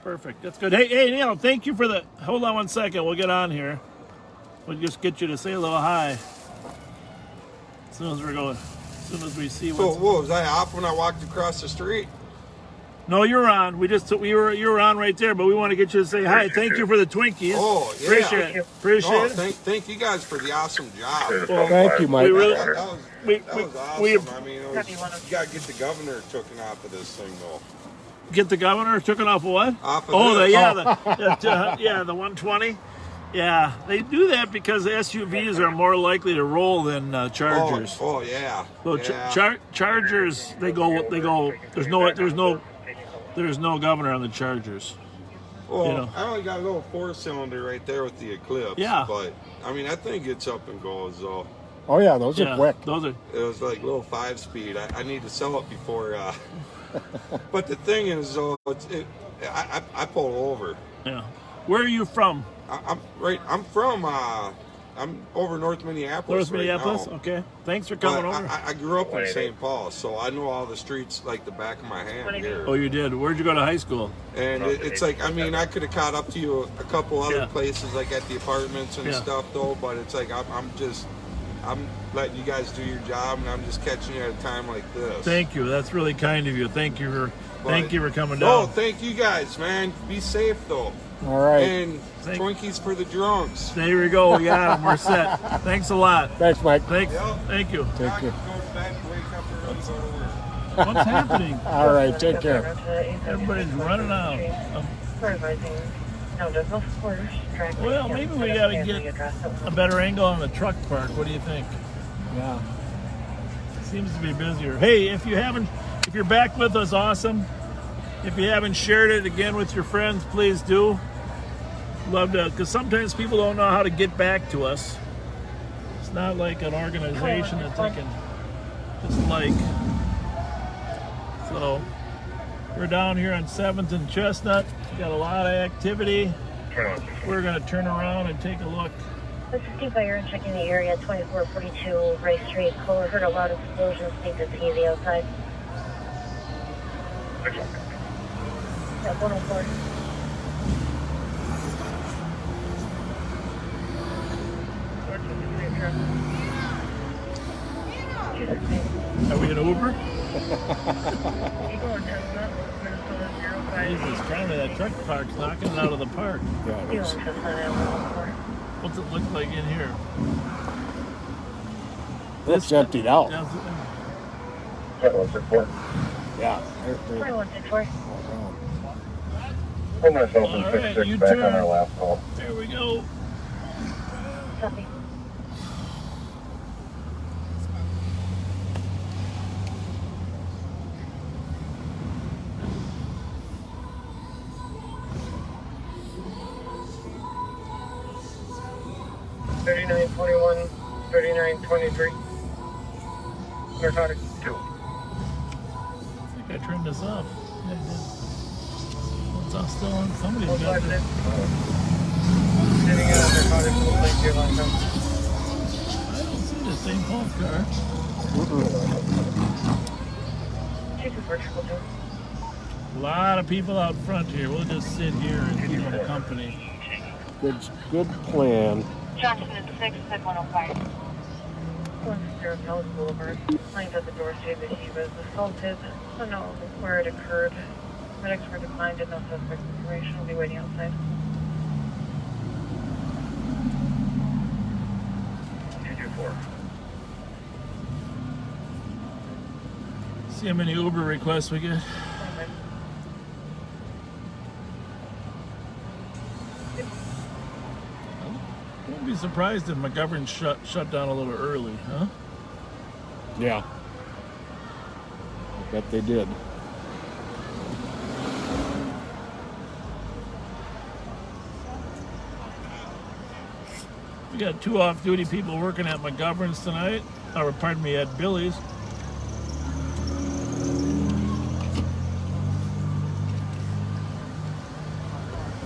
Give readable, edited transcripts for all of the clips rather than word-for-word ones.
Perfect. That's good. Hey, Neil, thank you for the. Hold on 1 second. We'll get on here. We'll just get you to say a little hi. As soon as we're going. As soon as we see So what's. what, was I off when I walked across the street? No, you're on. You were on right there, but we want to get you to say hi. Thank you for the Twinkies. Oh, yeah. Appreciate it. Thank you guys for the awesome job. Well, thank you, Mike. We really, That was awesome. we- I mean, you gotta get the governor taken off of this thing, though. get the governor taken off of what? Off of the this. the 120. Yeah, they do that because SUVs are more likely to roll than Chargers. Oh yeah. So Yeah. Chargers, they go. There's no governor on the Chargers. Well, you know. I only got a little 4-cylinder right there with the Eclipse. Yeah. But I mean, that thing gets up and goes though. Oh yeah, those are quick. Those are. It was like a little 5-speed. I need to sell it before. But the thing is, though, I pull over. Yeah. Where are you from? I'm from. I'm over North Minneapolis. North Minneapolis. Now. Okay. Thanks for coming over. I grew up in St. Paul, so I know all the streets like the back of my hand here. Oh, you did. Where'd you go to high school? And it's like, I mean, I could have caught up to you a couple other Yeah. places, like at the apartments and Yeah. stuff, though. But it's like I'm letting you guys do your job, and I'm just catching you at a time like this. Thank you. That's really kind of you. Thank you for coming No, down. thank you guys, man. Be safe though. All right. And Twinkies for the drunks. There we go. We got them. We're set. Thanks a lot. Thanks, Mike. Thank you. Take care. Go to bed, wake up early, go to work. What's happening? All right, take care. Everybody's running out. No, there's no supporters. Well, maybe we got to get a better angle on the truck park. What do you think? Yeah. Seems to be busier. Hey, if you're back with us, awesome. If you haven't shared it again with your friends, please do. Love to, because sometimes people don't know how to get back to us. It's not like an organization that they can just like. So, we're down here on 7th and Chestnut. Got a lot of activity. We're going to turn around and take a look. This is Steve Fire checking the area, 2442 Rice Street. Caller heard a loud explosion, think it's easy outside. Yeah, 104. Are we in Uber? Jesus, apparently that truck park's knocking it out of the park. Yeah, it is. What's it look like in here? It's emptied out. Down- Yeah. 4164. Pull myself All and right, 6-6 you back turn. on our last call. There we go. Copy. $39.21, $39.23. Narcotics 2. I think I turned this off. Yeah, I did. What's all still on? Somebody's got this. Sitting in a narcotics will take you like that. I don't see the St. Paul car. 224 2. A lot of people out front here. We'll just sit here and keep them company. Good plan. Johnson at 6 at 105. 160 Palace Boulevard. Planes at the door stated that he was assaulted. Don't know where it occurred. Medics were declined and no suspect information. Will be waiting outside. 224. See how many Uber requests we get. Won't be surprised if McGovern shut down a little early, huh? Yeah. I bet they did. We got 2 off-duty people working at McGovern's tonight, or pardon me, at Billy's.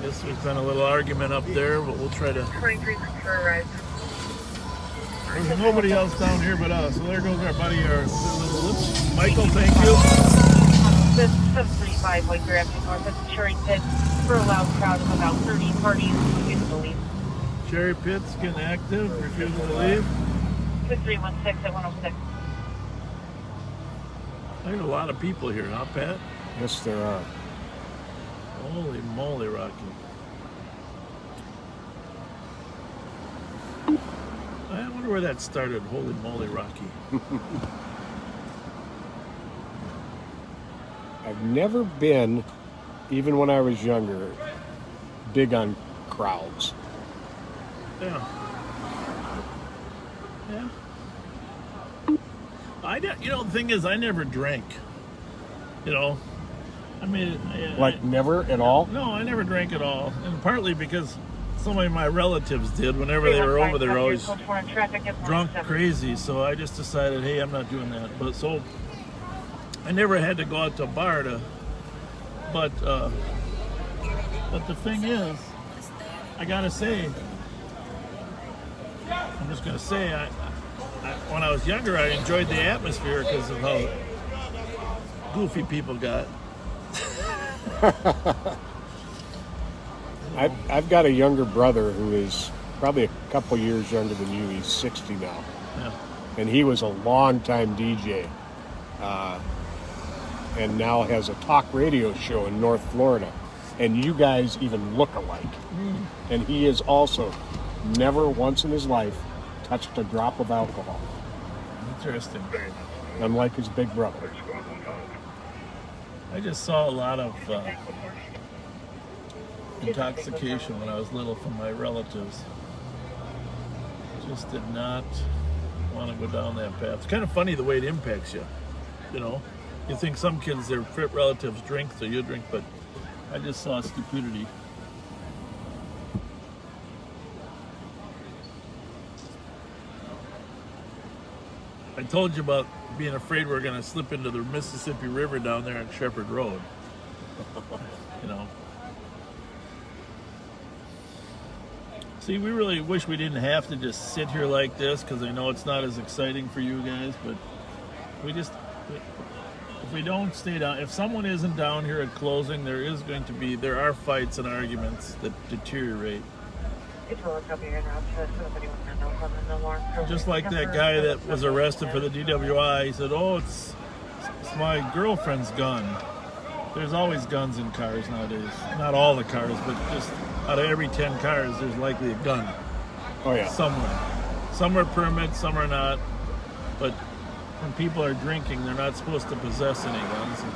Guess there's been a little argument up there, but we'll try to. 23 for arrival. There's nobody else down here but us. So there goes our buddy, Michael. Thank you. That's 7 5, like you're actually north of the Cherry Pit for a loud crowd of about 30 parties refusing to leave. Cherry Pit's getting active, refusing to leave. 2316 at 106. There's a lot of people here, huh, Pat? Yes, there are. Holy moly, Rocky. I wonder where that started. Holy moly, Rocky. I've never been, even when I was younger, big on crowds. Yeah. Yeah. The thing is, I never drank. I mean, Like never at all? no, I never drank at all, and partly because so many of my relatives did. Whenever they were over, they were always drunk crazy. So I just decided, hey, I'm not doing that. But so I never had to go out to a bar to. But the thing is, I gotta say, I'm just gonna say, I when I was younger, I enjoyed the atmosphere because of how goofy people got. I've got a younger brother who is probably a couple years younger than you. He's 60 now. Yeah. And he was a longtime DJ. And now has a talk radio show in North Florida. And you guys even look alike. And he has also never once in his life touched a drop of alcohol, Interesting. unlike his big brother. I just saw a lot of intoxication when I was little from my relatives. Just did not want to go down that path. It's kind of funny the way it impacts you. You think some kids, their relatives drink, so you drink, but I just saw stupidity. I told you about being afraid we're going to slip into the Mississippi River down there on Shepherd Road. See, we really wish we didn't have to just sit here like this, because I know it's not as exciting for you guys, but if we don't stay down, if someone isn't down here at closing, there are fights and arguments that deteriorate. Just like that guy that was arrested for the DWI, he said, oh, it's my girlfriend's gun. There's always guns in cars nowadays. Not all the cars, but just out of every 10 cars, there's likely a gun. Oh, yeah. Somewhere. Some are permits, some are not. But when people are drinking, they're not supposed to possess any guns. And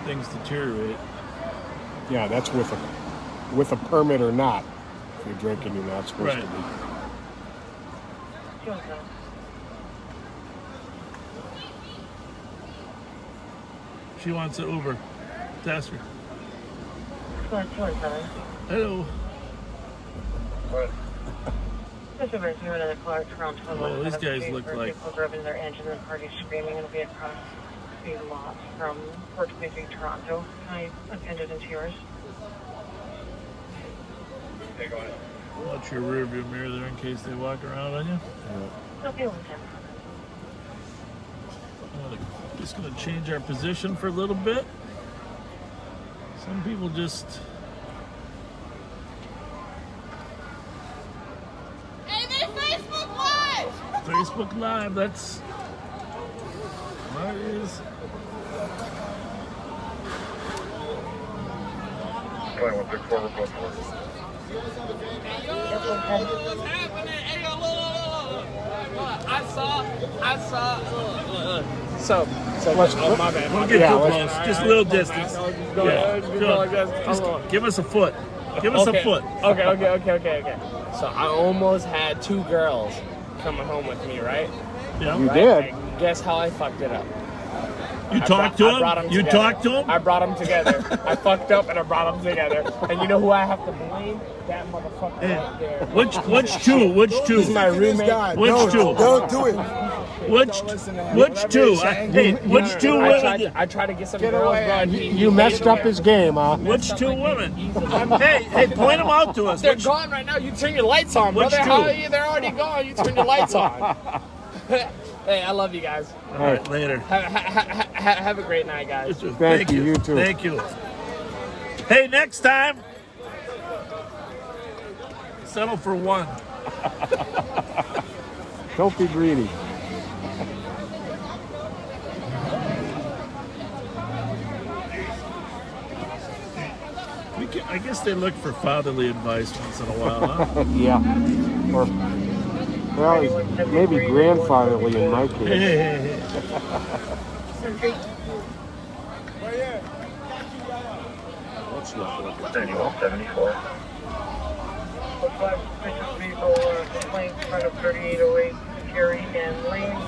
things deteriorate. Yeah, that's with a permit or not. If you're drinking, you're not supposed Right. to be. She wants an Uber. Ask her. 217. Hello. What? Just over to another car around 12. Well, these guys look like- People driving their engine and parties screaming. It'll be across the lot from 423 Toronto. Can I append it into yours? Hey, go ahead. Watch your rear view mirror there in case they walk around on you. Okay, one time. Just going to change our position for a little bit. Some people just... Hey, they Facebook Live! Facebook Live, that's... That is... Play 164, we're both working. What's happening? Hey, look. I saw. So my bad. Don't get Yeah, too let's- close, just a little distance. Go like this. Just Hello. give us a foot. Give us a foot. Okay. So I almost had 2 girls coming home with me, right? Yeah. You Right? did? And guess how I fucked it up? You talked to I brought him? 'em You together. talked to him? I brought them together. I fucked up and I brought them together. And you know who I have to blame? That motherfucker right there. Which two? Which two? He's my roommate. Which two? Don't do it. Which two? Hey, which two women? I tried to get some girls, bro. And You messed up his game, huh? Which two women? Hey, point them out to us. They're Which, gone right now. You turn your lights on, Which brother. two? How are you? They're already gone. You turn your lights on. Hey, I love you guys. All right, later. Have a great night, guys. Thank you, you too. Thank you. Hey, next time, settle for one. Don't be greedy. I guess they look for fatherly advice once in a while, huh? Yeah. Or, well, maybe grandfatherly in my case. Hey. That's not what 7174. Five suspicious vehicle complaint front of 3808 Carey and Lane.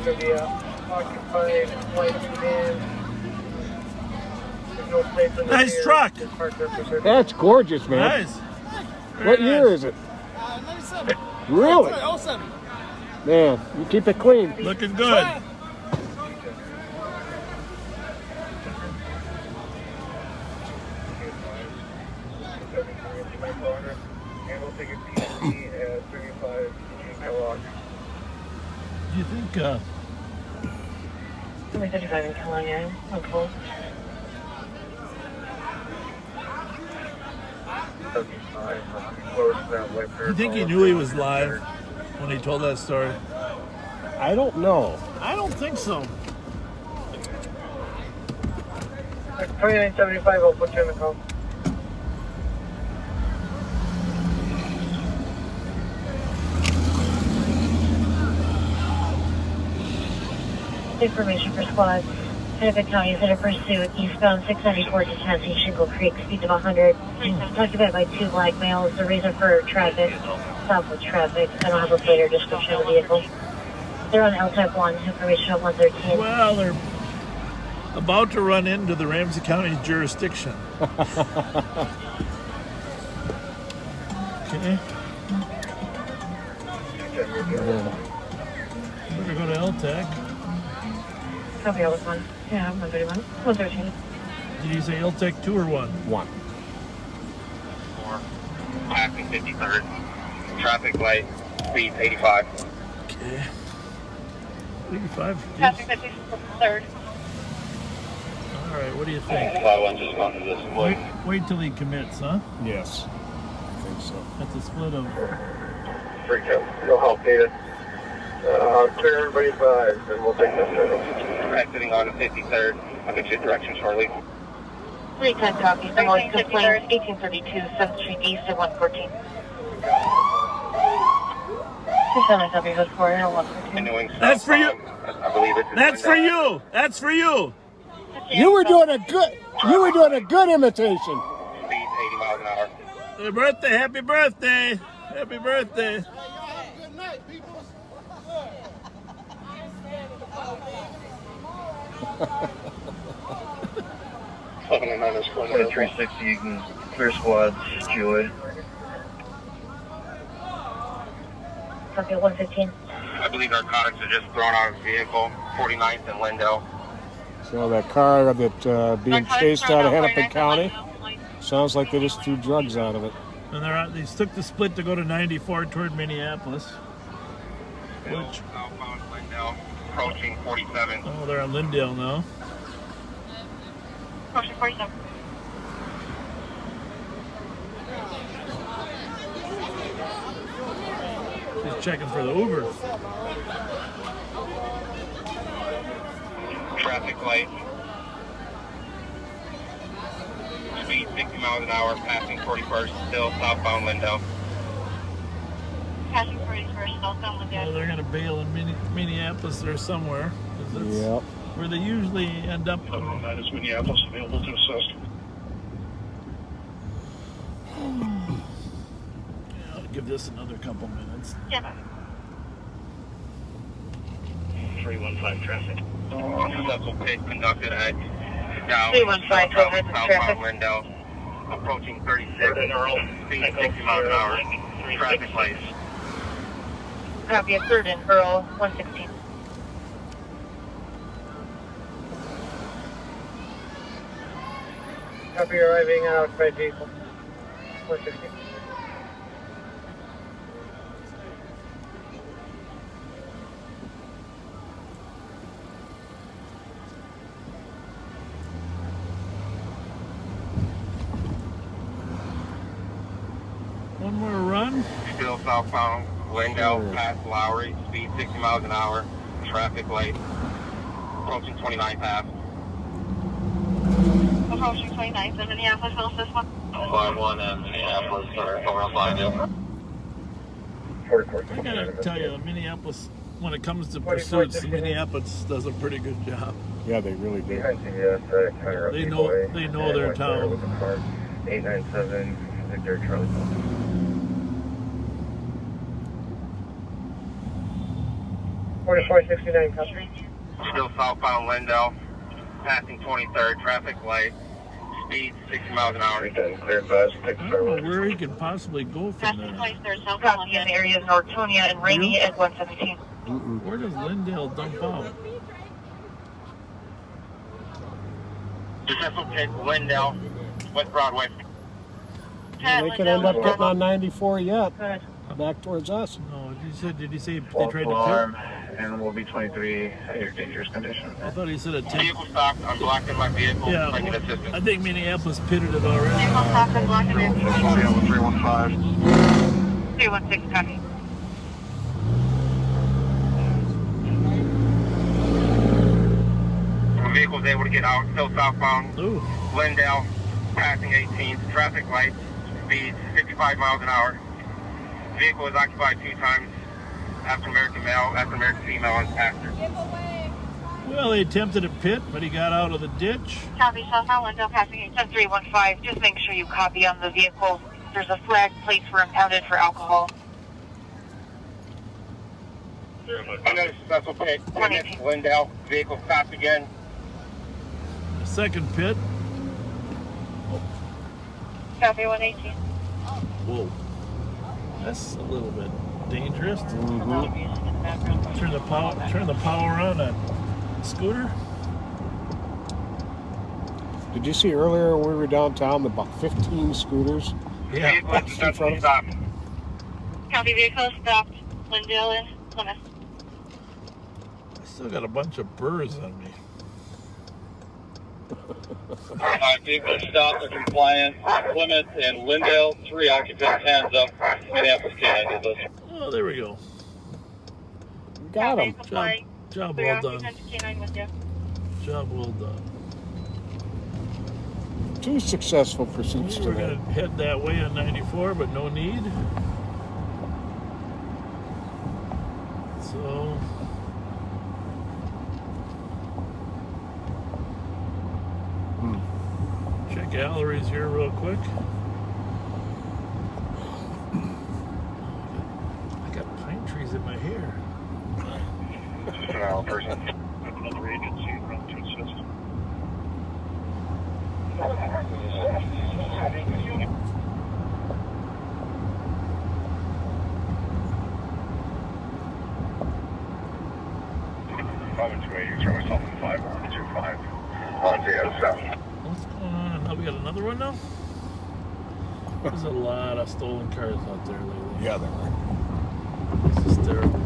There'll be a occupied white van. There's no place in the Nice rear. truck. Parked there for service. That's gorgeous, man. Nice. What year is it? 97. Really? 07. Man, you keep it clean. Looking good. And we'll take a PC at 35 Kellogg. Do you think, 35 in Kellogg, yeah. Okay. 75. Close to that white you think he knew he was live when he told that story? I don't know. I don't think so. 2975, I'll put you in the call. Information for squad. Hennepin County is in a pursuit eastbound 694 to Tennessee Shingle Creek, speed of 100. Occupied by two black males. The reason for traffic, stop with traffic. I don't have a plate or description of the vehicle. They're on L-Type 1, information at 113. Well, they're about to run into the Ramsey County jurisdiction. Okay. Better go to LTAC. Copy all with one. Yeah, 131. 113. Did you say LTAC 2 or 1? One. Passing 53rd. Traffic light, speed 85. Okay. 85. Passing 53rd. All right, what do you think? 51 just gone to this way. Wait till he commits, huh? Yes. I think so. That's a split of... Freak out. No help needed. Clear everybody's vibes, and we'll take this service. Exiting on the 53rd. I'll get you a direction shortly. 3 times copy. The noise complaint 1832 7th Street East at 114. 600 copy goes for 114. Continuing That's for you. I believe it's That's for you. That's for you. You were doing a good imitation. Speed 80 miles an hour. Happy birthday. Happy birthday. Happy birthday. Good night, people. 2360, you can clear squads, Julie. Copy 115. I believe narcotics are just thrown out of the vehicle, 49th and Lindell. So that car that being chased out of Hennepin County, sounds like they just threw drugs out of it. And they took the split to go to 94 toward Minneapolis. Which? Southbound Lindell, approaching 47. Oh, they're on Lindale now. Motion 47. Just checking for the Uber. Traffic light. Speed 60 miles an hour, passing 41st, still southbound Lindell. Passing 41st, southbound Well, Lindell. they're going to bail in Minneapolis or somewhere. 'Cause that's Yep. where they usually end up. That is Minneapolis, available to assist. I'll give this another couple minutes. Yeah. 315 traffic. Successful pit conducted at Dow. 315, go ahead with southbound traffic. Lindell, approaching 36. Speed 60 miles an hour. Traffic lights. Copy a 3rd and Earl 116. Copy arriving on outside vehicle 116. One more run. Still southbound, Glendale, past Lowry, speed 60 miles an hour, traffic light, approaching 29th Ave. Approaching 29th in Minneapolis, Will this one? 51 and Minneapolis, sorry, around 5 I gotta tell you, Minneapolis, when it comes to pursuits, Minneapolis does a pretty good job. Yeah, they really do. They know their town. 897 Victor Charlie. Country. Still southbound Glendale, passing 23rd, traffic light, speed 60 miles an hour. Clear bus, I don't know where he could possibly go from Passing there. place there, southbound in the areas of Nortonia and Rainy at 117. Where does Lindale dump out? Successful pit, Glendale, West Broadway. Well, they could end up getting on 94 yet, Good. back towards us. No, did he say they tried to And will be 23, dangerous condition. pit? I thought he said it. Vehicle stopped, I'm blocking my vehicle, Yeah, I need assistance. I think Minneapolis pitted it already. Vehicle stopped and blocking it. 315. 316, copy. The vehicle was able to get out, still southbound, Ooh, Glendale, passing 18th, traffic light, speed 55 miles an hour. Vehicle was occupied 2 times, African American male, African American female, and passenger. well, he attempted a pit, but he got out of the ditch. Copy, southbound Glendale, passing 10315. Just make sure you copy on the vehicle. There's a flag plates were impounded for alcohol. Another successful pit, Glendale, vehicle stopped again. Second pit. Copy 118. Whoa, that's a little bit dangerous. Mm-hmm. Turn the power on that scooter. Did you see earlier when we were downtown about 15 scooters? Yeah. Vehicle is successfully stopped. County vehicle stopped. Glendale and Plymouth. I still got a bunch of burrs on me. Vehicle stopped, are compliant. Plymouth and Glendale, 3 occupants, hands up. Minneapolis K9 did this. Oh, there we go. Got them. Job well done. K9 with you. Job well done. 2 successful pursuits We were today. gonna head that way on 94, but no need. So check galleries here real quick. I got pine trees in my hair. Person. Another agency run to assist. What's going on? Oh, we got another one now? There's a lot of stolen cars out there lately. Yeah, there were. This is terrible.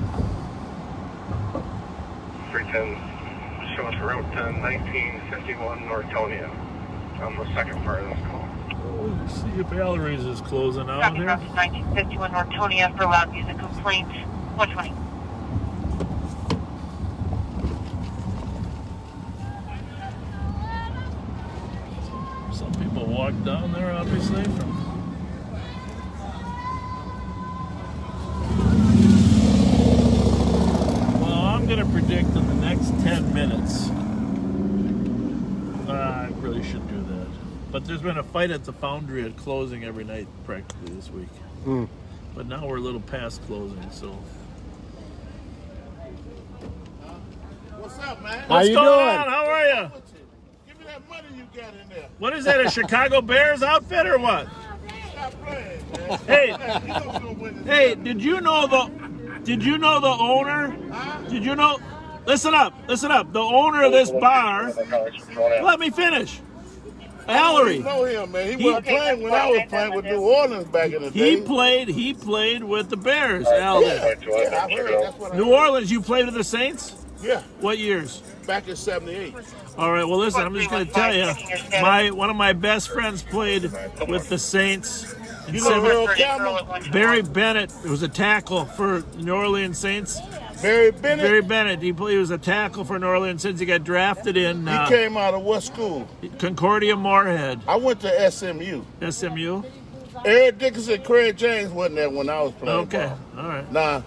310, show us route 1951 Nortonia on the second part of this call. Oh, see if Valerie's is closing out Copy, here. route 1951 Nortonia for loud music complaint. 120. Some people walk down there, obviously, from. Well, I'm going to predict in the next 10 minutes. I really shouldn't do that. But there's been a fight at the foundry at closing every night practically this week. Hmm. But now we're a little past closing, so. What's up, man? How What's you going doing? on? How are you? Give me that money you got in there. What is that, a Chicago Bears outfit or what? Stop playing, man. Hey, You know we're gonna win this hey, game. did you know the owner? Did you know? Listen up. The owner of this bar. Let me finish. Valerie. You know him, man. He wasn't playing when I was playing with New Orleans back in the day. He played with the Bears, Al did. Yeah, I heard. That's what I New heard. Orleans, you played with the Saints? Yeah, What years? back in '78. All right. Well, listen. I'm just going to tell you, one of my best friends played with the Saints. In You know 70 Earl Campbell? Barry Bennett was a tackle for New Orleans Saints. Barry Bennett? Barry Bennett. He was a tackle for New Orleans Saints. He got drafted in He came out of what school? Concordia Moorhead. I went to SMU. SMU. Eric Dickinson, Craig James wasn't there when I was playing Okay. ball. All right. Now,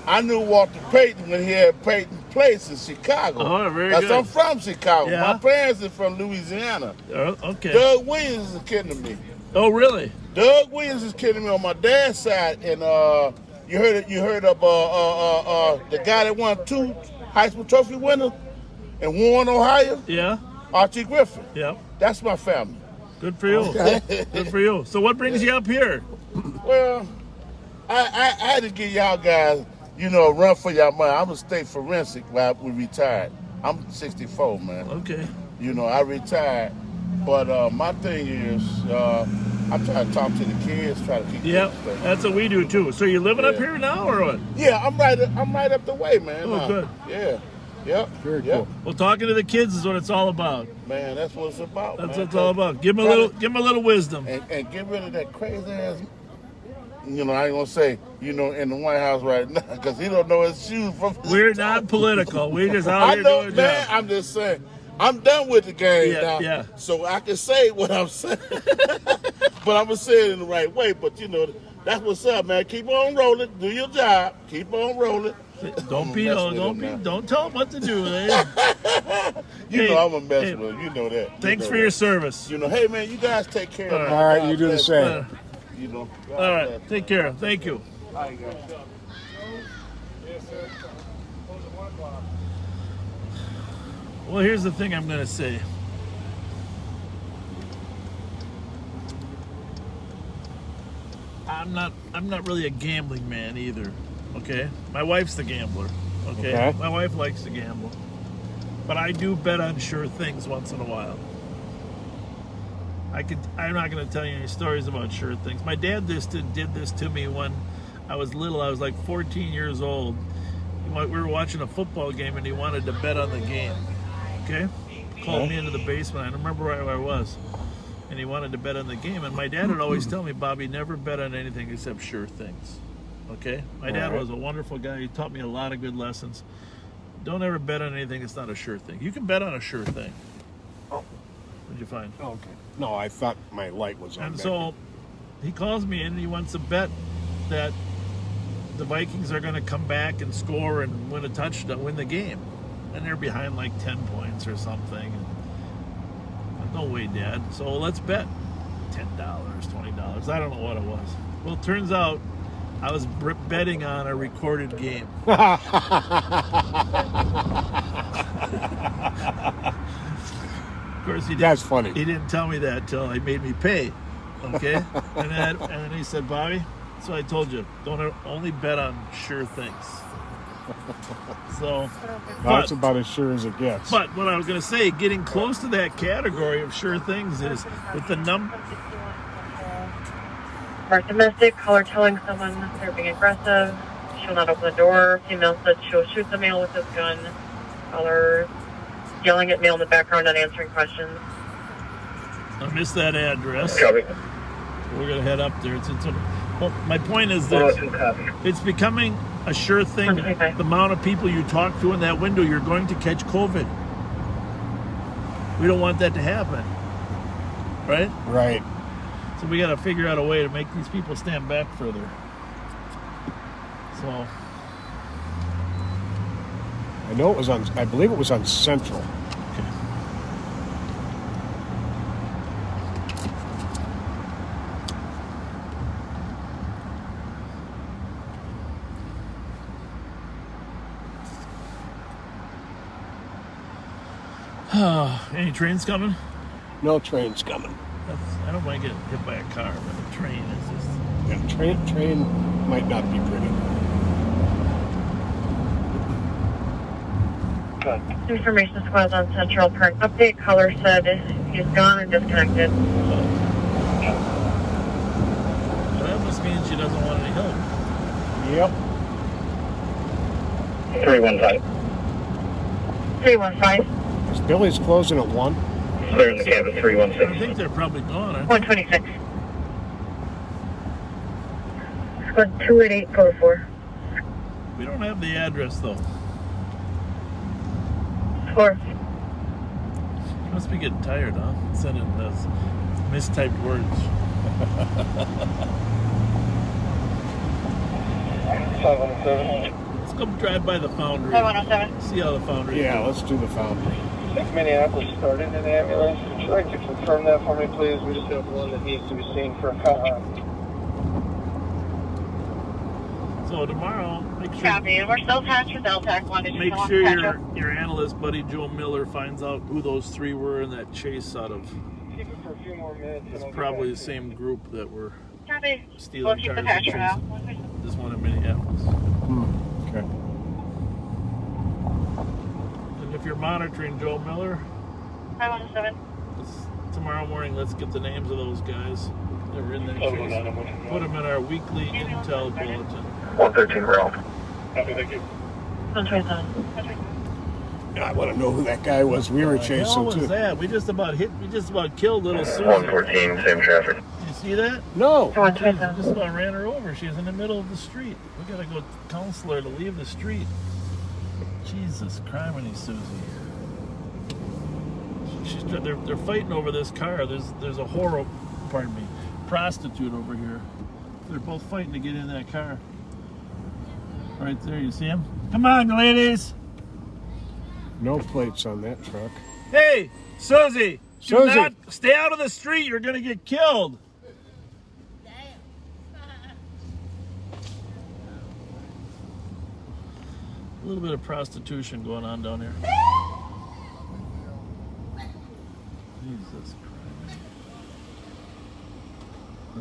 I knew Walter Payton when he had Payton Place in Chicago. Oh, very That's good. I'm from Chicago. Yeah. My parents are from Louisiana. Okay. Doug Williams is kin to me. Oh, really? Doug Williams is kin to me on my dad's side, and you heard of the guy that won 2 high school trophy winners in Warren, Ohio, Yeah. Archie Griffin. Yeah. That's my family. Good for you. Good for you. So, what brings you up here? Well, I had to give y'all guys, a run for y'all money. I'm a state forensic while we retired. I'm 64, man. Okay. I retired. But my thing is, I'm trying to talk to the kids, try to keep Yeah, them straight. that's what we do too. So, you living up Yeah. here now, or what? Yeah, I'm right up the way, man. Oh, good. Yeah. Yep. Very yep. cool. Well, talking to the kids is what it's all about. Man, that's what it's about. That's man. what it's all about. Give them a little wisdom. And get rid of that crazy ass. I ain't gonna say, in the White House right now, because he don't know his shoes from his We're toes. not political. We're just out I here know, doing man. jobs. I'm just saying. I'm done with the game Yeah, now, yeah. so I can say what I'm saying. But I'm gonna say it in the right way. But that's what's up, man. Keep on rolling. Do your job. Keep on rolling. Don't tell them what to do. I'm a mess with him. You know that. Thanks know for that. your service. Hey man, you guys take care of me. All right, you do the same. All right, take care. Thank you. All right, guys. Well, here's the thing I'm going to say. I'm not really a gambling man either. Okay, my wife's the gambler. Okay, my wife likes to gamble, but I do bet on sure things once in a while. I'm not going to tell you any stories about sure things. My dad did this to me when I was little. I was like 14 years old. We were watching a football game and he wanted to bet on the game. Okay, called me into the basement. I don't remember where I was. And he wanted to bet on the game. And my dad would always tell me, Bobby, never bet on anything except sure things. Okay? My dad was a wonderful guy. He taught me a lot of good lessons. Don't ever bet on anything that's not a sure thing. You can bet on a sure thing. What'd you find? Okay. No, I thought my light was on. And so he calls me in and he wants to bet that the Vikings are going to come back and score and win a touchdown, win the game. And they're behind like 10 points or something. No way, Dad. So let's bet $10, $20. I don't know what it was. Well, it turns out I was betting on a recorded game. Of course, That's funny. He didn't tell me that till he made me pay. Okay, and then he said, Bobby, so I told you, don't only bet on sure things. So That's about as sure as it gets. But what I was going to say, getting close to that category of sure things is with the number. Mark domestic, caller telling someone they're being aggressive. She'll not open the door. Female said she'll shoot the male with his gun. Caller yelling at male in the background and answering questions. I missed that address. Copy. We're going to head up there. Well, my point is this. It's becoming a sure thing. Okay. The amount of people you talk to in that window, you're going to catch COVID. We don't want that to happen. Right? Right. So we got to figure out a way to make these people stand back further. So I believe it was on Central. Any trains coming? No train's coming. I don't mind getting hit by a car, but a train is just... Yeah, train might not be pretty. Information squad on Central. Current update. Caller said he's gone and disconnected. So that must mean she doesn't want any help. Yep. 315. 315. Is Billy's closing at 1? Clear in the cab at I 316. think they're probably gone. 126. Squad 288, code 4. We don't have the address though. 4. Must be getting tired, huh? Sending those mistyped words. 517. Let's go drive by the foundry. 5107. See how the foundry. Yeah, let's do the foundry. 6 Minneapolis started in the ambulance. Would you like to confirm that for me, please? We just have one that needs to be seen for a cut. So tomorrow, make sure. Copy, and we're still attached for Delta. Make sure your analyst buddy Joe Miller finds out who those 3 were in that chase out of. Keep it for a few more minutes. It's probably the same group that were Copy. stealing We'll keep the cars and patcher now. chasing this one in Minneapolis. Okay. And if you're monitoring Joe Miller, 517. tomorrow morning, let's get the names of those guys that were in that chase. Put them in our weekly intel bulletin. 113 Ralph. Copy, thank you. 127. I want to know who that guy was we were What the hell chasing was too. that? We just about killed little Susan. 114, same traffic. You see that? No. We 127. just about ran her over. She was in the middle of the street. We gotta go counsel her to leave the street. Jesus, criminy Susie. They're fighting over this car. There's a prostitute over here. They're both fighting to get in that car. Right there, you see him? Come on, ladies. No plates on that truck. Hey, Susie. Do Susie. not stay out of the street. You're gonna get killed. A little bit of prostitution going on down here. Jesus Christ.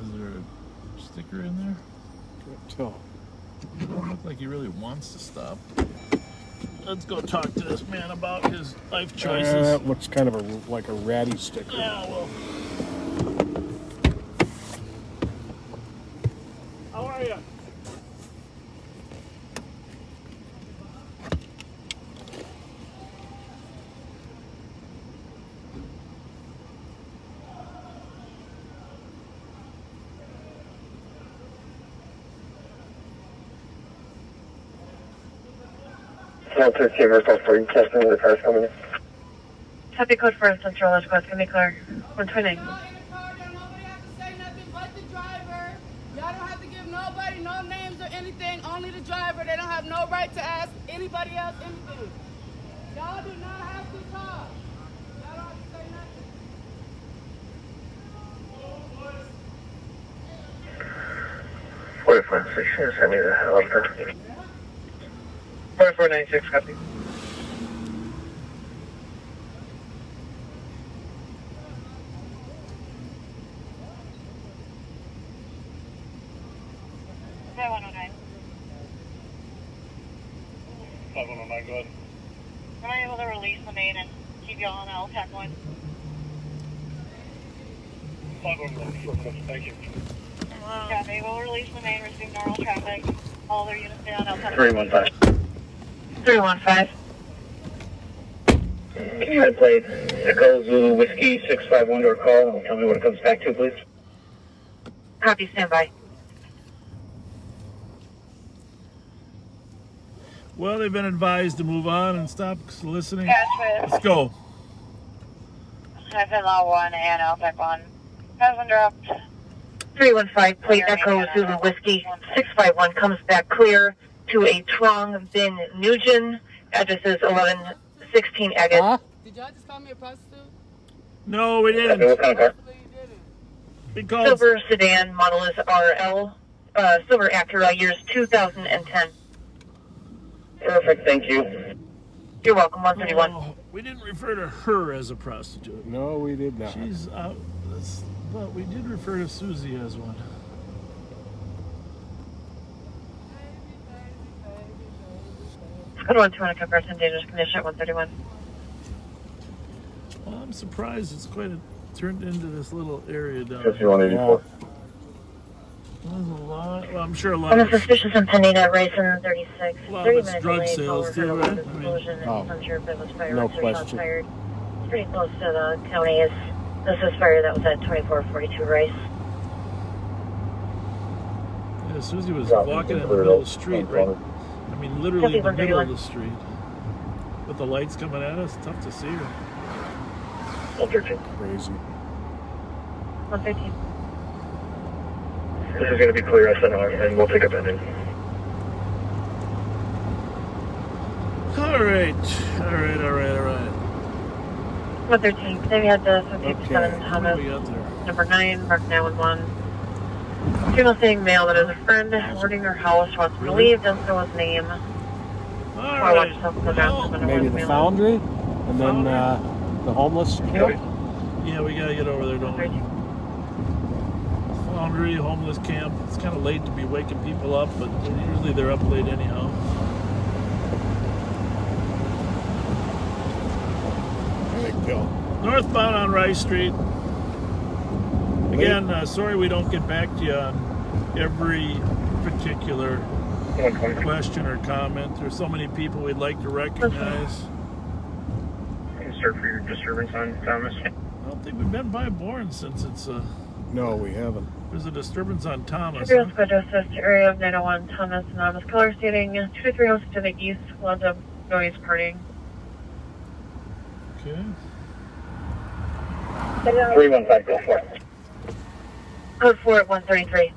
Is there a sticker in there? Can't tell. Doesn't look like he really wants to stop. Let's go talk to this man about his life choices. That looks kind of like a ratty sticker. Yeah, well. How are you? Code 13 report for you. Testing the cars coming in. Copy code for Central Edge West. Give me clear. 129. Nobody has to say nothing but the driver. Y'all don't have to give nobody no names or anything, only the driver. They don't have no right to ask anybody else anything. Y'all do not have to talk. Y'all don't have to say nothing. 4516, send me the helicopter. 4496, copy. Okay, 109. 5109, go ahead. Am I able to release the main and keep y'all on LTAC going? 5109, thank you. Copy. We'll release the main, resume normal traffic. All their units stay on LTAC. 315. 315. Head plate, Echo Zulu Whiskey 651 to a call, and tell me what it comes back to, please. Copy, standby. Well, they've been advised to move on and stop soliciting. Catch Let's go. with Law 1 and LTAC 1. Passenger up. 315, plate Echo Zulu Whiskey 651 comes back clear to a Trong Bin Nugent. Address is 1116 Agate. Huh? Did y'all just call me a prostitute? No, we didn't. What kind of car? Hopefully you didn't. Because Silver sedan, model is RL. Silver Acura, years 2010. Perfect, thank you. You're welcome, 131. oh, we didn't refer to her as a prostitute. No, we did not. She's out. But we did refer to Susie as one. Good one, 200 comparison, dangerous condition at 131. Well, I'm surprised it's quite turned into this little area down Just here. 184. There's a lot. Well, I'm sure a lot On a of suspicious impending at Ryson 36. Well, 30 it's minutes drug delayed. sales Caller too, heard a right? loud I mean- explosion and Oh, unsure if it was fireworks no or shots question. fired. It's pretty close to the county. This is fire that was at 2442 Rice. Yeah, Susie was walking in the middle of the street, right? I mean, literally in the Copy, middle of 131. the street. With the lights coming at us, tough to see her. Crazy. 113. This is going to be clear SNR, and we'll take a pending. All right. 113. Then we had the 57 Okay. What do Thomas. we got there? Number 9, marked 911. Female saying male that is a friend, boarding her house, wants to Really? leave, doesn't know his name. All I watched right. something about Well, something. Maybe the Foundry, and then the homeless camp. yeah, we gotta get over there, don't we? Foundry, homeless camp. It's kind of late to be waking people up, but usually they're up late anyhow. Big deal. Northbound on Rice Street. Again, sorry we don't get back to you on every particular 120. question or comment. There's so many people we'd like to recognize. Start for your disturbance on Thomas. I don't think we've been by Bourne since No, we haven't. there's a disturbance on Thomas. Everyone's going to assist area of 901 Thomas anonymous caller stating 223 homes to the east, lots of noise partying. Okay. 315, go for it. Code 4 at 133.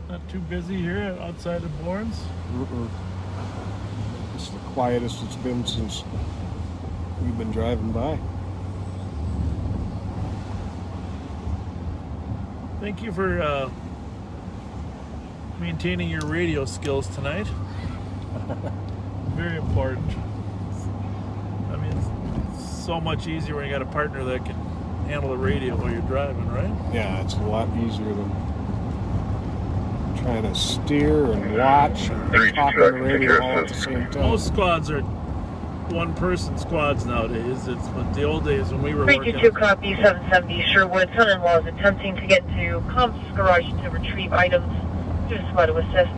Not too busy here outside of Bourne's. It's the quietest it's been since we've been driving by. Thank you for maintaining your radio skills tonight. Very important. I mean, it's so much easier when you got a partner that can handle the radio while you're driving, right? Yeah, it's a lot easier than trying to steer and watch and talk on the radio all at the same time. Most squads are one-person squads nowadays. It's but the old days when we were working. 322 copy 770 Sherwood. Son-in-law is attempting to get to Comp's garage to retrieve items. Just want to assist.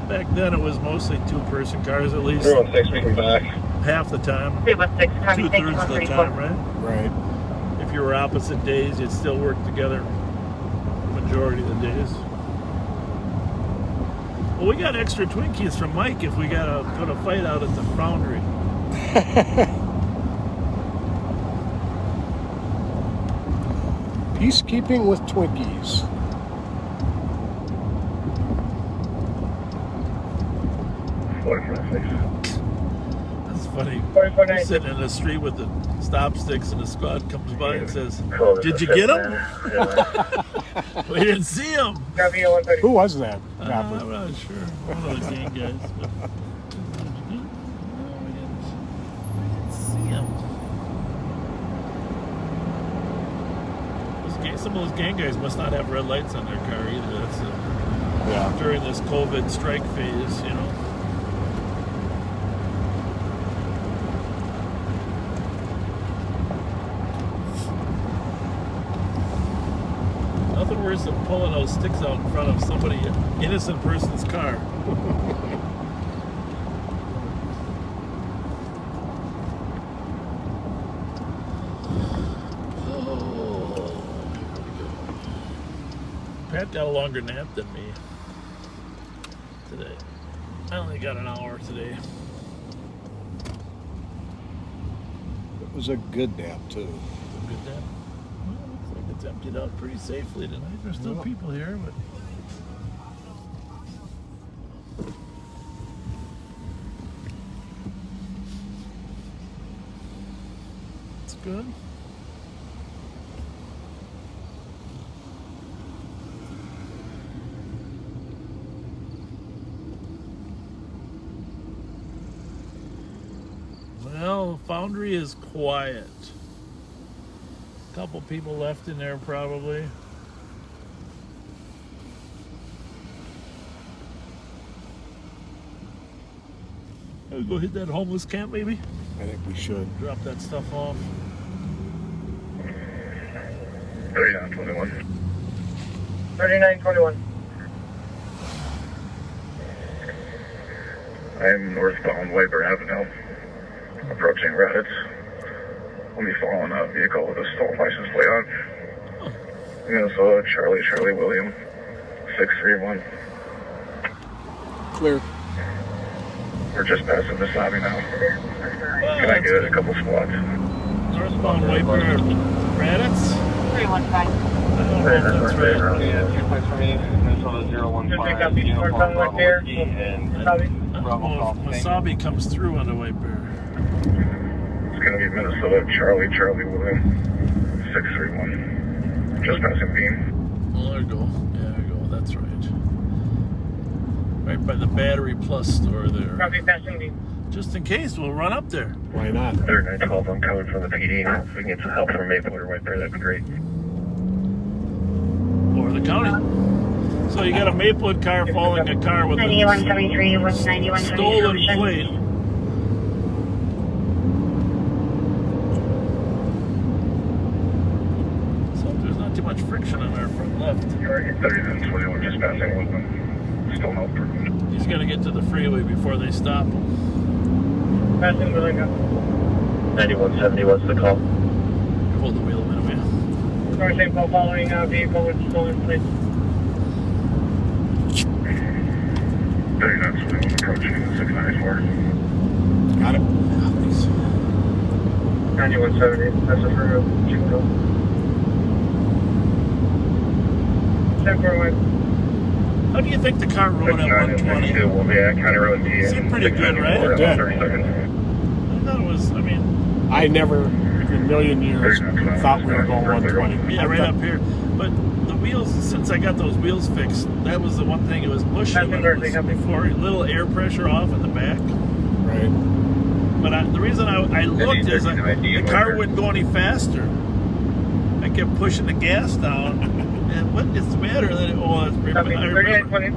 Back then, it was mostly two-person cars, at least 316, we can back. half the time, 316 copy. Thank you. two-thirds of the 134. time, right? Right. If you were opposite days, you'd still work together majority of the days. Well, we got extra Twinkies from Mike if we gotta put a fight out at the Foundry. Peacekeeping with Twinkies. That's funny. You're sitting in the street with the stop sticks and the squad comes by and says, "Did you get him?" We didn't see him. Who was that? I'm not sure. One of the gang guys. But... we didn't see him. Some of those gang guys must not have red lights on their car either. That's Yeah. during this COVID strike phase, you know. Nothing worse than pulling those sticks out in front of somebody, innocent person's car. Pat got a longer nap than me today. I only got an hour today. It was a good nap, too. Good nap. Well, looks like it's emptied out pretty safely tonight. There's still people here, but it's good. Well, Foundry is quiet. Couple people left in there probably. I'll go hit that homeless camp maybe. I think we should. Drop that stuff off. 3921. 3921. I'm northbound Wiper Avenue, approaching Reddit's. I'll be following a vehicle with a stolen license plate on. Minnesota, Charlie William, 631. Clear. We're just passing this lobby now. Can I get a couple spots? Northbound Wiper Raditz? 315. I don't know if that's right. Yeah, 2 points for me. Minnesota 015. Pick up each one from right there. I don't know if Wasabi comes through on the Wiper. It's going to be Minnesota, Charlie William, 631. Just passing Beam. Oh, there you go. Yeah, there you go. That's right. Right by the Battery Plus store there. Copy, passing me. Just in case, we'll run up there. Why not? 3912, I'm coming from the PD. If we can get some help from Maplewood or White Bear, that'd be great. Or the county. So you got a Maplewood car following a car with a 9173, 191. stolen plate. So there's not too much friction on our front left. 3921, just passing Woodman. Still no proof. He's gonna get to the freeway before they stop him. Passing Willingham. 9170, what's the call? Hold the wheel a minute, will you? Car St. Paul following a vehicle with stolen plates. 3921, approaching 694. Got it. 9170, that's a for Chico. 1041. How do you think the car rode at 120? 69 will be at County Road D. Seemed pretty good, right? It did. 30 seconds. I thought it was, I mean, I never, in a million years, thought we were going 120. yeah, right up here. But the wheels, since I got those wheels fixed, that was the one thing. It was pushing when it was before, a little air pressure off in the back. Right. But the reason I looked is the car wouldn't go any faster. I kept pushing the gas down, and what is the matter? And then, I remember,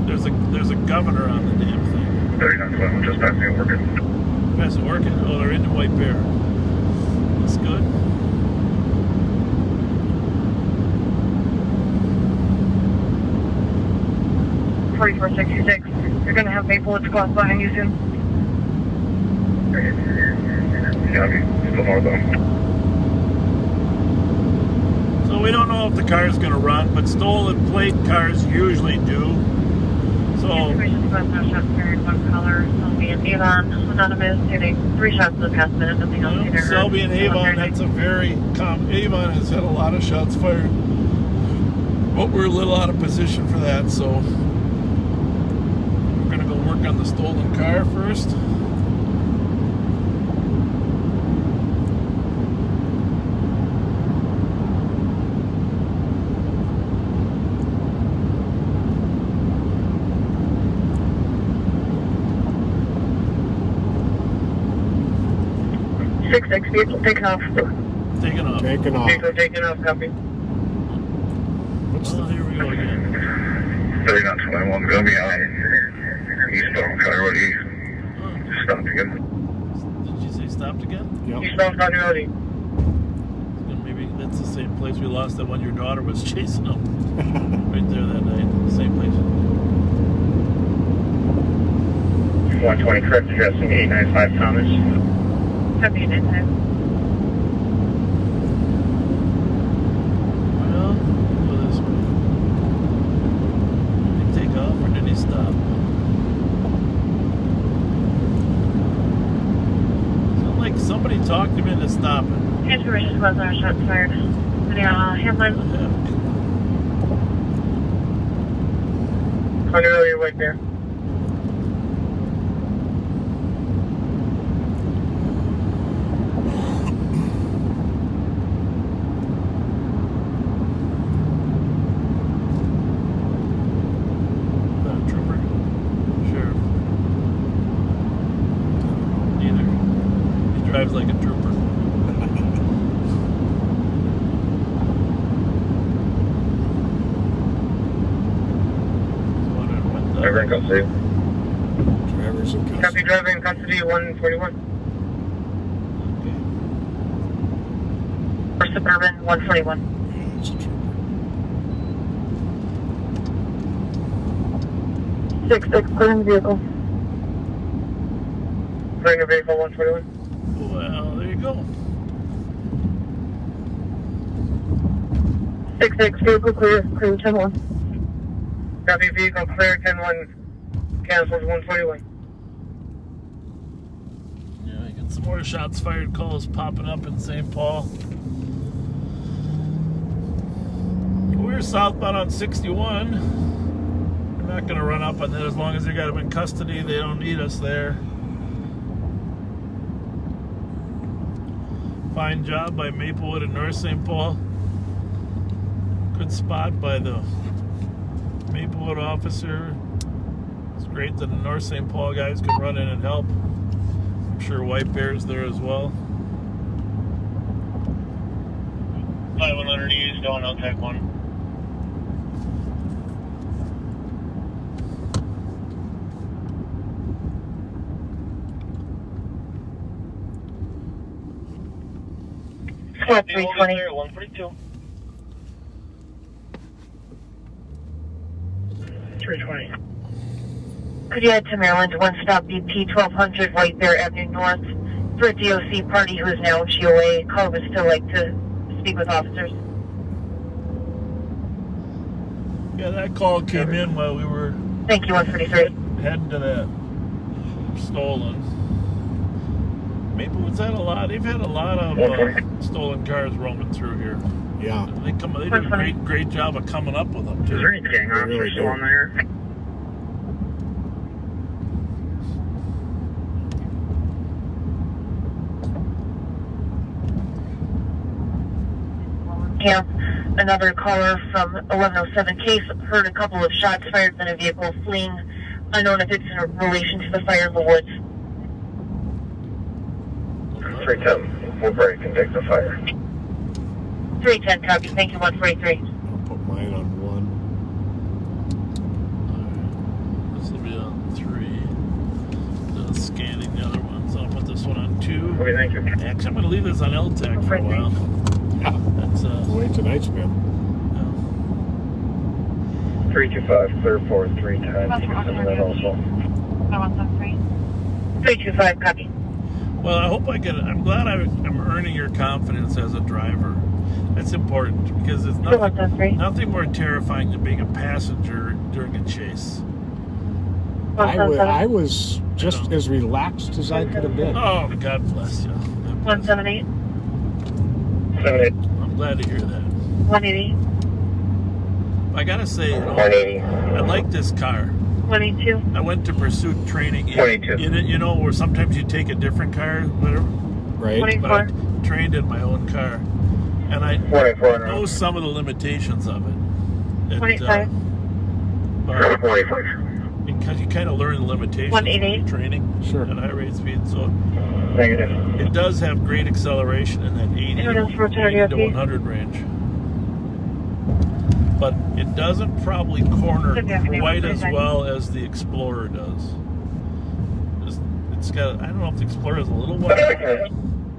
there's a governor on the damn thing. 3921, just passing it working. That's working. Oh, they're into White Bear. That's good. $44.66. You're gonna have Maplewood squad behind you soon. Copy. Still northbound. So we don't know if the car is going to run, but stolen plate cars usually do. So Information squad now shots carried one color. Selby and Avon. Anonymous hitting 3 shots in the past minute. Nothing else either. Selby and Avon, that's a very Avon has had a lot of shots fired. But we're a little out of position for that, so we're going to go work on the stolen car first. Six vehicle taking off. Taking off. Taking off. Vehicle taking off. Copy. Oh, here we go again. 3921, gonna be on eastbound County Road E. Just stopped again. Did you say stopped again? Yep. Eastbound County Road E. Maybe that's the same place we lost that when your daughter was chasing them. Right there that night. Same place. 120 correct addressing 895 Thomas. Copy in time. Well, go this way. Did he take off or did he stop? Sounded like somebody talked him into stopping. Information squad now shots fired. Hamlin. County Road, you're right there. Trooper? Sheriff? Neither. He drives like a trooper. Everyone come see. Drivers in Copy custody. driver in custody 141. For Suburban 141. Yeah, it's a trooper. 6-6, clearing vehicle. Bring a vehicle 121. Well, there you go. 6-6, vehicle clear, clear 10-1. Copy, vehicle clear, 10-1, cancels 141. Yeah, you get some more shots fired calls popping up in St. Paul. We're southbound on 61. We're not going to run up on that as long as they got them in custody. They don't need us there. Fine job by Maplewood and North St. Paul. Good spot by the Maplewood officer. It's great that the North St. Paul guys can run in and help. I'm sure White Bear's there as well. 5100 East, going on Tech 1. Squad 320. 142. 320. Could you head to Maryland, one stop BP 1200 White Bear Avenue North for a DOC party who is now in GOA. Caller would still like to speak with officers. Yeah, that call came in while we were Thank you, 133. heading to that stolen. Maplewood's had a lot. They've had a lot of stolen cars roaming through here. Yeah. They do a great job of coming up with them Is there too. any gang officers still on there? Yeah, another caller from 1107 case heard a couple of shots fired in a vehicle fleeing. Unknown if it's in relation to the fire in the woods. 310. We'll break and take the fire. 310 copy. Thank you, 143. I'll put mine on 1. Alright. This will be on 3. Just scanning the other ones. I'll put this one on 2. Okay, thank you. Actually, I'm going to leave this on LTAC for a while. Yeah. That's Wait tonight's man. 325, clear for 310. You can send that also. 325 copy. well, I hope I get it. I'm glad I'm earning your confidence as a driver. That's important because it's nothing more terrifying than being a passenger during a chase. I was just as relaxed as I could have been. Oh, God bless you. 178. 78. I'm glad to hear that. 180. I gotta say, 180. I like this car. 182. I went to Pursuit training. 22. You know, where sometimes you take a different car, whatever. Right? 24. But I trained in my own car, and I 24. know some of the limitations of it. 25. 45. Because you kind of learn the limitations when 188. you're training Sure. at high rate speed. So Negative. it does have great acceleration in that 80 to 100 range. But it doesn't probably corner quite as well as the Explorer does. It's got, I don't know if the Explorer has a little wider Any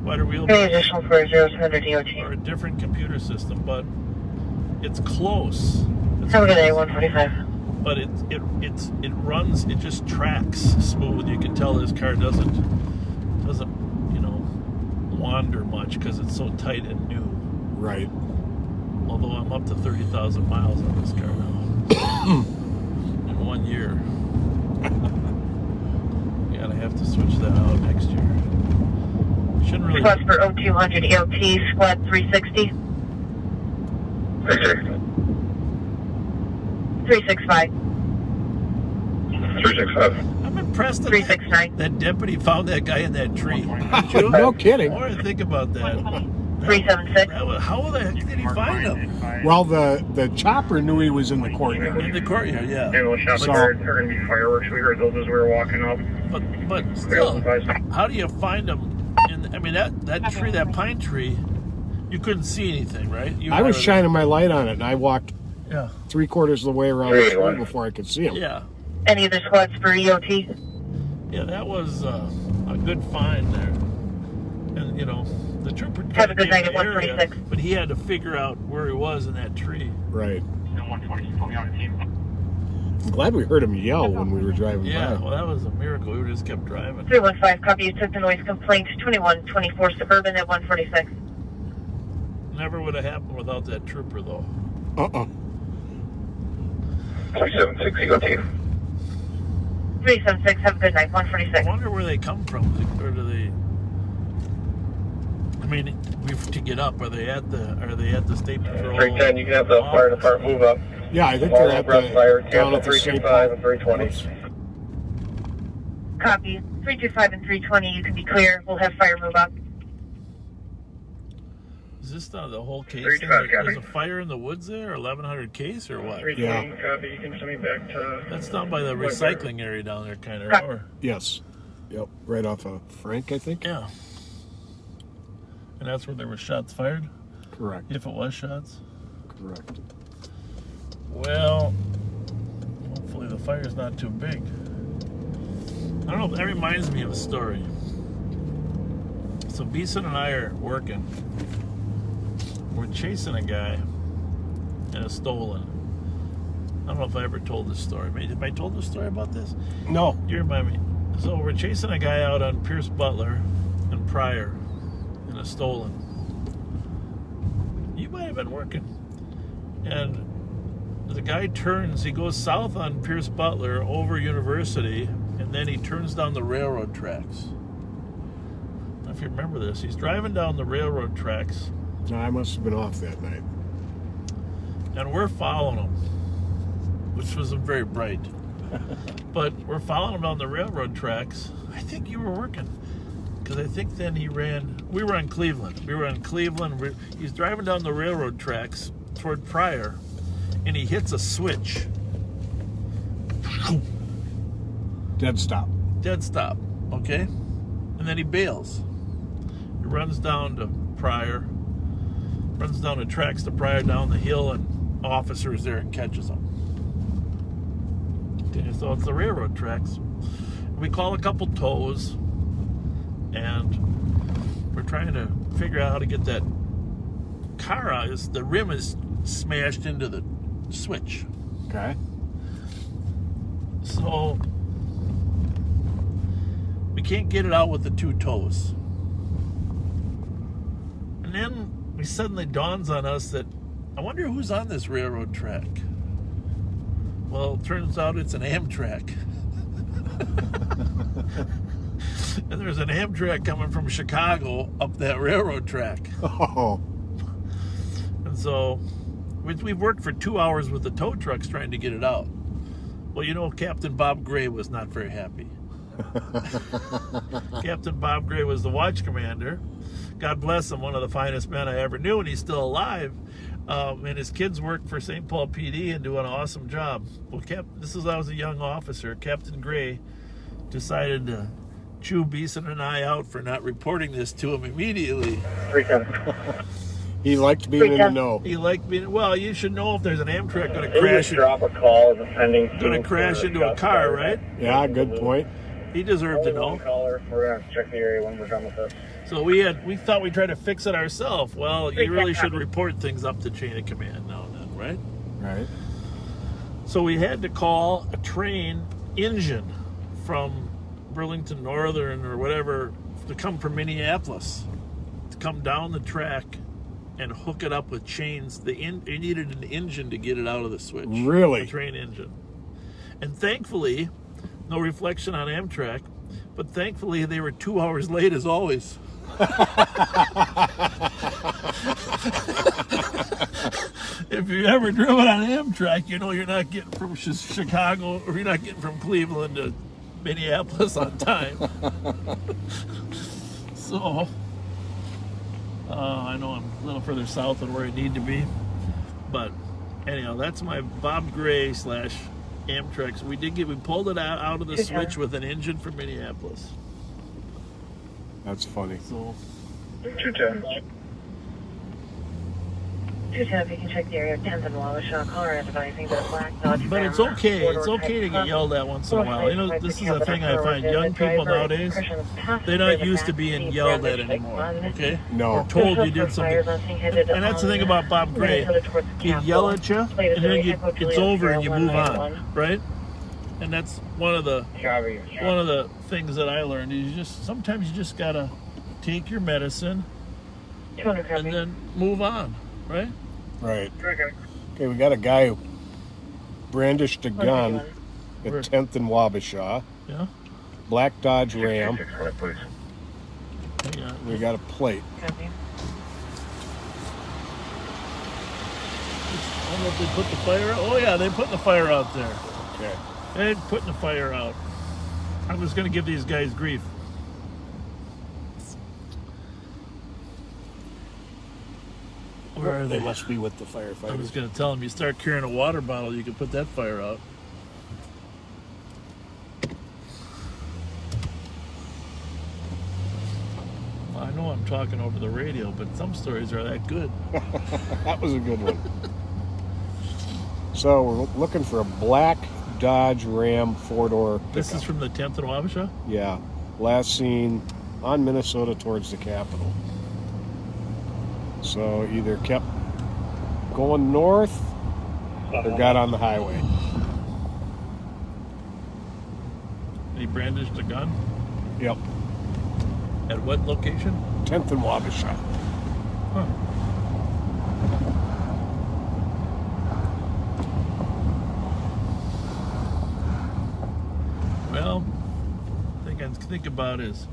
wheelbase additional for 0700 DOT. or a different computer system, but it's close. Have a good day, 145. But it runs, it just tracks smooth. You can tell this car doesn't wander much because it's so tight and new. Right. Although I'm up to 30,000 miles on this car now in 1 year. Yeah, I have to switch that out next year. Shouldn't really. Request for 0200 ELT, squad 360. 365. 365. I'm impressed that 369. that deputy found that guy in that tree. No kidding. The more I think about that, 376. how the heck did he find him? Well, the chopper knew he was in the courtyard. In the courtyard, yeah. Naval shots fired. There are going to be fireworks. We heard those as we were walking up. But still, how do you find him? That tree, that pine tree, you couldn't see anything, right? I was shining my light on it, and I walked Yeah. 3/4 of the way around the tree before I could see him. Yeah. Any other squads for EOT? Yeah, that was a good find there. And, the trooper Have a good night at gave the area, 126. but he had to figure out where he was in that tree. Right. I'm glad we heard him yell when we were driving Yeah, by. well, that was a miracle. We just kept driving. 315, copy. You took the noise complaint. 2124 Suburban at 146. Never would have happened without that trooper, though. 376, Eagle Team. 376, have a good night. I 146. wonder where they come from, or do they? I mean, to get up, are they at the state patrol? 310, you can have the fire department move up. Yeah, I think All they're at abreast fire, down cancel at the St. 325 and 320. Copy. 325 and 320, you can be clear. We'll have fire move up. Is this not the whole case? 325, copy. There's a fire in the woods there, 1100 case, or what? 320, copy. You can send me back to... That's down by the recycling area down there, kind of. Right. Or, Yes. Yep, right off of Frank, I think. yeah. And that's where there were shots fired, Correct. if it was shots. Correct. Well, hopefully the fire's not too big. I don't know, that reminds me of a story. So Beeson and I are working. We're chasing a guy in a stolen. I don't know if I ever told this story. Have I told this story about this? No. You remind me. So we're chasing a guy out on Pierce Butler and Pryor in a stolen. You might have been working. And the guy turns, he goes south on Pierce Butler over University, and then he turns down the railroad tracks. I don't know if you remember this. He's driving down the railroad tracks, No, I must have been off that night. and we're following him, which wasn't very bright. But we're following him down the railroad tracks. I think you were working, because I think then we were on Cleveland. He's driving down the railroad tracks toward Pryor, and he hits a switch. Dead stop. Dead stop, okay? And then he bails. He runs down to Pryor, runs down the tracks to Pryor down the hill, and officers there and catches him. Okay, so it's the railroad tracks. We call a couple tows, and we're trying to figure out how to get that car out. The rim is smashed into the switch. Okay. So we can't get it out with the two toes. And then it suddenly dawns on us that I wonder who's on this railroad track. Well, it turns out it's an Amtrak. And there's an Amtrak coming from Chicago up that railroad track. Oh. And so we've worked for 2 hours with the tow trucks trying to get it out. Well, you know, Captain Bob Gray was not very happy. Captain Bob Gray was the watch commander. God bless him, one of the finest men I ever knew, and he's still alive. And his kids work for St. Paul PD and do an awesome job. Well, I was a young officer. Captain Gray decided to chew Beeson and I out for not reporting this to him immediately. 310. He liked being in the know. He liked being, well, you should know if there's an Amtrak going to Maybe crash, just drop a call as a pending. going to crash into a car, right? Yeah, good point. He deserved to know. Caller. We're going to check the area when we're done with this. So we thought we'd try to fix it ourselves. Well, you really should report things up the chain of command now and then, right? Right. So we had to call a train engine from Burlington Northern or whatever to come from Minneapolis, to come down the track and hook it up with chains. It needed an engine to get it out of the switch. Really? A train engine. And thankfully, no reflection on Amtrak, but thankfully they were 2 hours late as always. If you've ever driven on Amtrak, you know you're not getting from Chicago, or you're not getting from Cleveland to Minneapolis on time. So, I know I'm a little further south than where I need to be, but anyhow, that's my Bob Gray / Amtrak. So we pulled it out of the switch with an engine from Minneapolis. That's funny. So 210. 210, if you can check the area of 10th and Wawasha, caller advising that Black Dodge. But it's okay. It's okay to get yelled at once in a while. You know, this is a thing I find. Young people nowadays, they're not used to being yelled at anymore. Okay? No. Or told you did something. And that's the thing about Bob Gray. He'd yell at you, and then it's over and you move on, right? And that's one of the things that I learned. Is sometimes you just gotta take your medicine 200 and then move on, right? Right. Okay, we got a guy who brandished a gun at 10th and Wabasha. Yeah. Black Dodge Ram. 600, please. Yeah. We got a plate. Copy. I don't know if they put the fire out. Oh yeah, they put the fire out there. Okay. They're putting the fire out. I was gonna give these guys grief. Where are They they? must be with the I was firefighters. gonna tell them, you start carrying a water bottle, you can put that fire out. Well, I know I'm talking over the radio, but some stories are that good. That was a good one. So we're looking for a black Dodge Ram four-door pickup. This is from the 10th and Wabasha? Yeah. Last seen on Minnesota towards the Capitol. So either kept going north or got on the highway. He brandished a gun? Yep. At what location? 10th and Wabasha. Huh. Well, the thing I think about is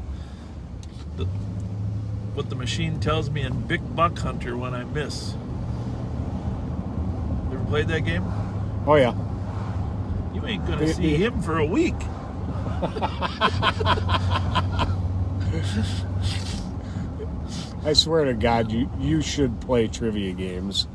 what the machine tells me in Big Buck Hunter when I miss. You ever played that game? Oh, yeah. You ain't gonna see him for a week. I swear to God, you should play trivia games.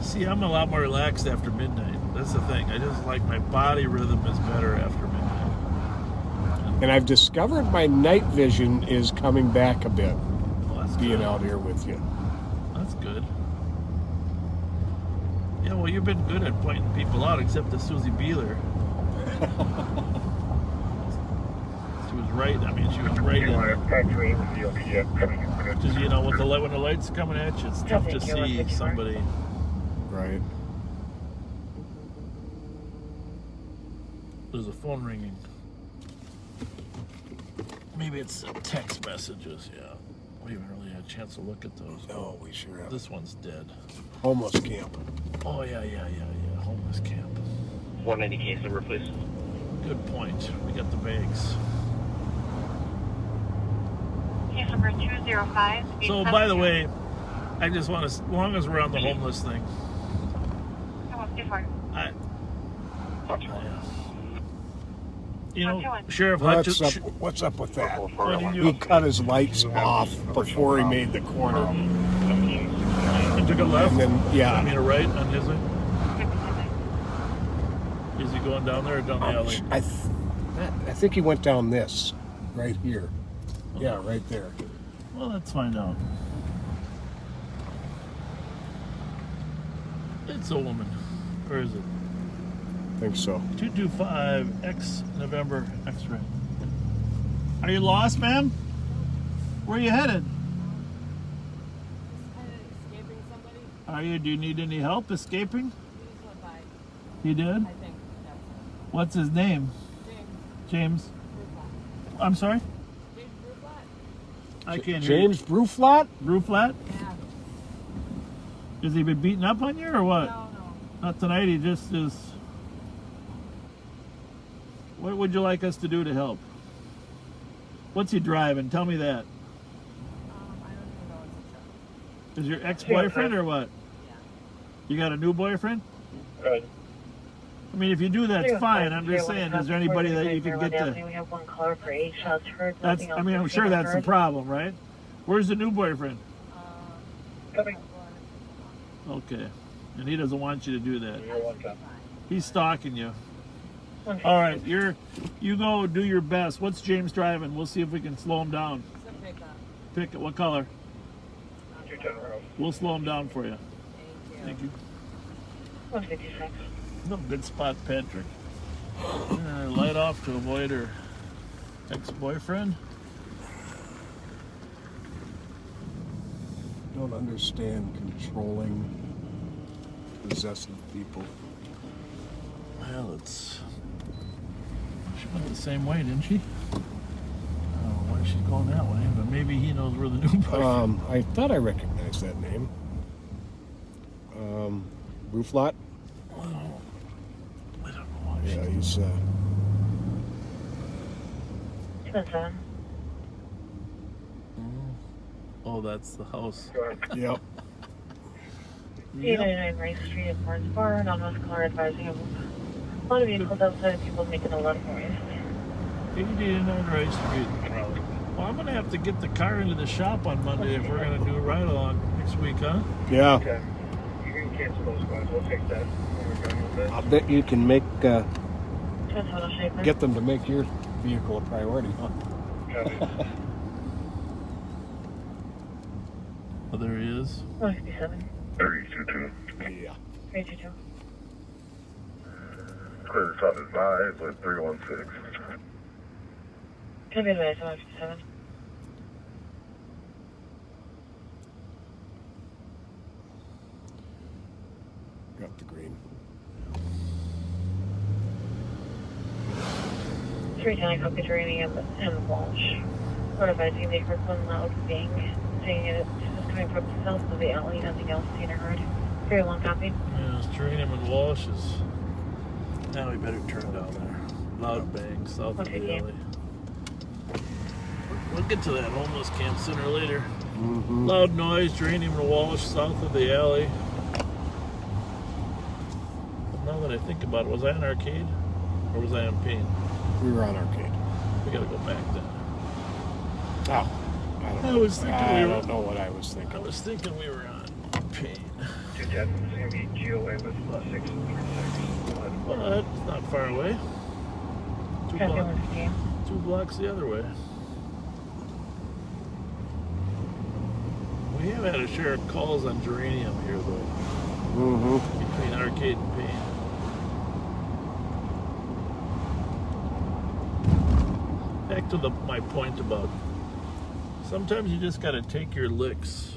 See, I'm a lot more relaxed after midnight. That's the thing. I just like my body rhythm is better after midnight. And I've discovered my night vision is coming back a bit, Well, that's being good. out here with you. That's good. Yeah, well, you've been good at pointing people out, except to Susie Beeler. She was right. I mean, she was right. Because you know, with the light, when the light's coming at you, it's tough to see somebody. Right. There's a phone ringing. Maybe it's text messages. Yeah, we haven't really had a chance to look at those. No, we sure have. This one's dead. Homeless camp. Oh yeah. Homeless camp. 190 case number, please. Good point. We got the bags. Case number 205. So, by the way, I just want to, as long as we're on the homeless thing, you know, Sheriff Hutchins. What's up with that? What did He cut his lights off before he made the corner. He took a left. And then, yeah. I mean a right on his way. Is he going down there or down the alley? I think he went down this, right here. Yeah, right there. Well, let's find out. It's a woman. Where is it? I think so. 225 X November X-ray. Are you lost, ma'am? Where are you headed? Escaping somebody? Are you? Do you need any help escaping? You did? I think that's What's his name? James. I'm sorry? James Bruflat? I can't hear James Bruflat? Bruflat? Yeah. Has he been beating up on you or what? No. Not tonight, he just is. What would you like us to do to help? What's he driving? Tell me that. I don't even know what's Is your ex-boyfriend or what? Yeah. You got a new boyfriend? Right. I mean, if you do, that's fine. I'm just saying, is there anybody that you can get to? We have one caller for 8 shots heard. That's. I mean, I'm sure that's the problem, right? Where's the new boyfriend? Coming. Okay, and he doesn't want you to do that. You're one time. He's stalking you. All right, you go do your best. What's James driving? We'll see if we can slow him down. It's a pickup. Pick it. What color? 210 road. We'll slow him down for you. Thank you. Thank you. 156. No, good spot, Patrick. Light off to avoid her ex-boyfriend. Don't understand controlling possessive people. Well, she went the same way, didn't she? I don't know why she's going that way, but maybe he knows where the new boyfriend. I thought I recognized that name. Rooflot? Well, I don't know why. Yeah, he's 217. Oh, that's the house. yep. 899 Rice Street at Barnes Bar. Anonymous caller advising of a lot of vehicles outside, people making a lot of noise. 889 Rice Street. Well, I'm going to have to get the car into the shop on Monday if we're going to do a ride-along next week, huh? Yeah. Okay. You can cancel those ones. We'll take that when we're done with this. I'll bet you can make 217 Shaper. get them to make your vehicle a priority, huh? Got it. Oh, there he is. 157. 322. Yeah. 322. Clear top advised with 316. Can I be advised 157? Got the green. 310, copy Uranium and Walsh. We're advising they heard one loud bang, saying it was coming from the south of the alley, nothing else seen or heard. Very long copy. Yeah, it's Geranium and Walsh is... Now we better turn down there. Loud bang, south of the alley. We'll get to that homeless camp sooner or later. Mm-hmm. Loud noise, Geranium and Walsh, south of the alley. Now that I think about it, was I on Arcade? Or was I on Payne? We were on Arcade. We gotta go back then. Oh. I was thinking I we were... don't know what I was thinking. I was thinking we were on Payne. 210 is going to be GOA with 636. Well, that's not far away. Two Copy blocks, 115. 2 blocks the other way. We have had a share of calls on Geranium here, though, Mm-hmm. between Arcade and Payne. Back to my point about sometimes you just got to take your licks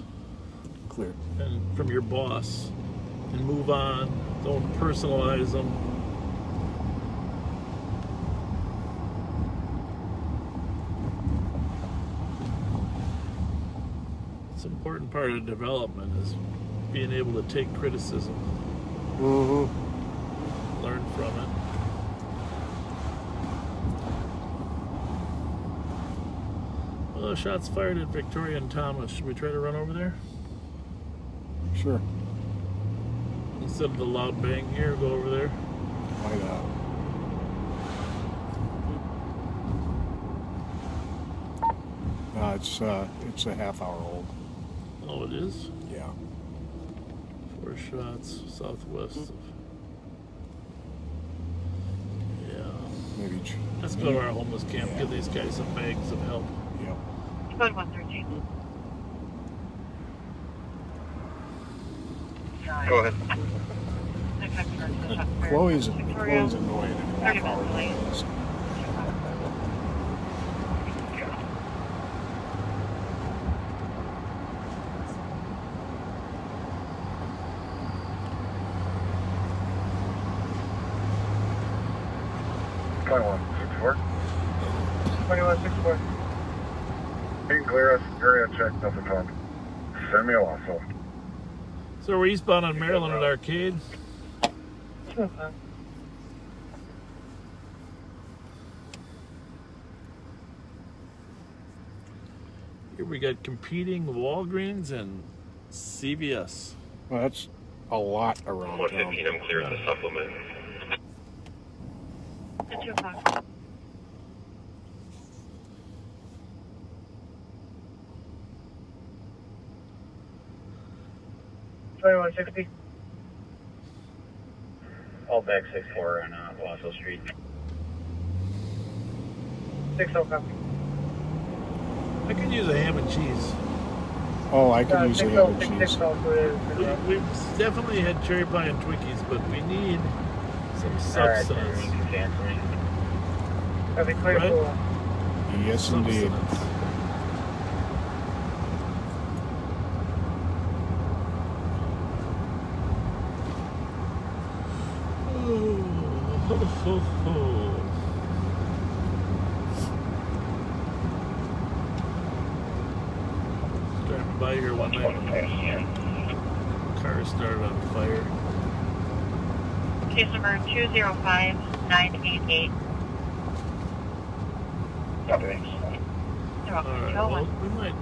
Clear. and from your boss and move on. Don't personalize them. It's an important part of development is being able to take criticism, Mm-hmm. learn from it. Well, shots fired at Victoria and Thomas. Should we try to run over there? Sure. Instead of the loud bang here, go over there. Why not? It's a half hour old. Oh, it is? Yeah. 4 shots southwest of... Yeah. Maybe. Let's go to our homeless camp, give these guys some bags of help. Yep. Code 113. Go ahead. Chloe's Victoria. annoyed at half 30 hour minutes late. delays. Twenty-one 64. 2164. You can clear us. Area check. Nothing found. Send me a waffle. So we're eastbound on Maryland at Arcade. 205. Here we got competing Walgreens and CVS. Well, that's a lot around town. 115, I'm clear of the supplement. 205. $21.60. All back 64 on Wassel Street. 605. I could use a ham and cheese. Oh, I could use a ham and cheese. We've definitely had cherry pie and Twinkies, but we need some substance. That'd be clear Right? for Yes, indeed. Substance. ho, ho. Driving by here one night, car started on fire. Case number 205988. All right. Well, we might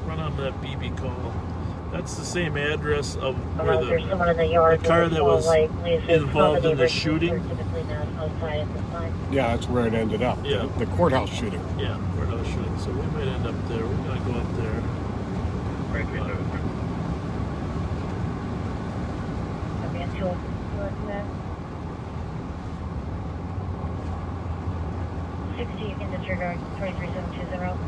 run onto that BB call. That's the same address of where the car that was involved in the shooting. Yeah, that's where it ended up. Yeah. The courthouse shooting. Yeah, courthouse shooting. So we might end up there. We're gonna go up there. You can disregard 23720.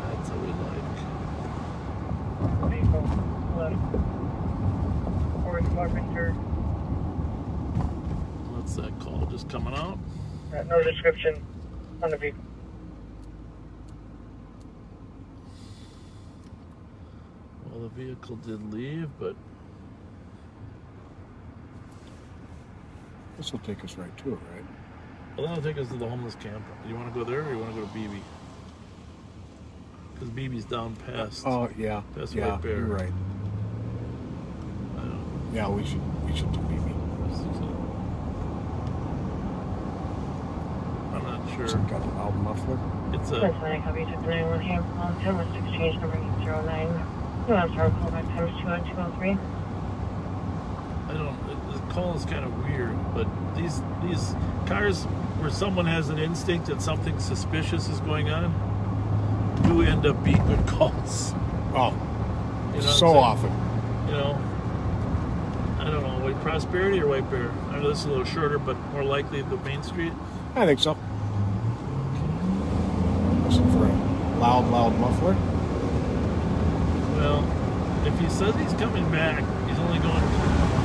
That's what we like. Vehicle left. Forward Carpenter. What's that call? Just coming out? No description on the vehicle. Well, the vehicle did leave, but This will take us right to it, right? well, that'll take us to the homeless camp. Do you want to go there or you want to go to BB? Because BB's down past. Oh, yeah. That's yeah, White Bear. you're right. I don't know. Yeah, we should do BB. I'm not It's sure. got a loud muffler. It's That's fine. I copy. Took 91 here. On 10 was exchange number 809. No, I'm sorry. Call back times 20203. I don't. The call is kind of weird, but these cars where someone has an instinct that something suspicious is going on do end up being good calls. Oh, You know so what I'm often. saying? You know, I don't know, White Prosperity or White Bear. I know this is a little shorter, but more likely the Main Street. I think so. Listen for a loud muffler. Well, if he says he's coming back, he's only going.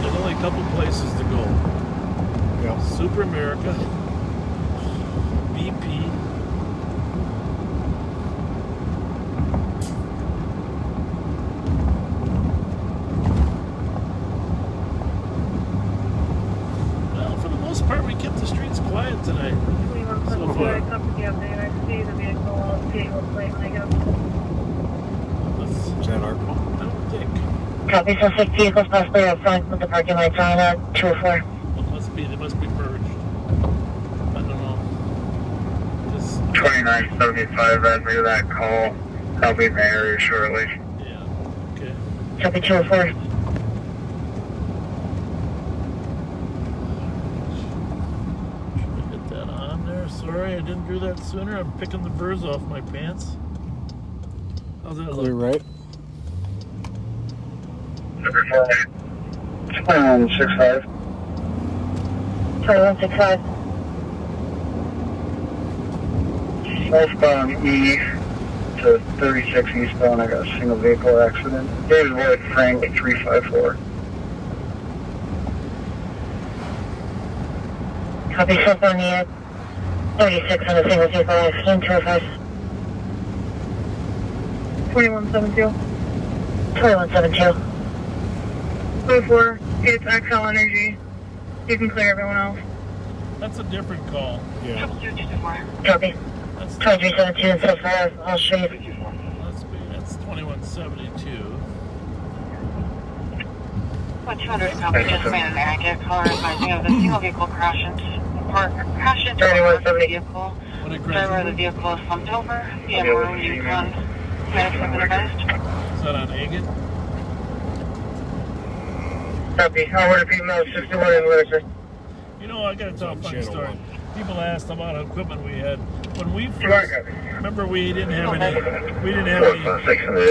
There's only a couple places to go. Yeah. Super America, BP. Well, for the most part, we kept the streets quiet tonight. 2174. I copied the update. I see the vehicle plate when I get up. Is that our call? I don't think. Copy. Suspect vehicles possibly up front with the parking lights on at 204. They must be merged. I don't know. Just 2975, add me to that call. I'll be in the area shortly. yeah. Okay. Copy 204. Should I get that on there? Sorry, I didn't do that sooner. I'm picking the burrs off my pants. How's that Clear, look? right? 2165. 2165. Northbound E to 36 eastbound, I got a single vehicle accident. David Lloyd Frank 354. Copy. Southbound E 36 on a single vehicle accident. 205. 2172. 2172. 04. It's XL Energy. You can clear everyone else. That's a different call. Yeah. Copy. That's 2372 and so far. I'll show you. that's 2172. 200 copy. Just made an active caller advising of the single vehicle crash into a vehicle. What a Driver of the great. vehicle is slumped over. The Emerald Yukon. Medics have been advised. Is that on Agate? Copy. Howard female 61 in Lewiston. You know, I gotta tell a on funny channel story. one. People asked about equipment we had when we first. Remember, we didn't have any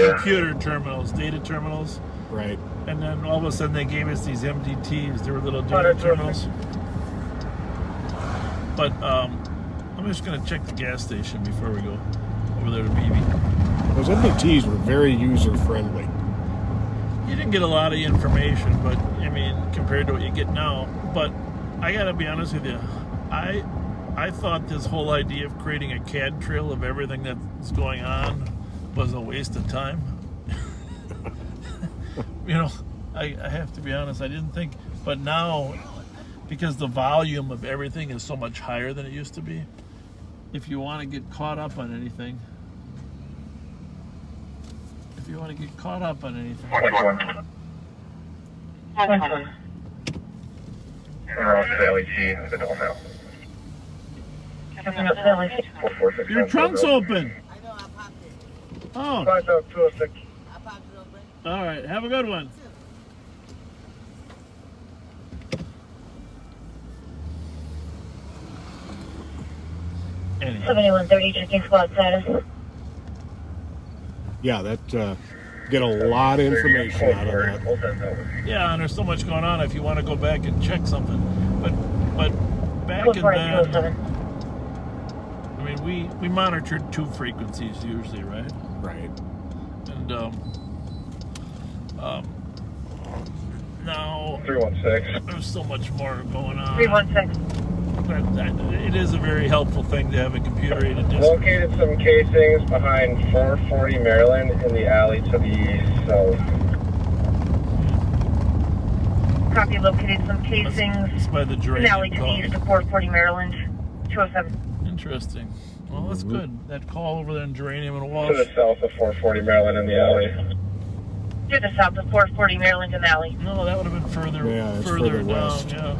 computer terminals, data terminals, Right. and then all of a sudden they gave us these MDTs. They were little data terminals. But I'm just gonna check the gas station before we go over there to BB. Those MDTs were very user friendly. You didn't get a lot of information, but I mean, compared to what you get now. But I gotta be honest with you, I thought this whole idea of creating a CAD trail of everything that's going on was a waste of time. You know, I have to be honest, I didn't think But now, because the volume of everything is so much higher than it used to be, if you want to get caught up on anything, your trunk's open. Oh. All right, have a good one. Anyhow. 7130, checking squad status. Yeah, that get a lot of information out of that. Yeah, and there's so much going on if you want to go back and check something. But back in then, I mean, we monitored 2 frequencies usually, right? Right. And now 316. there's so much more going on. 316. It is a very helpful thing to have a computer-aided dispatch. Located some casings behind 440 Maryland in the alley to the south. Copy, located some casings. It's by the in drain. the alley to the east of 440 Maryland, 207. Interesting. Well, that's good. That call over there in Geranium and To Walsh. the south of 440 Maryland in the alley. To the south of 440 Maryland in the alley. No, that would have been further, Yeah, it's further further down. west. Yeah.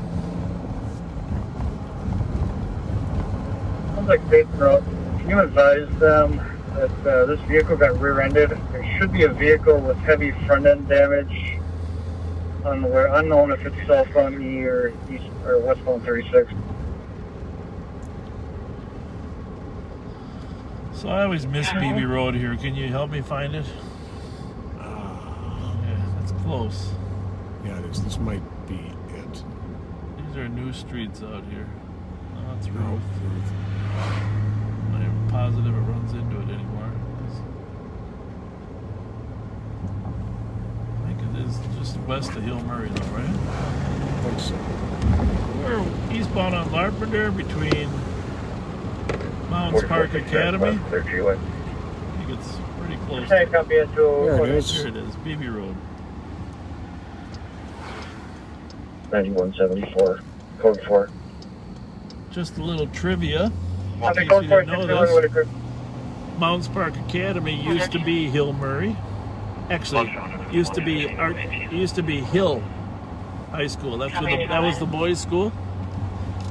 Sounds like Bates Road. Can you advise them that this vehicle got rear-ended? There should be a vehicle with heavy front-end damage on where unknown if it's southbound E or east or westbound 36. So I always miss BB Road here. Can you help me find it? Yeah, that's close. Yeah, it is. This might be it. These are new streets out here. No, that's Ruth. I'm not even positive it runs into it anymore. I think it is just west of Hill Murray, though, right? I think so. We're eastbound on Larpenteur between Mounds Park Academy. I think it's pretty close. Okay, copy it to There it is. Here it is, BB Road. 9174. Code 4. Just a little trivia. Copy, In case code you 4, didn't know 61 this, Whitaker. Mounds Park Academy used to be Hill Murray. Actually, used to be Hill High School. That was the boys' school.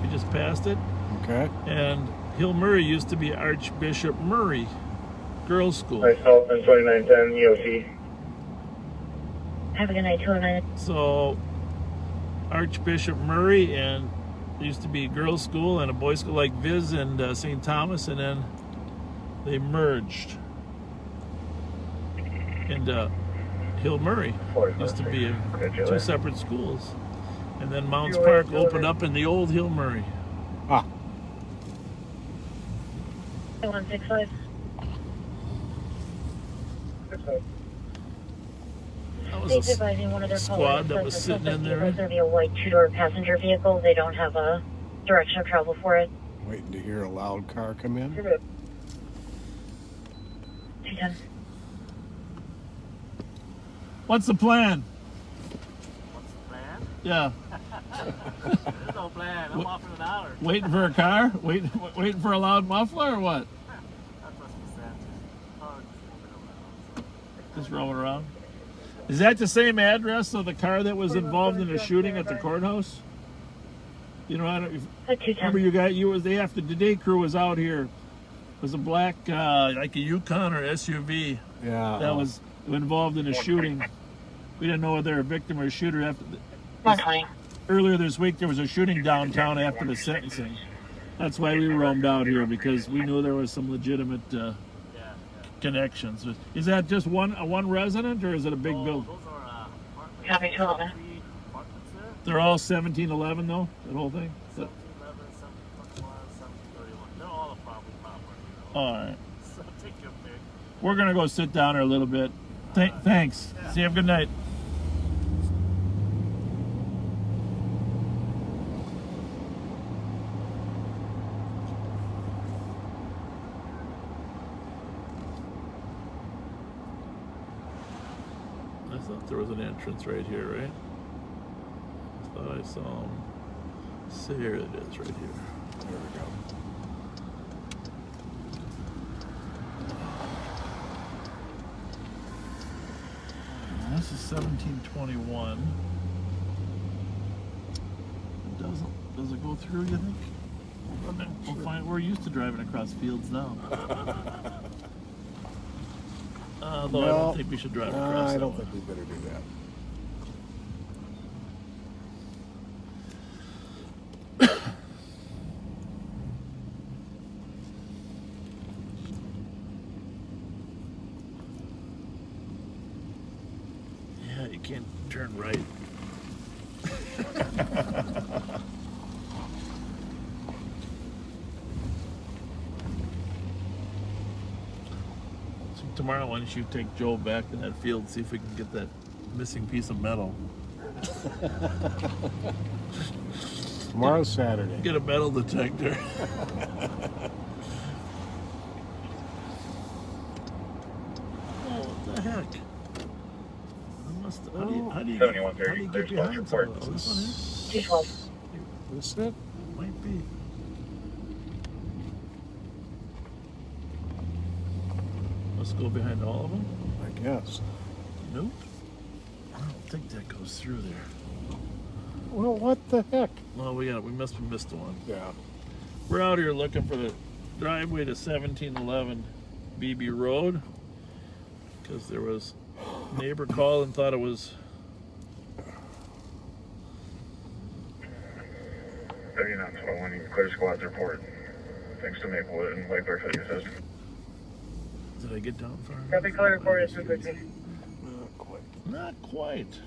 We just passed it. Okay. And Hill Murray used to be Archbishop Murray Girls' School. Nice help in 2910 EOC. Have a good night, 209. So Archbishop Murray and there used to be a girls' school and a boys' school like Viz and St. Thomas, and then they merged. And Hill Murray used to be 2 separate schools. And then Mounds Park opened up in the old Hill Murray. Ah. 165. That was State's a advising one of their squad that was sitting in there. There's going to be a white 2-door passenger vehicle. They don't have a direction of travel for it. Waiting to hear a loud car come in. 210. What's the plan? Yeah. There's no plan. I'm off in an hour. Waiting for a car? Waiting for a loud muffler or what? That's what she said. Oh, Just roaming around. Is that the same address of the car that was involved in the shooting at the courthouse? You know, I don't remember you got the day crew was out here. It was a black like a Yukon or SUV. Yeah. That was involved in a shooting. We didn't know whether a victim or a shooter. After earlier this week, there was a shooting downtown after the sentencing. That's why we roamed out here, because we knew there was some legitimate connections. Is that just one resident, or is it a big building? Copy, 211. They're all 1711 though, that whole thing? 1711, 1731. They're all probably proper. All right. So take your pick. We're going to go sit down here a little bit. Thanks. Yeah. See you. Have a good night. I thought there was an entrance right here, right? I thought I saw him. See, here it is, right here. There we go. This is 1721. Does it go through, you think? We'll find. We're used to driving across fields now. Though I don't think we should drive across. I that don't one. think we better do that. Yeah, you can't turn right. So tomorrow, why don't you take Joe back in that field, see if we can get that missing piece of metal. Tomorrow's Saturday. Get a metal detector. Oh, what the heck? How do you get behind some of those? This one here? Is it? Might be. Let's go behind all of them? I guess. Nope. I don't think that goes through there. Well, what the heck? Well, we must have missed one. Yeah. We're out here looking for the driveway to 1711 BB Road because there was a neighbor called and thought it was 3912, you clear squad's report. Thanks to Maplewood and Whitebear Fitness System. Did I get down far? Copy, clear report is 215. Not quite. Not quite.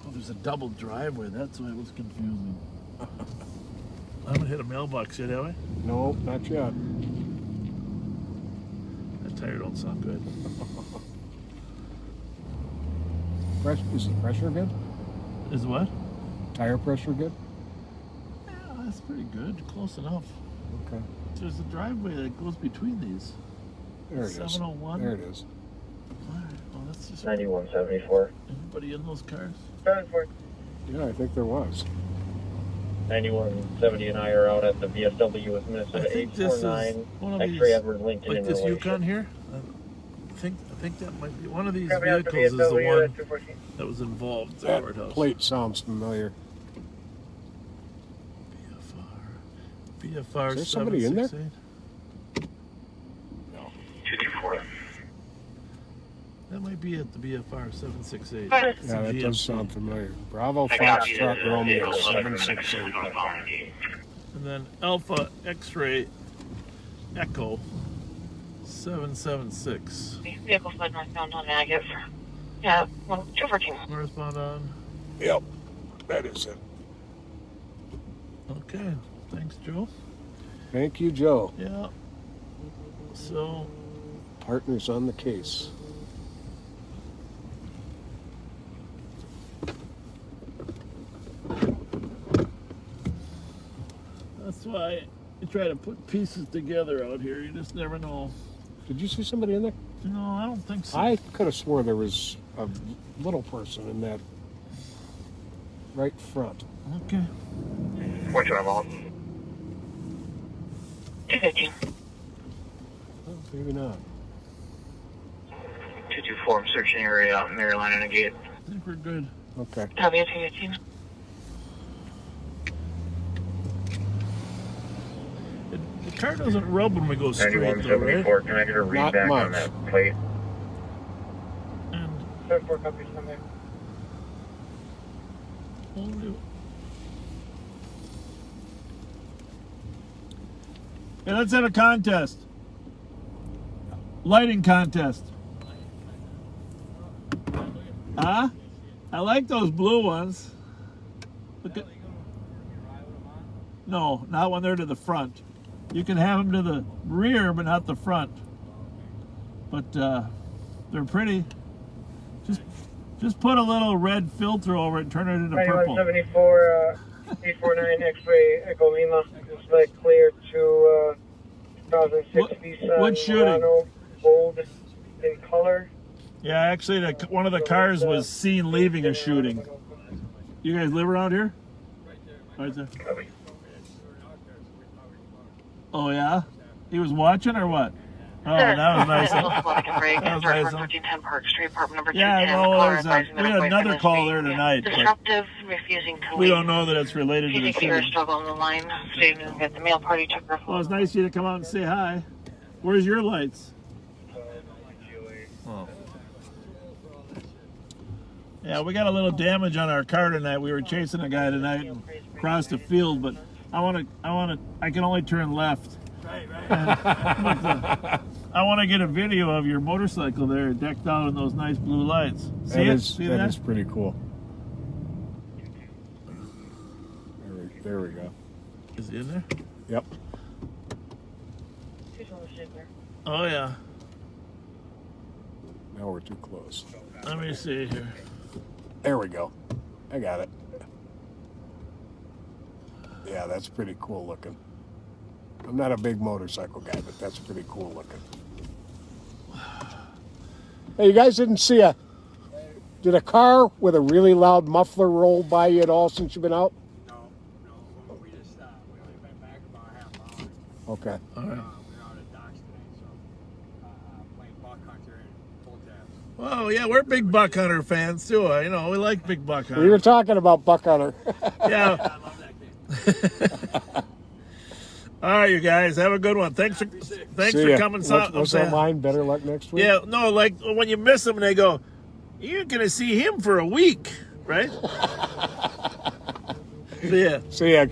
Oh, there's a double driveway. That's why it was confusing. I haven't hit a mailbox yet, have I? No, not yet. That tire don't sound good. Is the pressure good? Is what? Tire pressure good? Yeah, that's pretty good. Close enough. Okay. There's a driveway that goes between these. There it is. 701? There it is. All right. Well, that's just 9174. Anybody in those cars? 74. Yeah, I think there was. 9170 and I are out at the VFW with I Minnesota think this is 849. one of X-ray these, Edward Lincoln like in this relation. Yukon here. I think that might be one of these Copy out the vehicles is the VFW one at 214. that was involved at the That courthouse. plate sounds familiar. BFR Is there somebody in there? 768. 224. That might be at the BFR 768. Yeah, It's a that does GMC. sound familiar. Bravo I copy Foxtrot the Romeo vehicle 768. on Colony. And then Alpha X-Ray Echo 776. Vehicle fled northbound on Agate. Yeah, well, 214. Northbound on. Yep, that is it. Okay. Thanks, Joe. Thank you, Joe. Yeah. So, Partners on the case. that's why you try to put pieces together out here. You just never know. Did you see somebody in there? No, I don't think so. I could have swore there was a little person in that right front. Okay. Which one all? 215. Oh, maybe not. 224, I'm searching area out in Maryland and a gate. I think we're good. Okay. Copy, 215. The car doesn't rub when we go straight, though, right? 9174, can I get a read Not back much. on that plate? And 74 copies from there. only. Hey, let's have a contest. Lighting contest. Huh? I like those blue ones. Look at. No, not when they're to the front. You can have them to the rear, but not the front. But they're pretty. Just put a little red filter over it and turn it into purple. 9174, 849 X-ray Echo Lima. Display clear to 2006 Nissan what shooting? Murano, gold in color. Yeah, actually, one of the cars was seen leaving a shooting. You guys live around here? Right there. Oh, yeah? He was watching or what? Oh, that was nice. That was nice. 1310 Park Street, apartment number 210. Yeah, well, we had another call there tonight. Disruptive, refusing to We leave. don't know that it's related to the If you're shooting. struggle on the line, stating that the mail party took her Well, it's nice of you to come out and say hi. Where's your lights? Oh. Yeah, we got a little damage on our car tonight. We were chasing a guy tonight and crossed the field, but I can only turn left. I want to get a video of your motorcycle there decked out in those nice blue lights. See that is pretty cool. There we go. Is he in there? Yep. Oh, yeah. Now we're too close. Let me see here. There we go. I got it. Yeah, that's pretty cool looking. I'm not a big motorcycle guy, but that's pretty cool looking. Hey, you guys didn't see did a car with a really loud muffler roll by you at all since you've been out? No. We just stopped. We only been back about half an hour. Okay. All right. We're out at docks today, so playing buck hunter and full tabs. Well, yeah, we're big buck hunter fans too. We like big buck hunter. We were talking about buck hunter. Yeah. I love that game. All right, you guys, have a good one. Thanks for coming. What's on mine? Better luck next week? Yeah, no, like when you miss them, they go, you're going to see him for a week, right? See ya. See ya.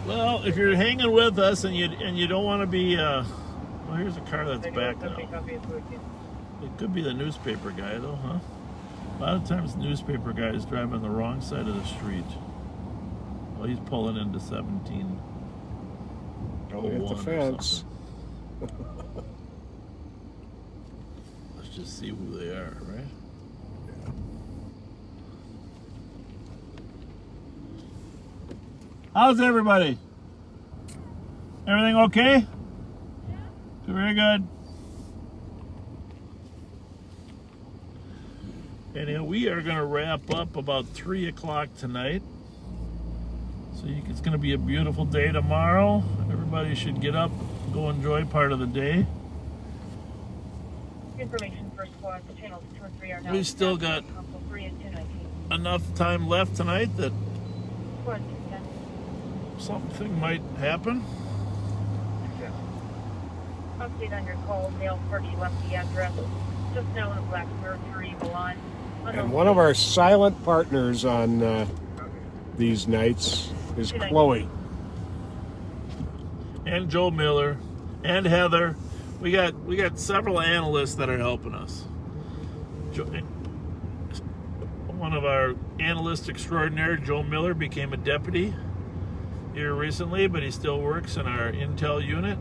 Well, if you're hanging with us and you don't want to be, well, here's a car that's back now. It could be the newspaper guy, though, huh? A lot of times newspaper guys drive on the wrong side of the street. Well, he's pulling into 17. Don't hit the fence. Let's just see who they are, right? Yeah. How's everybody? Everything okay? Very good. Anyhow, we are going to wrap up about 3 o'clock tonight. So it's going to be a beautiful day tomorrow. Everybody should get up, go enjoy part of the day. Information for squad, channels 2 and 3 are now. We still got enough time left tonight that something might happen. Update on your call, mail party left the address. Just now in a black Mercury Milan. And one of our silent partners on these nights is Chloe. And Joe Miller and Heather. We got several analysts that are helping us. One of our analysts extraordinaire, Joe Miller, became a deputy here recently, but he still works in our intel unit.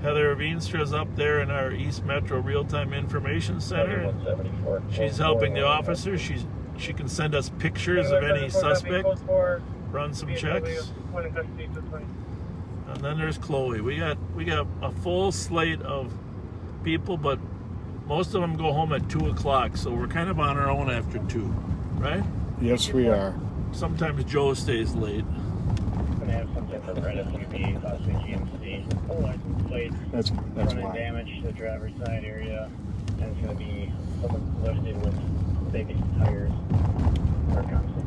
Heather Veenstra's up there in our East Metro Real-Time Information Center. She's helping the officers. She can send us pictures of any suspect, run some checks. And then there's Chloe. We got a full slate of people, but most of them go home at 2 o'clock, so we're kind of on our own after 2, right? Yes, we are. Sometimes Joe stays late. Gonna have something for Red SUV, possibly GMC. License plate. That's running why. damage to the driver's side area, and it's gonna be someone lifted with big tires or constant.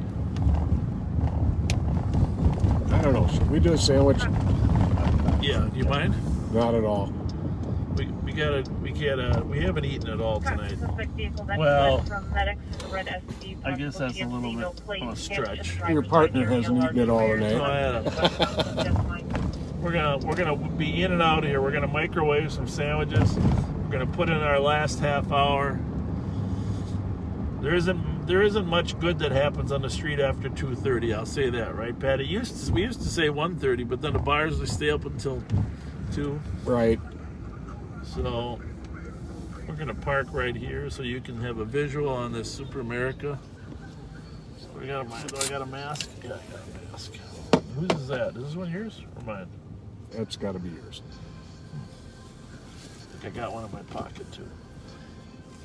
I don't know. Should we do a sandwich? Yeah, do you mind? Not at all. We haven't eaten at all tonight. Well, I guess that's a little bit of a stretch. Your partner hasn't eaten it all tonight. We're gonna be in and out here. We're gonna microwave some sandwiches. We're gonna put in our last half hour. There isn't much good that happens on the street after 2:30. I'll say that, right, Patty? We used to say 1:30, but then the bars would stay up until 2. Right. So we're gonna park right here so you can have a visual on this Super America. So do I got a mask? Yeah, I got a mask. Whose is that? Is this one yours or mine? That's got to be yours. I think I got one in my pocket too.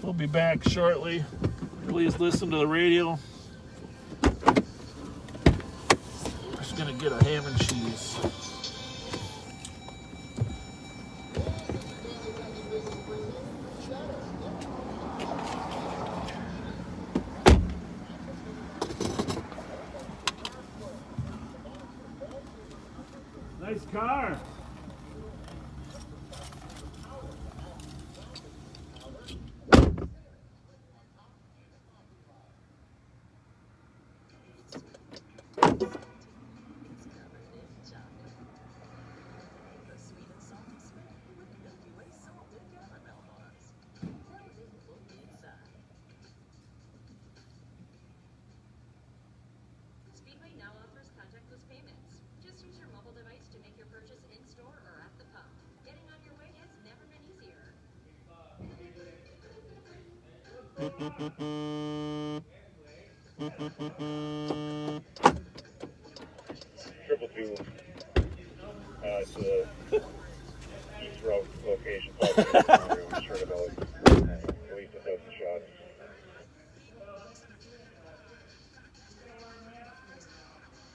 We'll be back shortly. Please listen to the radio. Just gonna get a ham and cheese. Nice car. Speedway now offers contactless payments. Just use your mobile device to make your purchase in-store or at the pump. Getting on your way has never been easier. Triple two. It's the east route location. I'm sure about at least a dozen shots.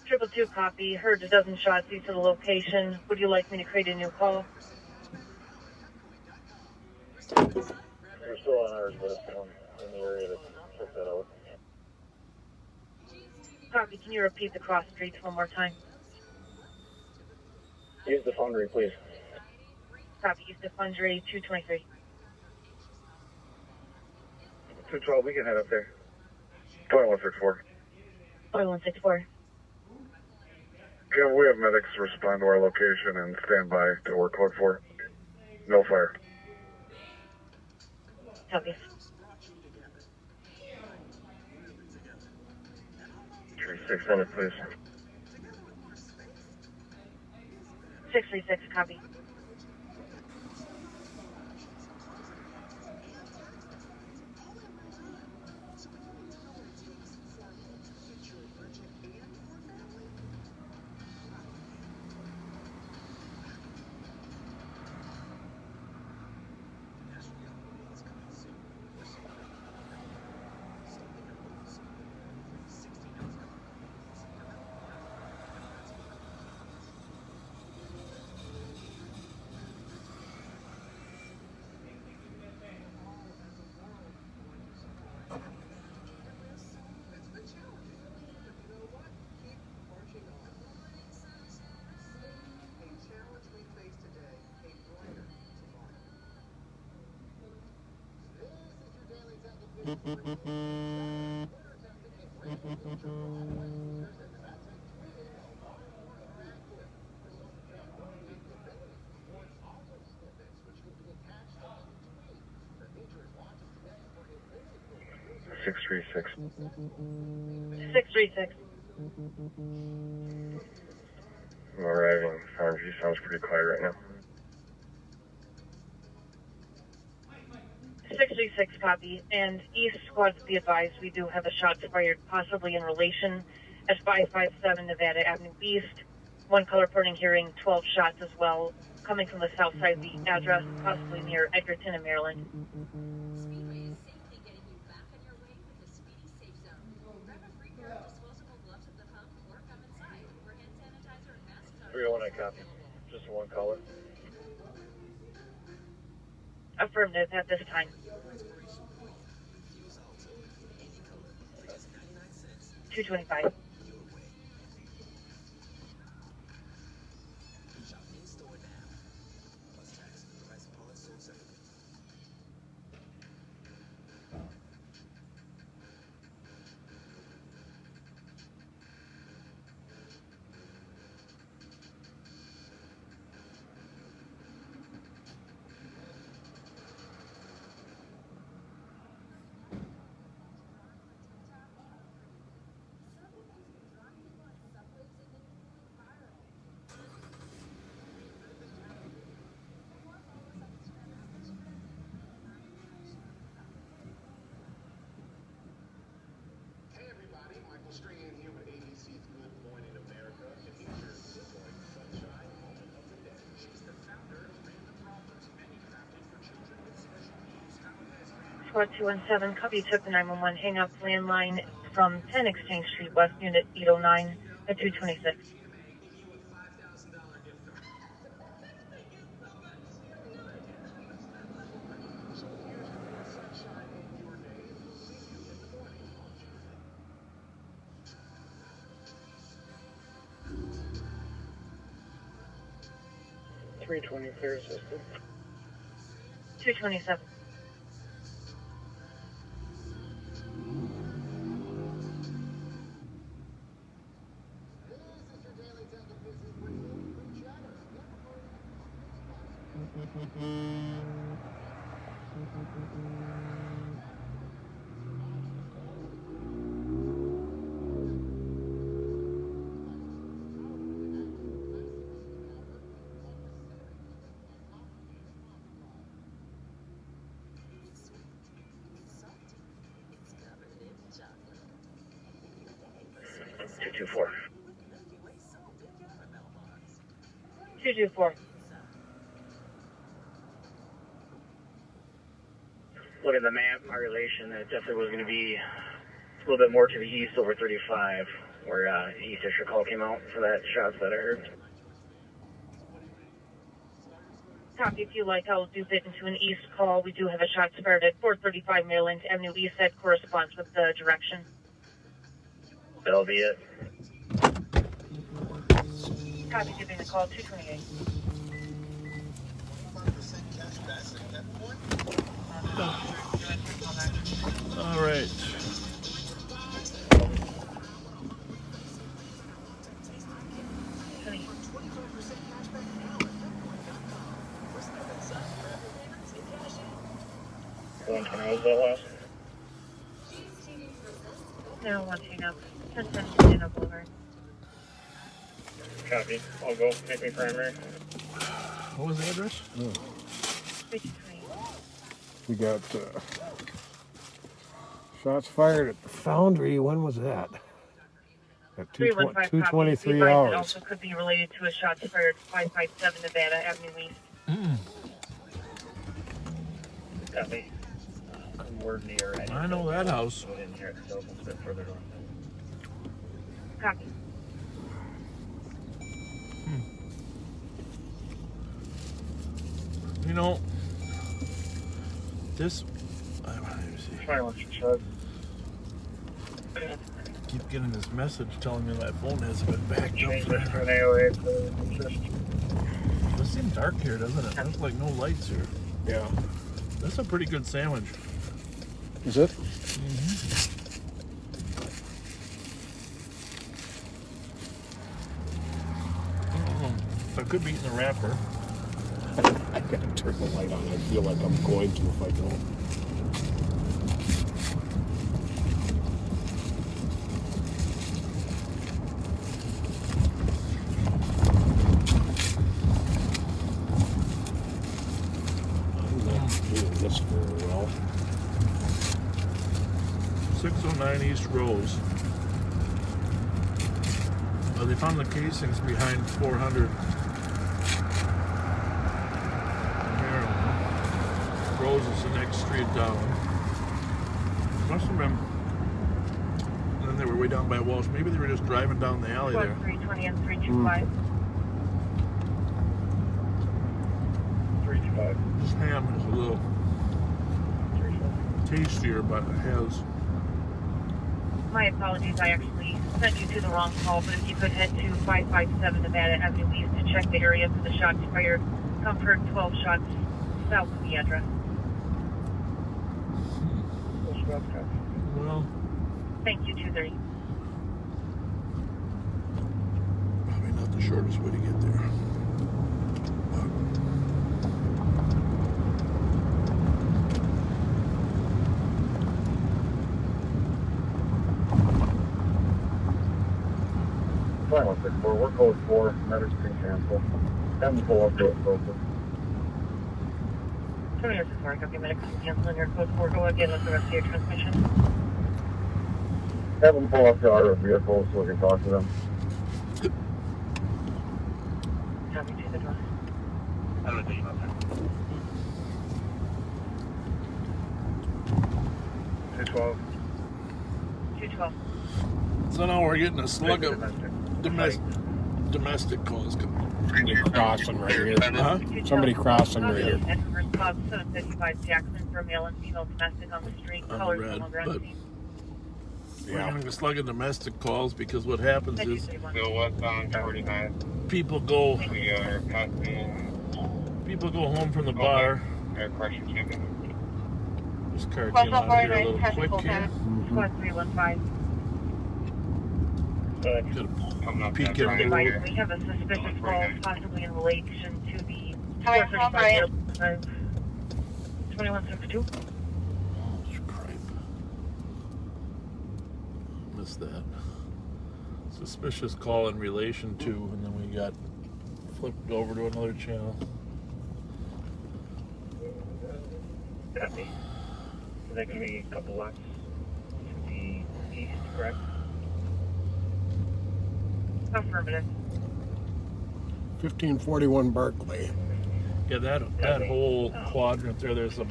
Triple two copy. Heard a dozen shots east of the location. Would you like me to create a new call? We're still on ours, but I'm in the area to check that out. Copy. Can you repeat the cross streets one more time? Use the foundry, please. Copy. East of Fundry 223. 212, we can head up there. 2164. 2164. Yeah, we have medics respond to our location and stand by to work code 4. No fire. Copy. 3600, please. 636. Copy. Six 636. I'm arriving. Farmview sounds pretty quiet right now. 636. Copy. And East squads, be advised, we do have a shot fired, possibly in relation at 557 Nevada Avenue East. One color reporting hearing 12 shots as well, coming from the south side of the address, possibly near Edgerton and Maryland. Speedway is safely getting you back on your way with the Speedy Safe Zone. Grab a free pair of disposable gloves at the pump or come inside where hand sanitizer and masks are. 301, I copy. Just one caller. Affirmative at this time. 225. Squad 217, copy, took the 911 hang up landline from 10 Exchange Street West, Unit 809 at 226. Clear assisted. 227. Two four. 224. Look at the map, our relation, it definitely was going to be a little bit more to the east over 35, where East Fisher call came out for that shots that I heard. Copy, if you like, I'll do fit into an east call. We do have a shot fired at 435 Maryland Avenue East that corresponds with the direction. That'll be it. Copy, giving the call 228. All right. What was that last? No, one hang up. 1010 Boulevard. Copy. I'll go. Make me primary. What was the address? We got shots fired at the Foundry. When was that? At 2:23 It hours. also could be related to a shot fired at 557 Nevada Avenue East. Copy. We're near. I know that house. Go in here, so a bit further north. Copy. You know, this. I don't see. Keep getting this message telling me my phone hasn't been backed Change up. this to an AOA. It seems dark here, doesn't it? There's like no lights here. Yeah. That's a pretty good sandwich. Is it? I could be eating the wrapper. I gotta turn the light on. I feel like I'm going to if I don't. I'm not doing this very well. 609 East Rose. They found the casings behind 400 Maryland. Rose is the next street down. Must have been. And then they were way down by Walsh. Maybe they were just driving down the alley there. 320 and 325. 325. This ham is a little tastier, but it has. My apologies, I actually sent you to the wrong call, but if you could head to 557 Nevada Avenue East to check the area for the shots fired. Comfort 12 shots south of the address. Well, Thank you, 230. probably not the shortest way to get there. Fine, 164. We're code 4. Medics being canceled. Have them pull up to it, focus. 20 copy, medics canceling your code 4. Go again with the rest of your transmission. Have them pull up to our vehicle so we can talk to them. Copy to the door. I'm going to take you out there. 212. 212. So now we're getting a slug of Domestic. domestic calls coming. Somebody crossing right here. Huh? Somebody crossing right here. Response 755 Jackson for male and female domestic on the street. On the Colors red, no longer but- on scene. We're getting a slug of domestic calls because what happens is Still westbound 49. people go We are passing home from the bar. air pressure checking. This car came out of here a little quick here. Squad 315. Coming up Peek that in right the here. We have a suspicious call possibly in relation to the 2162. Oh, cripe. Missed that. Suspicious call in relation to, and then we got flipped over to another channel. Copy. So that can be a couple lots to the east, correct? Affirmative. 1541 Barclay. Yeah, that whole quadrant there. There's some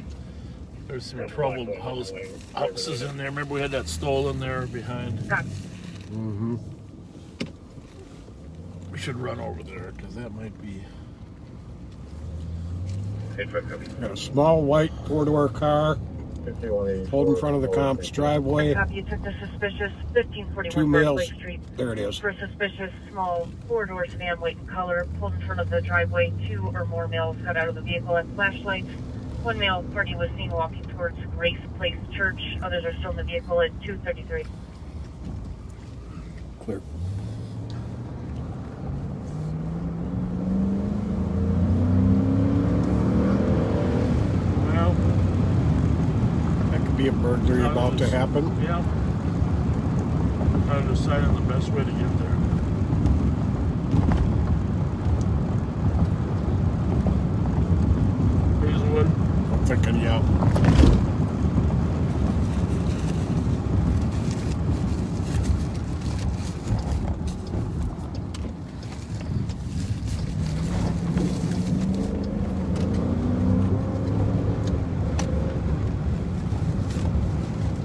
troubled houses in there. Remember we had that stolen there behind. Mm-hmm. We should run over there because that might be. Got a small white four-door car pulled in front of the comp's driveway. Copy. You took the suspicious 1541 Two Barclay males. Street. There it is. For a suspicious small four-door sedan, white in color, pulled in front of the driveway. 2 or more males got out of the vehicle at flashlights. 1 male party was seen walking towards Grace Place Church. Others are still in the vehicle at 233. Clear. Well, That could be a burglary about to happen. yeah. Trying to decide on the best way to get there. Hazelwood. I'm thinking, yeah.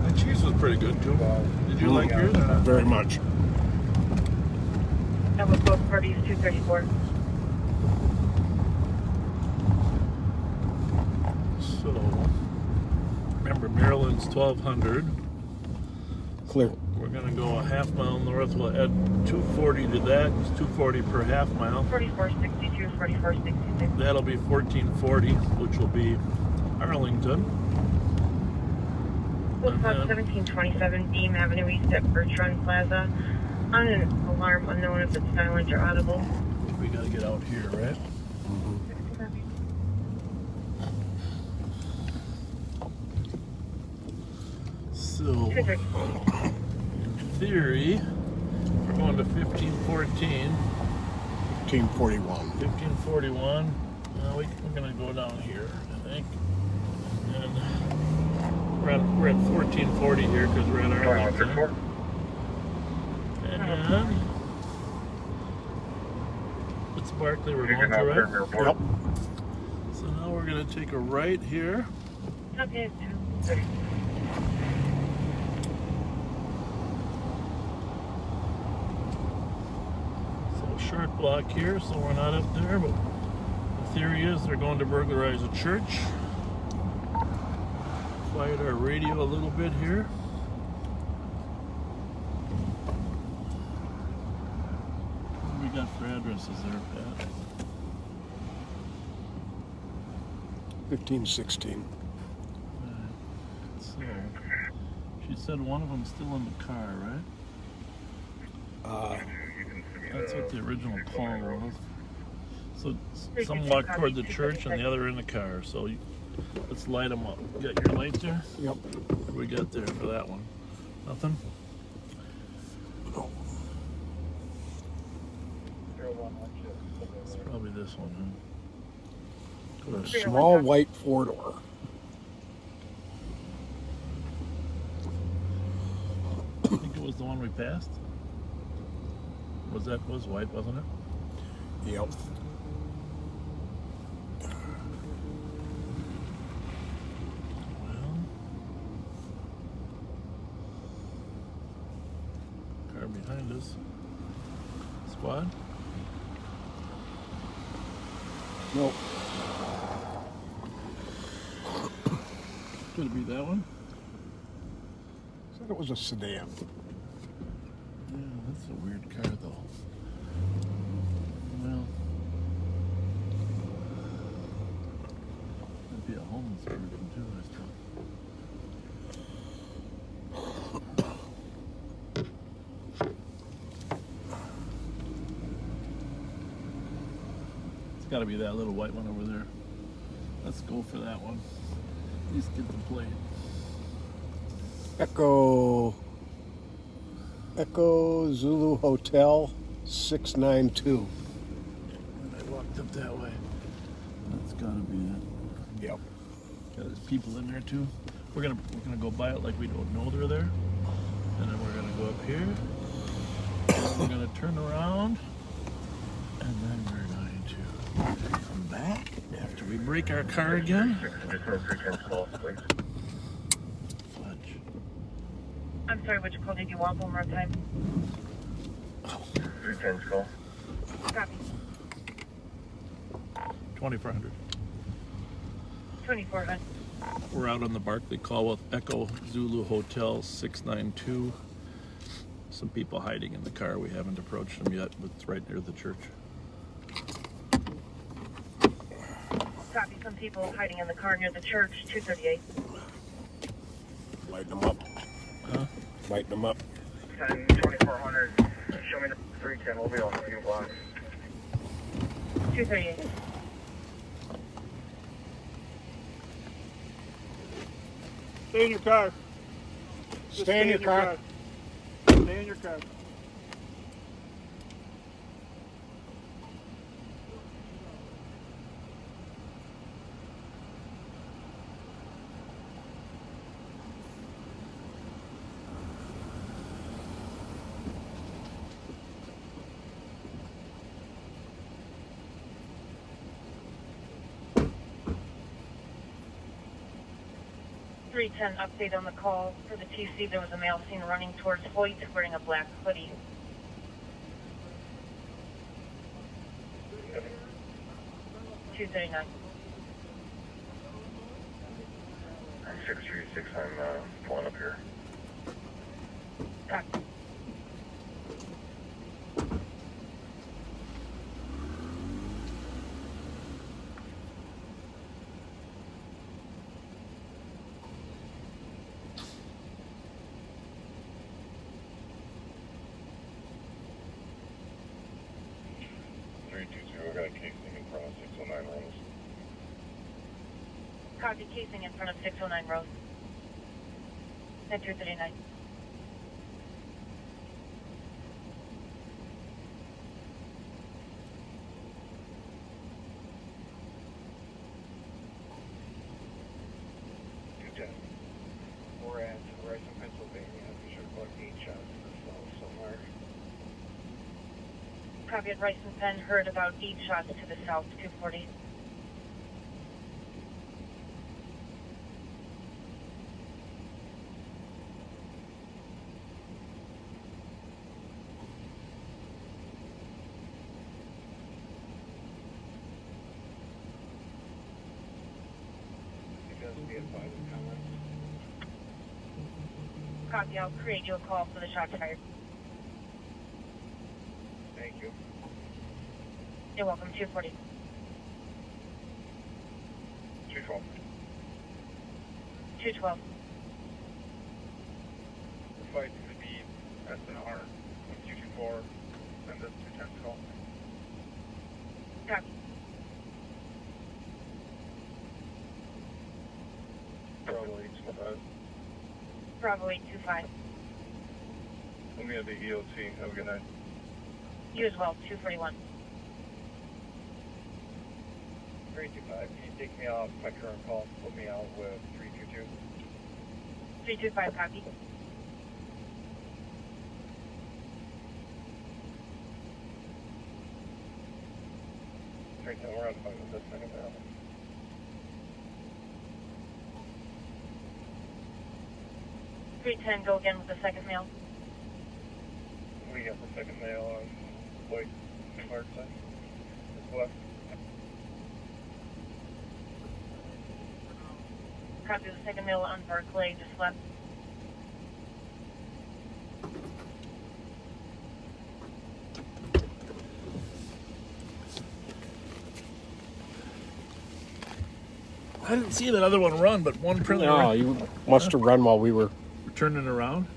The cheese was pretty good too. Did you like yours or not? Very much. That was both parties 234. So, remember Maryland's 1200. Clear. We're gonna go a half mile north. We'll add 240 to that. It's 240 per half mile. 4462, 4466. That'll be 1440, which will be Arlington. Squad 1727 Dean Avenue East at Bertrand Plaza. On an alarm unknown if it's silent or audible. We gotta get out here, right? So, in theory, we're going to 1514. 1541. 1541. We're gonna go down here, I think. And we're at 1440 here because we're at Arlington. And it's Barclay we're going to, right? Yep. So now we're gonna take a right here. Okay, So short block here, so we're not up there, but the theory is they're going to burglarize a church. Quiet our radio a little bit here. What do we got for addresses there, Pat? 1516. So, she said one of them's still in the car, right? That's what the original call was. So some walk toward the church and the other in the car. So let's light them up. You got your light there? Yep. What do we got there for that one? Nothing? It's probably this one, huh? A small white four-door. I think it was the one we passed. Was white, wasn't it? Yep. Well, behind us. Squad? Nope. Could it be that one? Said it was a sedan. Yeah, that's a weird car though. Well, that'd be a homeless person too, I suppose. It's got to be that little white one over there. Let's go for that one. At least get the plate. Echo Zulu Hotel 692. And I walked up that way. That's gotta be it. Yep. There's people in there too. We're gonna go by it like we don't know they're there, and then we're gonna go up here. And we're gonna turn around, and then we're going to come back after we break our car again. Fudge. I'm sorry, which call did you want one more time? 310's call. Copy. 2400. 2400. We're out on the Barkley call with Echo Zulu Hotel 692. Some people hiding in the car. We haven't approached them yet, but it's right near the church. Copy. Some people hiding in the car near the church. 238. Lighten them up. Huh? Lighten them up. 2400. Show me the 310. We'll be on a few blocks. 238. Stay in your car. Just Stay in your car. Stay in your car. .310 update on the call. For the TC, there was a male seen running towards Hoyt wearing a black hoodie. 239. 636, I'm pulling up here. Copy. I got a casing in front of 609 Rose. Copy. Casing in front of 609 Rose. At 239. We're at Rice, Pennsylvania. We should have 8 shots to the south somewhere. Copy at Rice and Penn. Heard about 8 shots to the south. 240. You guys be advised of comments. Copy. I'll create you a call for the shots fired. Thank you. You're welcome. 240. 212. 212. The fight to be SNR 224. Send us 210 call. Copy. Bravo 825. Bravo 825. Let me have the EOT. Have a good night. You as well. 241. 325. Can you take me off my current call? Put me out with 322. 325. Copy. We're on the phone with this thing now. 310. Go again with the second male. second male on White Parkside. West. Copy the second male on Barclay, just left. I didn't see that other one run, but one print. No, you must have run while we were turning around.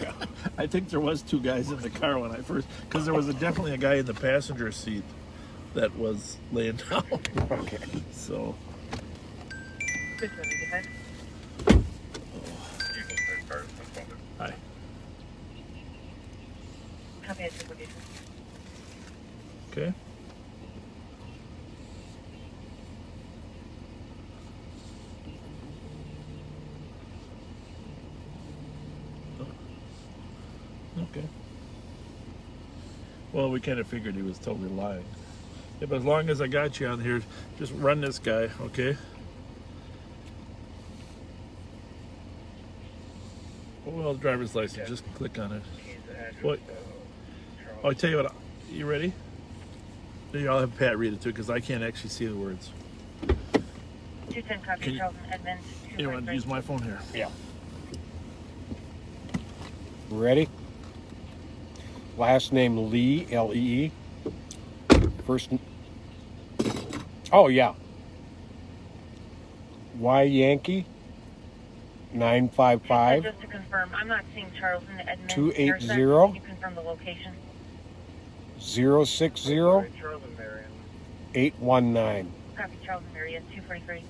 Yeah. I think there was two guys in the car when I first, because there was definitely a guy in the passenger seat that was laying down. Okay. So. Hi. Copy it, supervision. Okay. Okay. Well, we kind of figured he was totally lying. Yeah, but as long as I got you on here, just run this guy, okay? Well, driver's license, just click on it. What? Oh, I tell you what, you ready? I'll have Pat read it too, because I can't actually see the words. 210 copy, Can you- Charlton Edmonds. You want to use my phone here? Yeah. Ready? Last name Lee, L-E-E. First. Oh, yeah. Y Yankee 955 Just to confirm, I'm not seeing Charlton Edmonds. 280. intersection. Can you confirm the location? 060 819. Copy, Charlton area 243.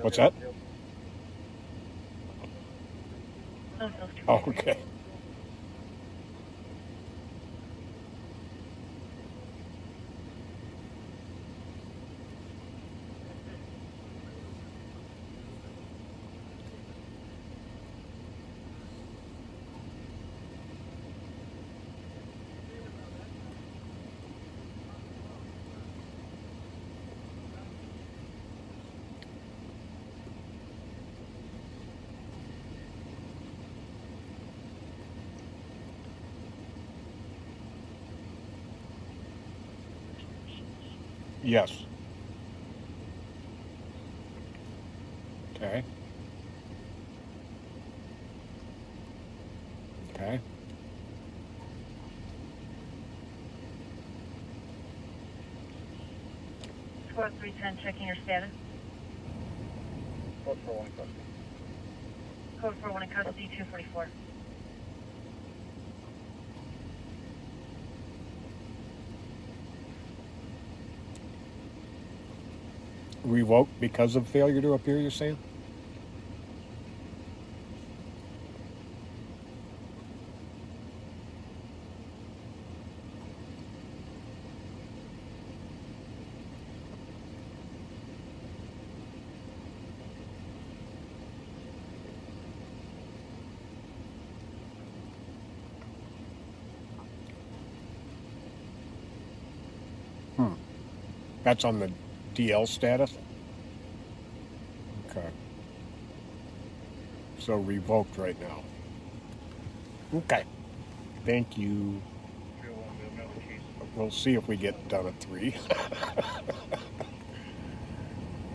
What's that? Oh, those two. Oh, okay. Yes. Okay. Okay. Squad 310, checking your status. Code 41 custody. Code 41 in custody 244. Revoked because of failure to appear, you're saying? That's on the DL status? Okay. So revoked right now. Okay. Thank you. We'll see if we get done at 3.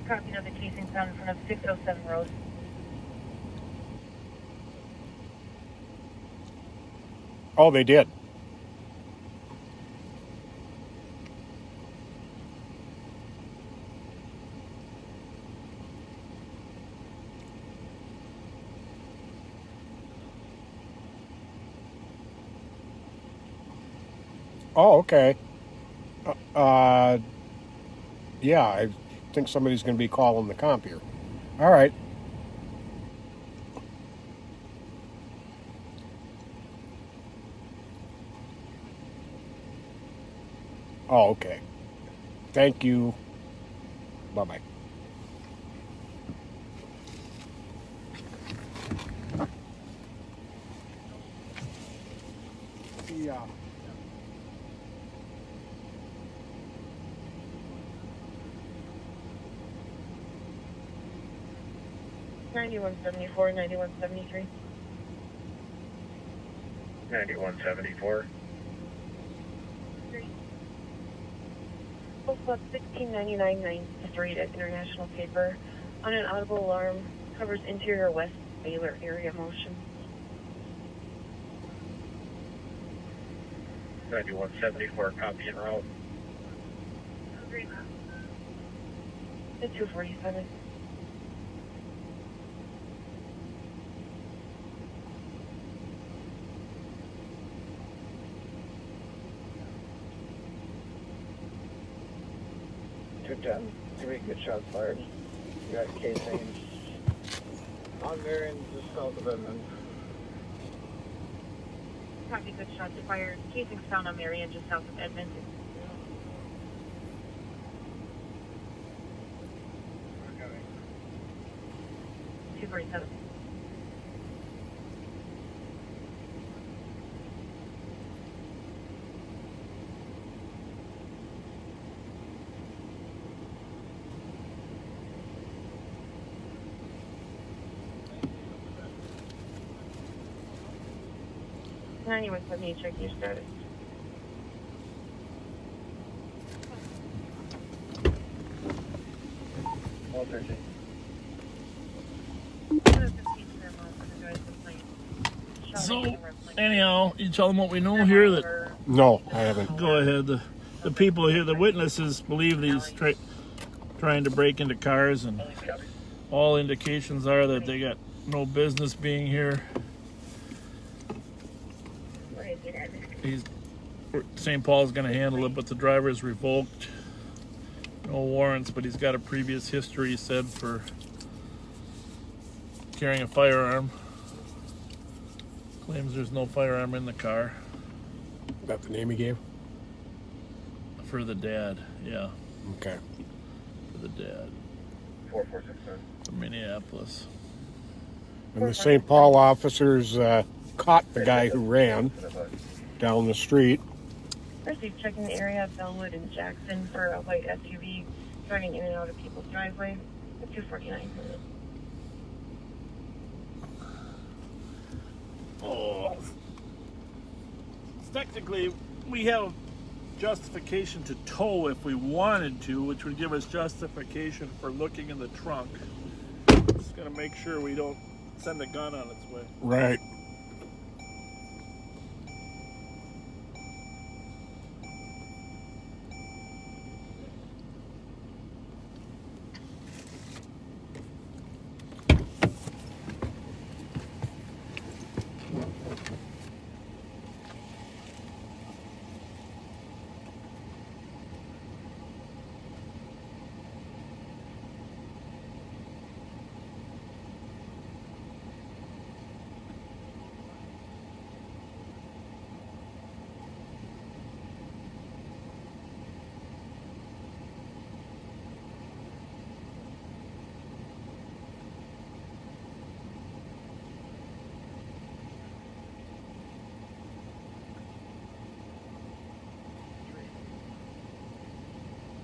Copy another casing found in front of 607 Rose. Oh, they did. Oh, okay. Yeah, I think somebody's going to be calling the comp here. All right. Oh, okay. Thank you. Bye-bye. Yeah. 9174, 9173. 9174. Post box 1699 9th Street at International Paper. On an audible alarm, covers interior west Baylor area motion. 9174, copy en route. At 247. Three good shots fired. You got casings on there and just south of Edmond. Copy, good shots fired. Casings found on Marion just south of Edmond. 247. Anyone let me check your status. All 13. So, anyhow, you tell them what we know here. That No, I haven't. go ahead. The people here, the witnesses, believe that he's trying to break into cars, and all indications are that they got no business being here. St. Paul's going to handle it, but the driver is revoked. No warrants, but he's got a previous history, he said, for carrying a firearm. Claims there's no firearm in the car. Is that the name he gave? For the dad, yeah. Okay. For the dad. 4469. From Minneapolis. And the St. Paul officers caught the guy who ran down the street. Received checking the area of Bellwood and Jackson for a white SUV driving in and out of people's driveway at 249. Oh. Technically, we have justification to tow if we wanted to, which would give us justification for looking in the trunk. Just gotta make sure we don't send a gun on its way. Right.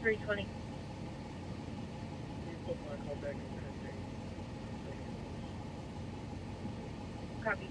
$320. Copy.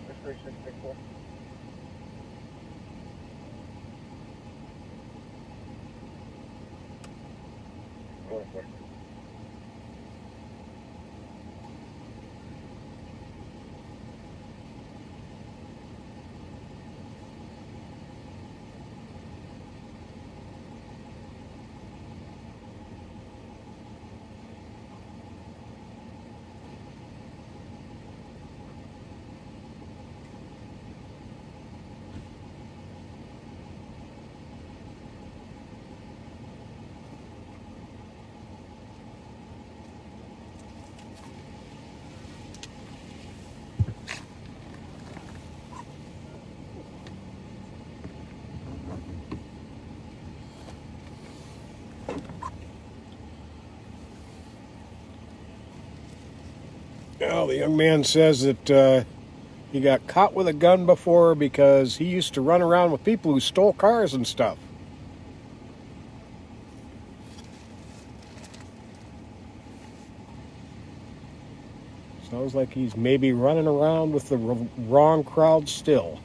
That's 3664. Going for it. Well, the young man says that he got caught with a gun before because he used to run around with people who stole cars and stuff. Sounds like he's maybe running around with the wrong crowd still.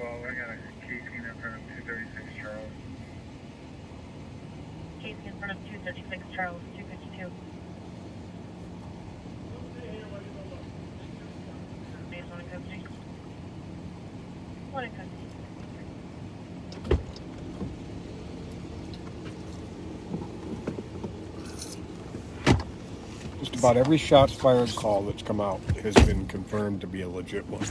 Well, I got a casing in front of 236 Charles. Casey in front of 236 Charles, 252. Base 1 in custody. 1 in custody. Just about every shots fired call that's come out has been confirmed to be a legit one.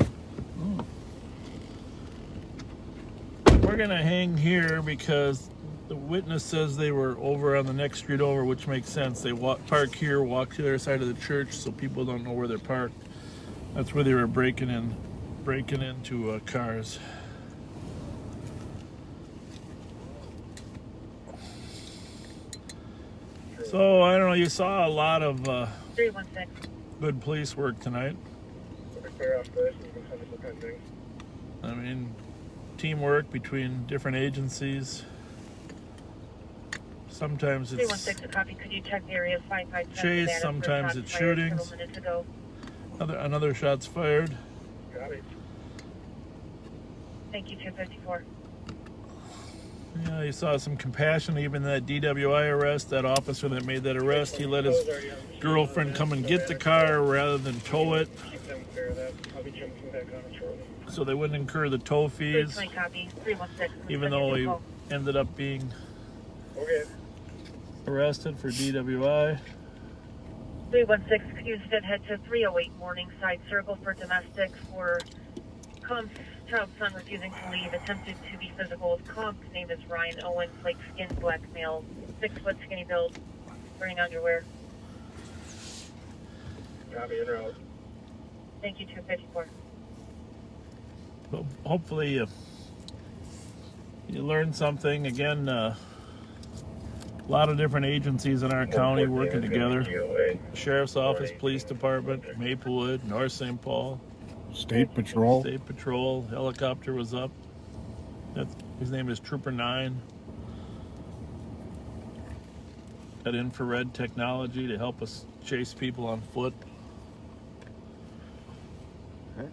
We're gonna hang here because the witness says they were over on the next street over, which makes sense. They park here, walk to the other side of the church, so people don't know where they're parked. That's where they were breaking into cars. So I don't know. You saw a lot of 316. good police work tonight. Clear off this and pending. I mean, teamwork between different agencies. Sometimes it's 316, a copy. Could you check the area 557? chase, Nevada for sometimes shots it's fired shootings. several minutes ago. Another shot's fired. Got it. Thank you, 254. Yeah, you saw some compassion even that DWI arrest. That officer that made that arrest, he let his girlfriend come and get the car rather than tow it, Keep them clear of that. I'll be jumping back on it shortly. so they wouldn't incur the tow fees, 320 copy. 316. even though he ended up being Okay. arrested for DWI. 316, excused it, head to 308 Morningside Circle for domestic for Comp's child son refusing to leave, attempted to be physical with Comp. His name is Ryan Owen, like skinned black male, 6 foot skinny build, wearing underwear. Copy and route. Thank you, 254. But hopefully you learned something. Again, a lot of different agencies in our county working together. Sheriff's Office, Police Department, Maplewood, North St. Paul. State Patrol. State Patrol. Helicopter was up. His name is Trooper 9. Got infrared technology to help us chase people on foot.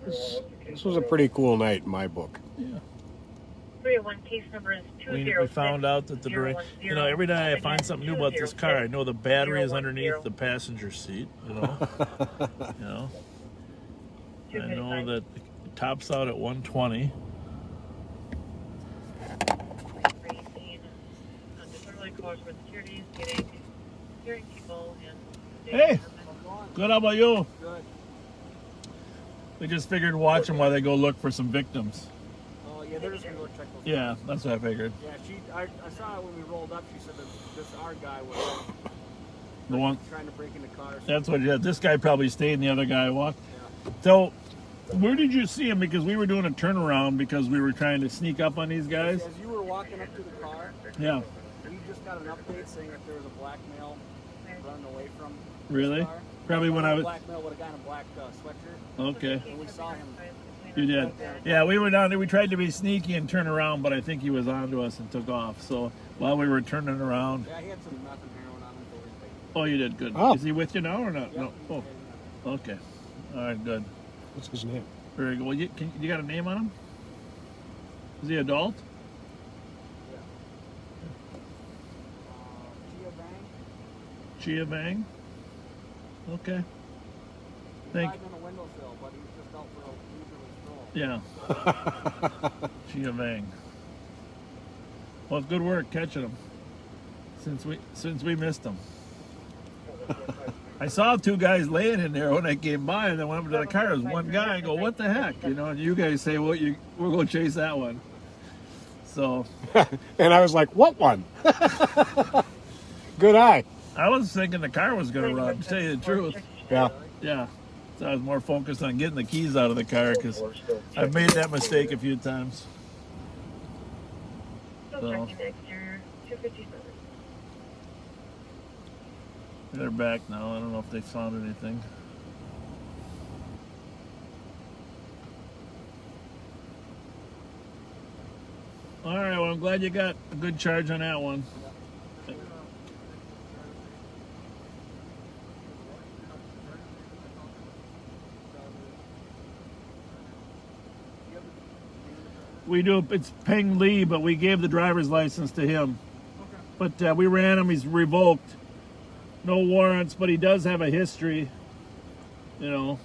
This was a pretty cool night in my book. Yeah. 301 case number is We 206. found out that every night I find something new about this car. I know the battery is underneath the passenger seat, you know. I know that it tops out at 120. Hey, good. How about you? Good. We just figured watch them while they go look for some victims. Oh, yeah, they're just going to go check those. Yeah, that's what I figured. Yeah, I saw it when we rolled up. She said that this our guy was The one. trying to break into cars. That's what. Yeah, this guy probably stayed, and the other guy walked. So, where did you see him? Because we were doing a turnaround because we were trying to sneak up on these guys. As you were walking up to the car, Yeah. we just got an update saying that there was a black male running away from Really? the car. Probably when I was. Black male with a guy in a black sweatshirt. Okay. And we saw him. You did. Yeah, we were down there. We tried to be sneaky and turn around, but I think he was onto us and took off. So while we were turning around. Yeah, he had some meth and heroin on him. Oh, you did good. Oh. Is he with you now or not? Yeah. No. Oh. Okay. All right. Good. What's his name? Very good. Well, you got a name on him? Is he adult? Chia Bang. Chia Bang. Okay. He Thank. died on a windowsill, but he was just out for a leisurely stroll. Yeah. Chia Bang. Well, good work catching him. Since we missed him. I saw two guys laying in there when I came by, and then went up to the car. There was one guy. I go, "What the heck?" You know, and you guys say, "Well, we're going to chase that one." So, and I was like, "What one?" Good eye. I was thinking the car was going to run. To tell you the truth. Yeah. Yeah. So I was more focused on getting the keys out of the car because I've made that mistake a few times. So they're back now. I don't know if they found anything. All right, well, I'm glad you got a good charge on that one. We do, it's Peng Lee, but we gave the driver's license to him. But we ran him, he's revoked. No warrants, but he does have a history, you know,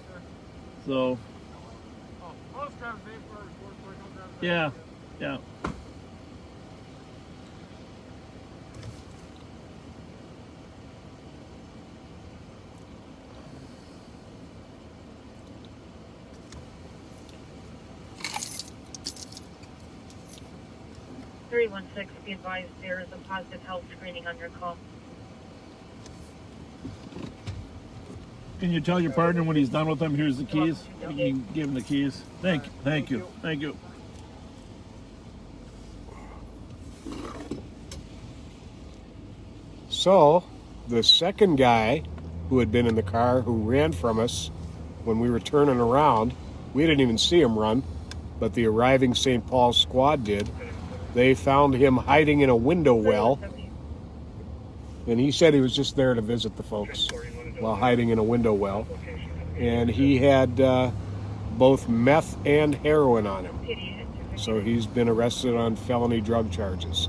so. Yeah, yeah. Be advised there is a positive health screening on your call. Can you tell your partner when he's done with them, here's the keys? You can give him the keys. Thank you, thank you, thank you. So, the second guy who had been in the car who ran from us when we were turning around, we didn't even see him run, but the arriving St. Paul squad did. They found him hiding in a window well, and he said he was just there to visit the folks while hiding in a window well. And he had both meth and heroin on him. So he's been arrested on felony drug charges.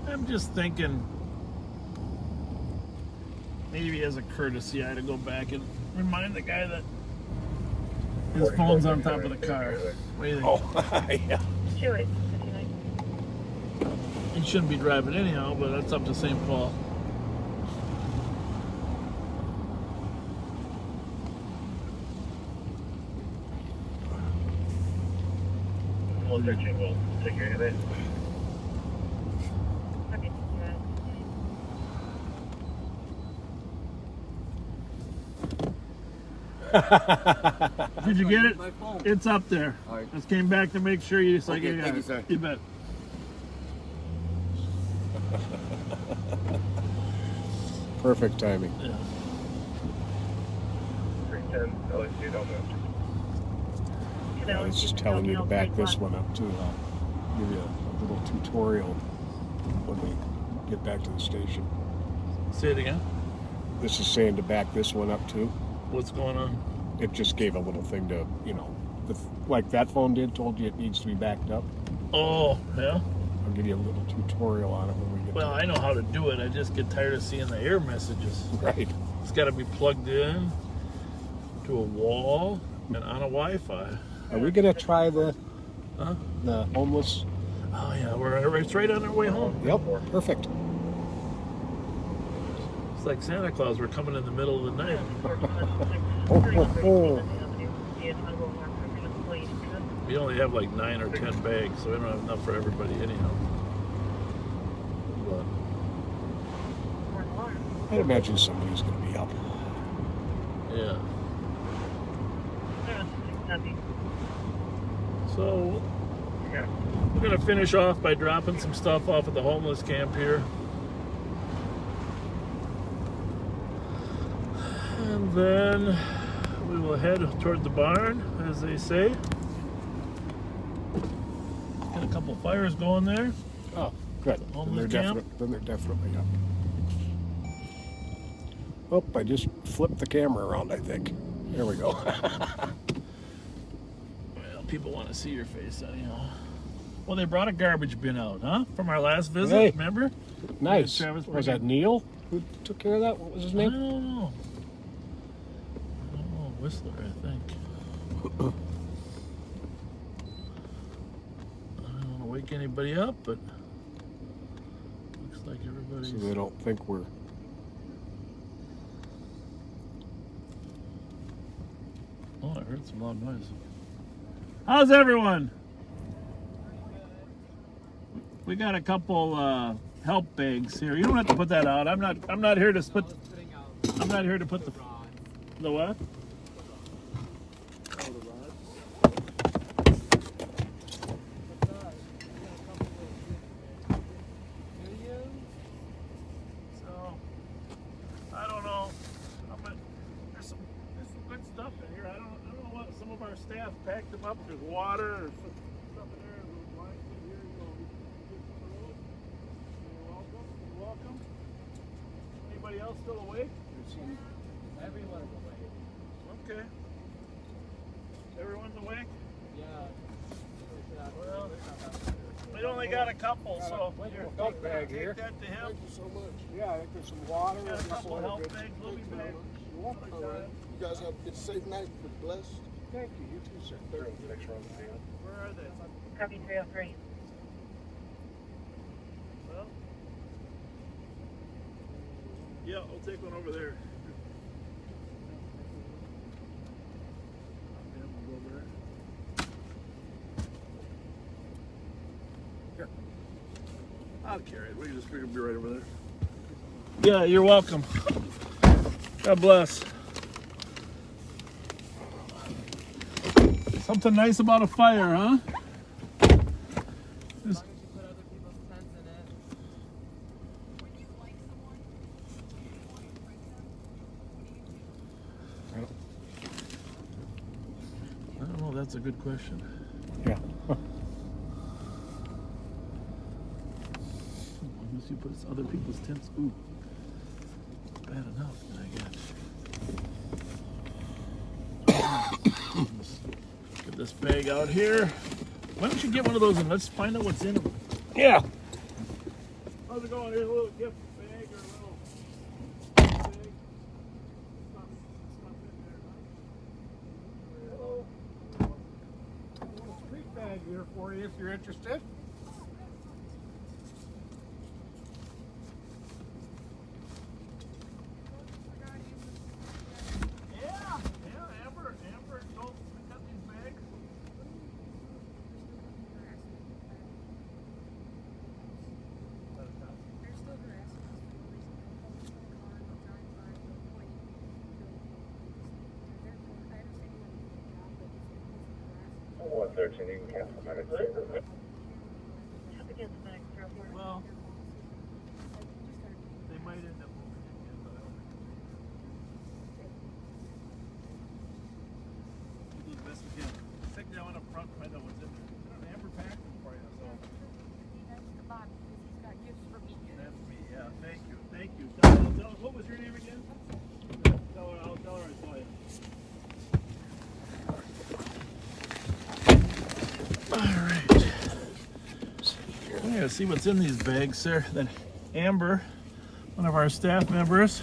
I'm just thinking, maybe as a courtesy, I had to go back and remind the guy that his phone's on top of the car. What do you think? Oh, yeah. He shouldn't be driving anyhow, but that's up to St. Paul. We'll take care of it. Did you get it? It's up there. Right. Just came back to make sure you. So Okay, you got thank it. you, sir. You bet. Perfect timing. Yeah. 310, LAC Delta. I was just telling you to back this one up too. I'll give you a little tutorial when we get back to the station. Say it again. This is saying to back this one up too. What's going on? It just gave a little thing to, like that phone did, told you it needs to be backed up. Oh, yeah? I'll give you a little tutorial on it when we get Well, to I know how to do it. I just get tired of seeing the error messages. Right. It's got to be plugged in to a wall and on a Wi-Fi. Are we going to try the Huh? the homeless? Oh, yeah. It's right on our way home. Yep, perfect. It's like Santa Claus. We're coming in the middle of the night. We only have like 9 or 10 bags, so we don't have enough for everybody anyhow. But I'd imagine somebody's going to be up. yeah. So we're gonna finish off by dropping some stuff off at the homeless camp here. And then we will head toward the barn, as they say. Got a couple fires going there. Oh, good. Homeless camp. Then they're definitely up. Oh, I just flipped the camera around, I think. There we go. Well, people want to see your face anyhow. Well, they brought a garbage bin out, huh? From our last visit, Hey. remember? Nice. Travis Was that Neil who took care of that? What was his I name? don't know. Whistler, I think. I don't want to wake anybody up, but looks like everybody's. So they don't think we're Oh, I heard some loud noise. How's everyone? We got a couple help bags here. You don't have to put that out. I'm not here to put. I'm not here to put the what? So I don't know. There's some good stuff in here. I don't know what some of our staff packed them up. There's water or some stuff in there. There's a blanket here. You know, we can get some of those. You're welcome. You're welcome. Anybody else still awake? Everyone's awake. Okay. Everyone's awake? Yeah. Well, we only got a couple, so Help bag take here. that to him. Thank you so much. Yeah, I think there's some water. Got a and couple some help other bags. bits. We'll be back. You're welcome. All right. You guys have a safe night. Be blessed. Thank you. You too, sir. There is a picture on the field. Where are they? Copy 303. Well, yeah, I'll take one over there. Yeah, we'll go over there. Here. I'll carry it. We can be right over there. Yeah, you're welcome. God bless. Something nice about a fire, huh? Just- I don't know. That's a good question. Yeah. Unless you put other people's tents. Ooh, bad enough, I guess. Get this bag out here. Why don't you get one of those and let's find out what's in them? Yeah. How's it going? Here's a little gift bag or a little bag. Stuff in there. Hello. A little street bag here for you if you're interested. Yeah, Amber, don't pick up these bags. One 13, you can cancel medics. Up against the next 304. Well, they might end up moving it again, but I don't think we'll do the best we can. Stick that one up front, find out what's in there. Amber packed them for you, so. That's the Bob, because he's got gifts for me. That's me, yeah. Thank you. What was your name again? I'll tell her I saw you. Alright. I'm gonna see what's in these bags there that Amber, one of our staff members,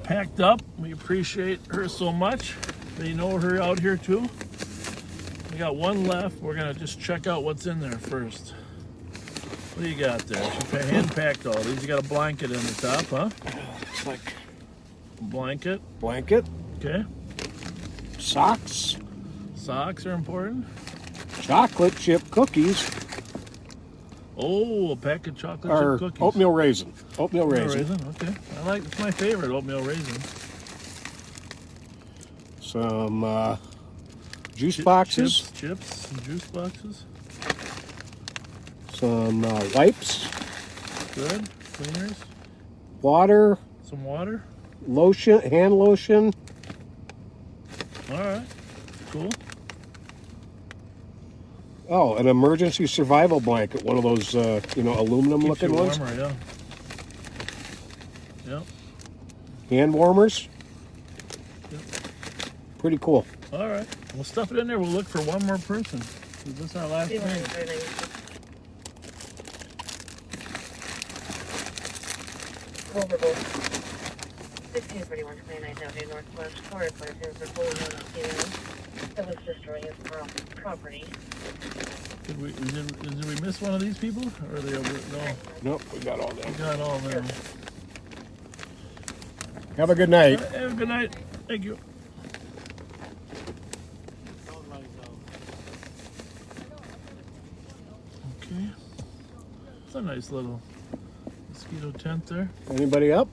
packed up. We appreciate her so much. They know her out here too. We got one left. We're gonna just check out what's in there first. What do you got there? She hand packed all these. You got a blanket in the top, huh? It's like Blanket. blanket, Okay. socks, Socks are important. chocolate chip cookies, Oh, a pack of chocolate or chip cookies. oatmeal raisin. Oatmeal raisin. Okay. It's my favorite, oatmeal raisin. Some juice boxes, Chips and juice boxes. some wipes, Good. Cleaners. water, Some water. lotion, hand lotion, All right. Cool. oh, an emergency survival blanket, one of those, aluminum Keeps you looking ones. warmer, yeah. Yep. Hand warmers. Yep. Pretty cool. All right. We'll stuff it in there. We'll look for one more person. Is this our last thing? Vulnerable. 1631 29th Avenue Northwest. Florida plantings are fully known as female. That was destroying his property. Did we miss one of these people? Or are they over? No. Nope, we got all We that. got all of them. Have a good night. Have a good night. Thank you. It's a nice little mosquito tent there. Anybody up?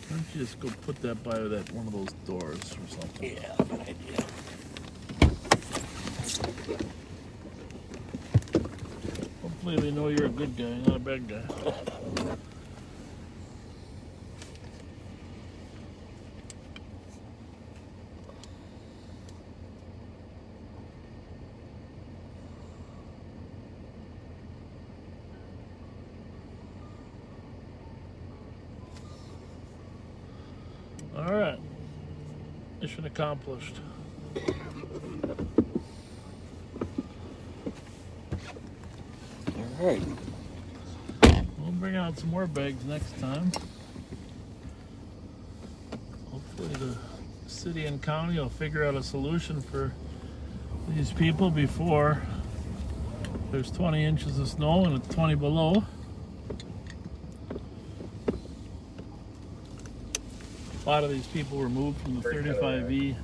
Why don't you just go put that by that one of those doors or something? Yeah, good idea. Hopefully they know you're a good guy, not a bad guy. All right, mission accomplished. All right. We'll bring out some more bags next time. Hopefully the city and county will figure out a solution for these people before there's 20 inches of snow and it's 20 below. A lot of these people were moved from the 35E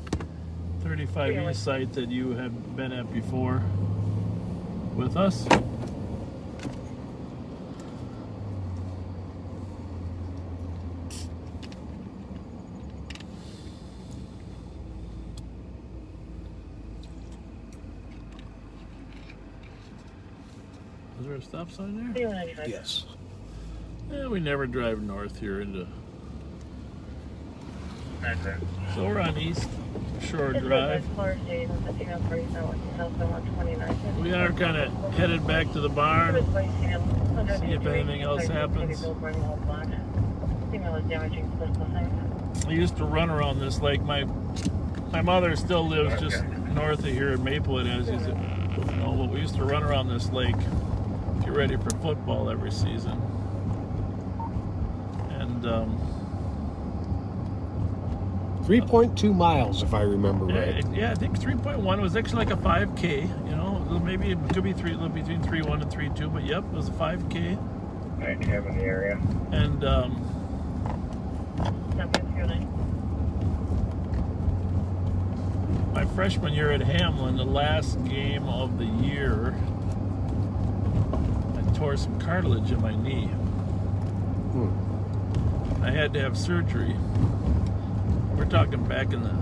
site that you had been at before with us. Is there a stop sign there? Yes. Yeah, we never drive north here into. So we're on East Shore Drive. We are kind of headed back to the barn, see if anything else happens. I used to run around this lake. My mother still lives just north of here in Maplewood, as you know, but we used to run around this lake, get ready for football every season. And 3.2 miles, if I remember right. Yeah, I think 3.1 was actually like a 5K. You know, maybe it could be between 3.1 and 3.2, but yep, it was a 5K. Alright, have in the area. And my freshman year at Hamlin, the last game of the year, I tore some cartilage in my knee. I had to have surgery. We're talking back in the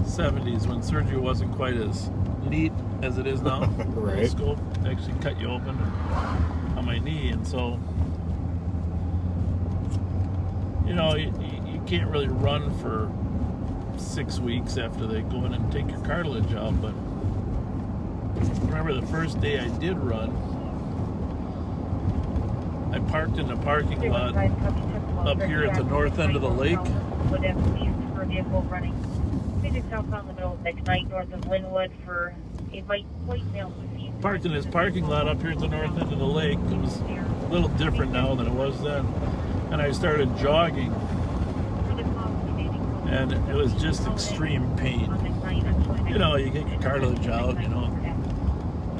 70s when surgery wasn't quite as neat as it is now. Right. Scope actually cut you open on my knee, and so you know you can't really run for 6 weeks after they go in and take your cartilage out. But I remember the first day I did run, I parked in the parking lot up here at the north end of the lake. Vehicle running 56 southbound in the middle of McKnight, north of Linwood for a white male. Parked in this parking lot up here at the north end of the lake. It was a little different now than it was then. And I started jogging. And it was just extreme pain. You know, you get your cartilage out, you know,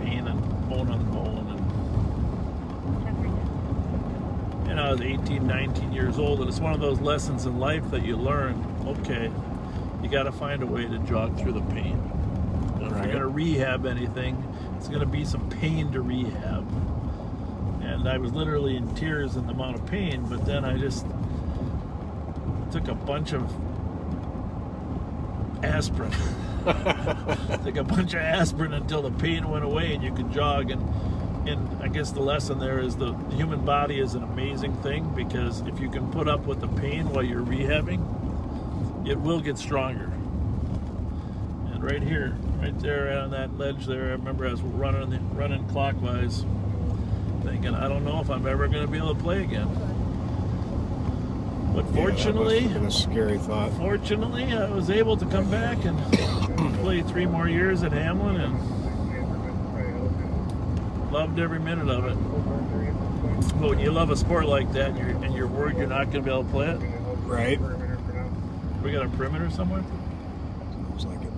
pain and bone on bone. And, you know, I was 18, 19 years old, and it's one of those lessons in life that you learn. Okay, you got to find a way to jog through the pain. If you're going to rehab anything, it's going to be some pain to rehab. And I was literally in tears in the amount of pain, but then I just took a bunch of aspirin. Took a bunch of aspirin until the pain went away and you could jog. And I guess the lesson there is the human body is an amazing thing, because if you can put up with the pain while you're rehabbing, it will get stronger. And right here, right there on that ledge there, I remember I was running clockwise, thinking, I don't know if I'm ever going to be able to play again. But fortunately, that must have been a scary thought. Fortunately, I was able to come back and play 3 more years at Hamlin, and loved every minute of it. But when you love a sport like that and you're worried you're not going to be able to play it, right? We got a perimeter somewhere? Sounds like it.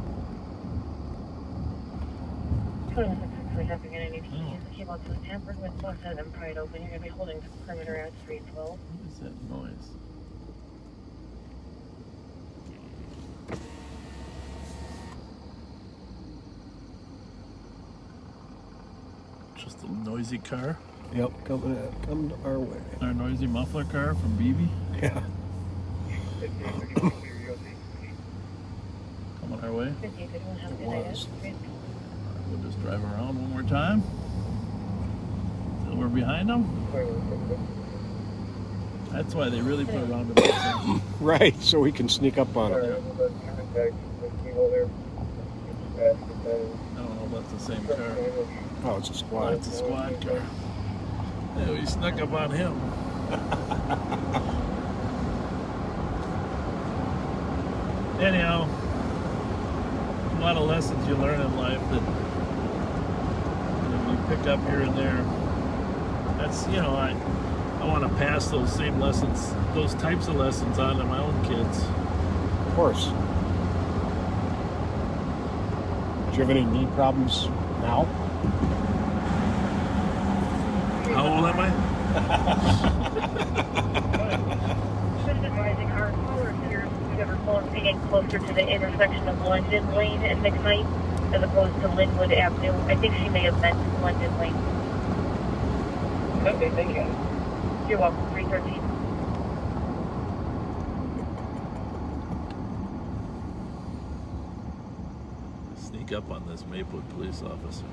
Came out to the Tampered with bus and pried open. You're going to be holding the perimeter at 312. What is that noise? Just a noisy car. Yep, come our way. Our noisy muffler car from BB. Yeah. Coming our way. It was. We'll just drive around one more time. Till we're behind them. That's why they really put roundabouts in. Right, so we can sneak up on them. I don't know if that's the same car. Oh, it's a squad. It's a squad car. Yeah, we snuck up on him. Anyhow, a lot of lessons you learn in life that you pick up here and there. That's, I want to pass those same lessons, those types of lessons on to my own kids. Of course. Do you have any knee problems now? How old am I? Just advising our callers here, whoever phone's getting closer to the intersection of London Lane and McKnight as opposed to Linwood Avenue. I think she may have meant London Lane. Okay, thank you. You're welcome. 313. Sneak up on this Maplewood police officer.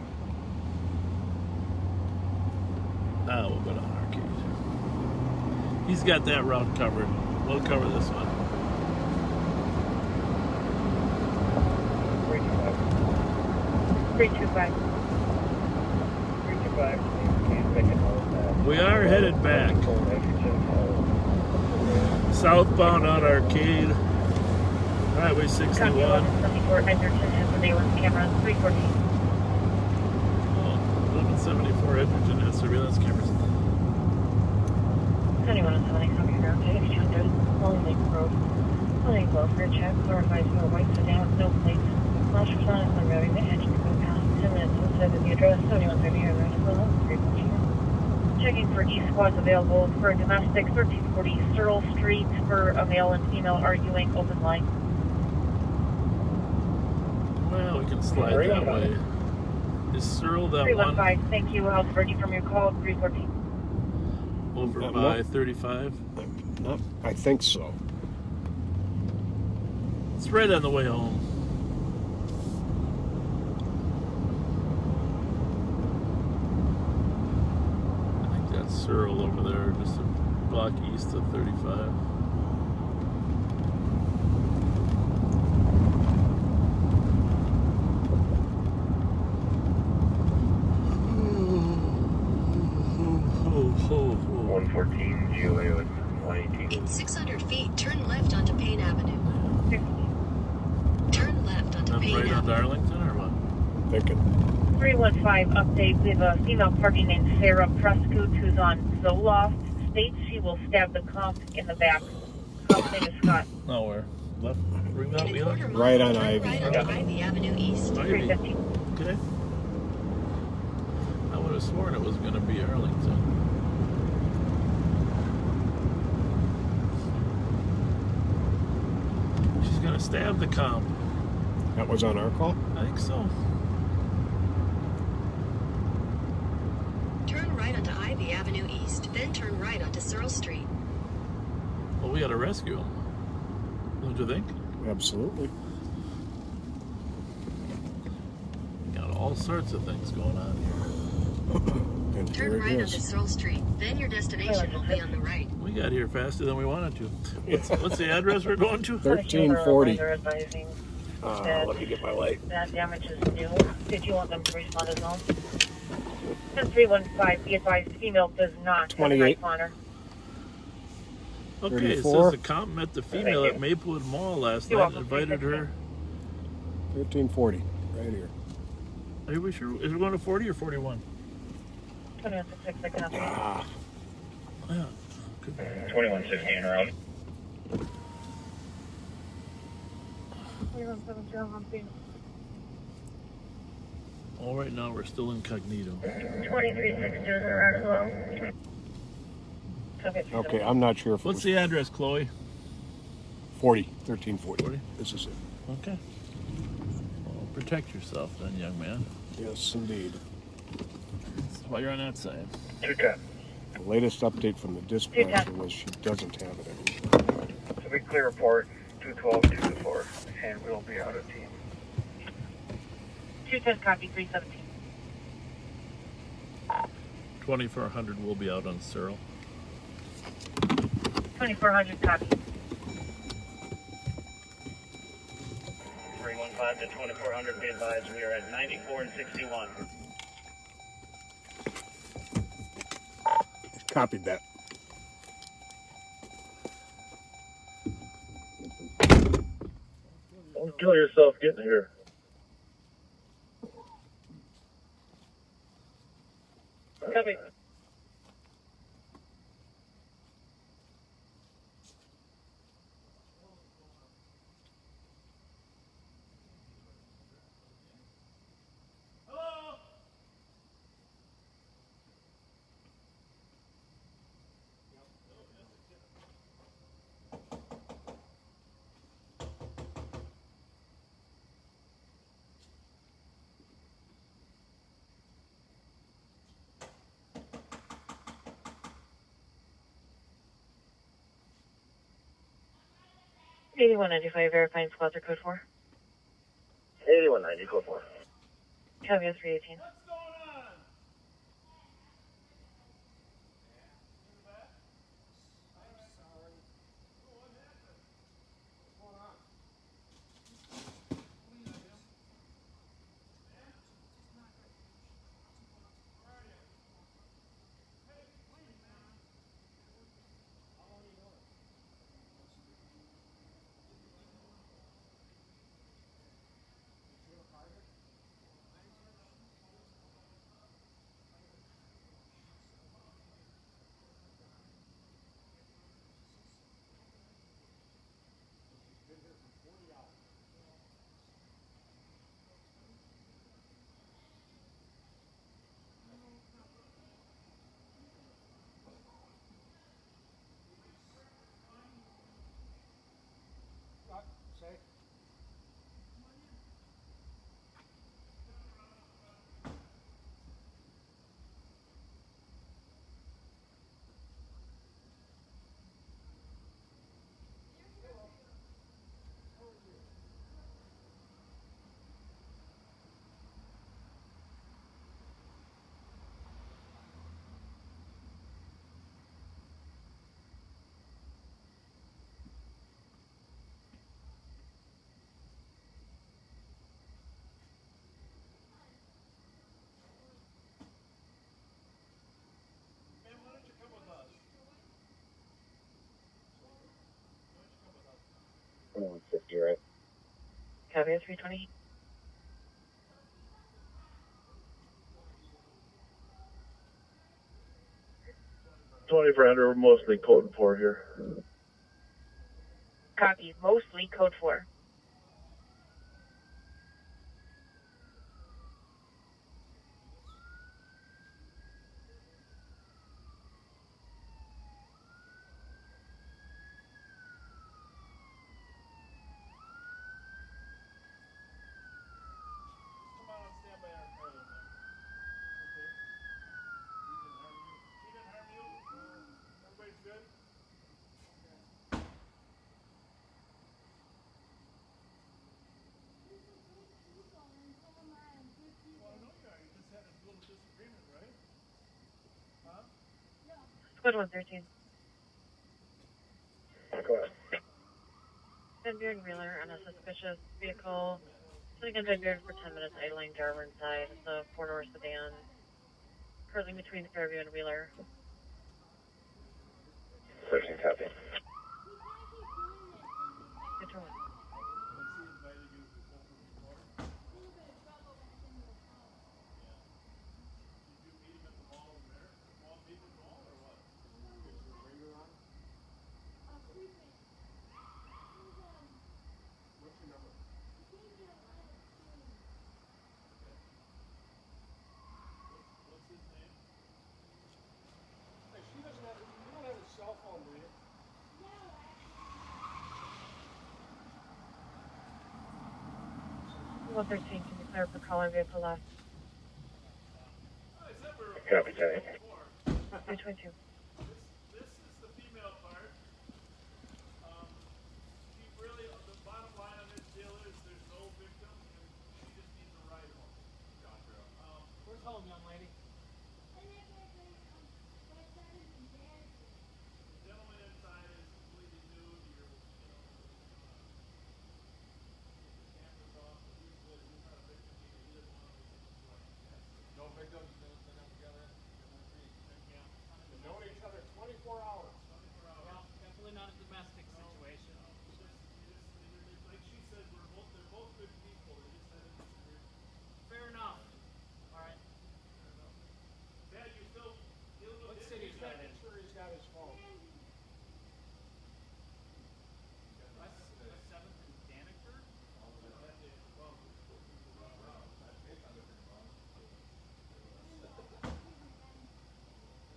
Now we'll go to Arcade. He's got that route covered. We'll cover this one. 325. 325. We are headed back. Southbound on Arcade. Highway 61. 74 Edgerton has surveillance camera. 314. 1174 Edgerton has surveillance cameras. 7170 coming around to 800 Long Lake Road. Long welfare check. Clarifies no white sedan, no plates. Flash response on routing the edge to go past 10 minutes outside of the address. 7130 around Willow. 314. Checking for E-squads available for domestic 1340 Searle Street for a male and female arguing open line. Well, we can slide that way. Is Searle that 315, one thank you. I'll divert you from your call. 314. over by 35? No, I think so. It's right on the way home. I think that's Searle over there, just a block east of 35. Oh. 114 GOA with 118. In 600 feet, turn left onto Payne Avenue. Turn left onto Payne Right on Avenue. Darlington or what? Thinking. 315 update. We have a female party named Sarah Prescott who's on Zoloft. States she will stab the comp in the back. Comp's name is Scott. Nowhere. Left. Ring that In a wheel. quarter mile, Right on turn Ivy. right onto Ivy Avenue East. Ivy. 315. Okay. I would have sworn it was going to be Arlington. She's going to stab the comp. That was on our call? I think so. Turn right onto Ivy Avenue East, then turn right onto Searle Street. Well, we got to rescue him. Don't you think? Absolutely. Got all sorts of things going on here. And Turn here right it onto is. Searle Street, then your destination will be on the right. We got here faster than we wanted to. What's the address we're going to? 1340. They're advising Let me get my light. that damage is new. Did you want them to respond as well? 315, be advised, female does not have a 28. responder. Okay, it 34. says the comp met the female at Maplewood Mall last You're night and welcome. invited her. 1340. Right here. Are we sure? Is it going to 40 or 41? 2166, I copy. Yeah. Could be. 2116 around. 2170, I'm being All right now we're still incognito. 2360 around hello. Okay, I'm not sure if it What's was the address, Chloe? 1340. 40? This is it. Okay. Well, protect yourself then, young man. Yes, indeed. Let's while you're on that side. 210. The latest update from the dispatcher was she doesn't have it anymore. So we clear report 212, 224, and we'll be out of team. 210 copy 317. 2400 will be out on Cyril. 2400 copy. 315 to 2400, be advised we are at 94 and 61. Copied that. Don't kill yourself getting here. Copy. $81.95 verifying squads are code 4. 8190, code 4. Copy 318. Right. Copy 320. We're mostly code 4 here. Copy mostly code 4. Squad 113. Go ahead. Van Buren Wheeler on a suspicious vehicle. Sitting on Van Buren for 10 minutes, idling driver inside. It's a 4-door sedan. Curling between Fairview and Wheeler. 13 copy. Good to one. Well, 13, can you clear for calling vehicle left? Copy, Kenny. 322. This is the female part. She really, the bottom line of this deal is there's no victim, and she just needs a ride home. Where's home, young lady? The gentleman inside is completely nude. You're, cameras off. He's not a victim either. He doesn't want to. No victims, they're not together. Yeah. They've known each other 24 hours. Well, definitely not a domestic situation. Like she said, they're both good people. They just had a disagreement. Fair enough. All right. Dad, you still What city is that in? Sure, he's got his phone. West 7th and Danikburg?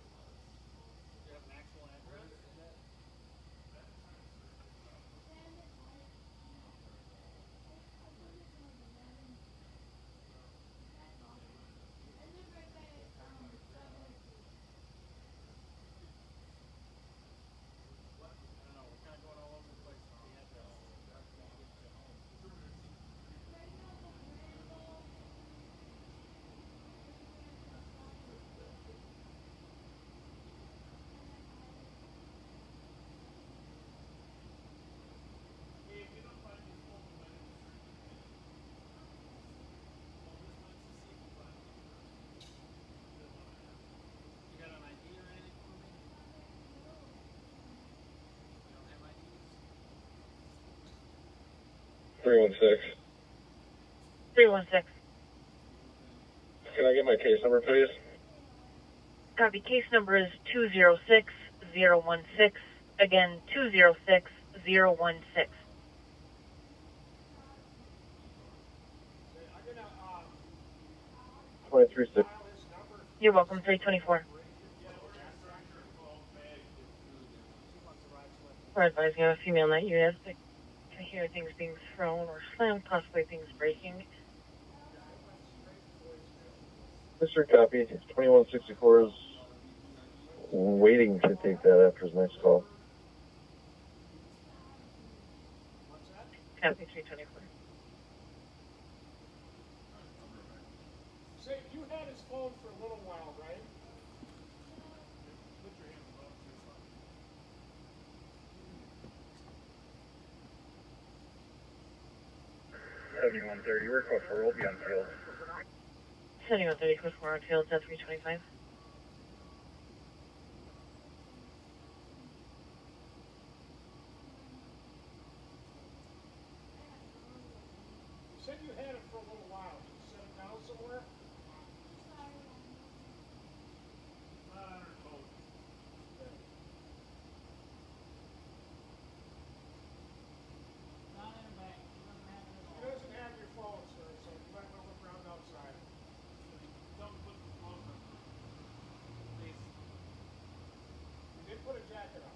Do you have an actual address? I don't know. We're kind of going all over the place with the address. You got an ID or anything for me? You don't have IDs? 316. 316. Can I get my case number, please? Copy. Case number is 206016. Again, 206016. I'm gonna, 23-6. You're welcome. 324. We're advising of a female night unit to hear things being thrown or slammed, possibly things breaking. Mr. Copy. 2164 is waiting to take that after his next call. Copy. 324. Say, you had his phone for a little while, right? 7130. Request for will be on field. 7130, Cliff Warren Field, 325. You said you had it for a little while. Did you set it down somewhere? Not in a bank. He doesn't have it at He all. doesn't have your phone, sir, so you might want to look around outside. Please. You did put a jacket on.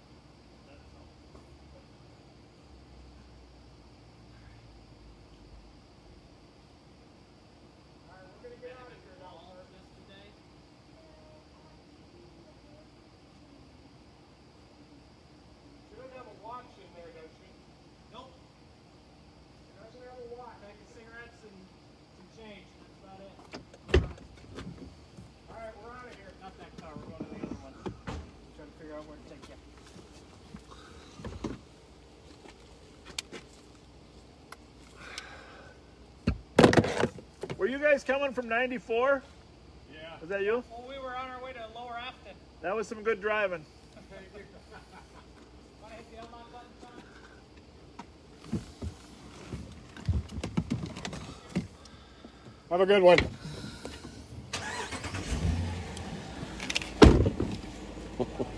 All right, we're gonna get out of here now, All sir. yesterday. She doesn't have a watch in there, does she? Nope. She doesn't have a watch. Pack of cigarettes and some change. That's about it. All right, we're out of here. Not that car. We're going to the other one. Trying to figure out where to take you. Were you guys coming from 94? Yeah. Was that you? Well, we were on our way to Lower Afton. That was some good driving. Want to hit the unlock button, Tom? Have a good one.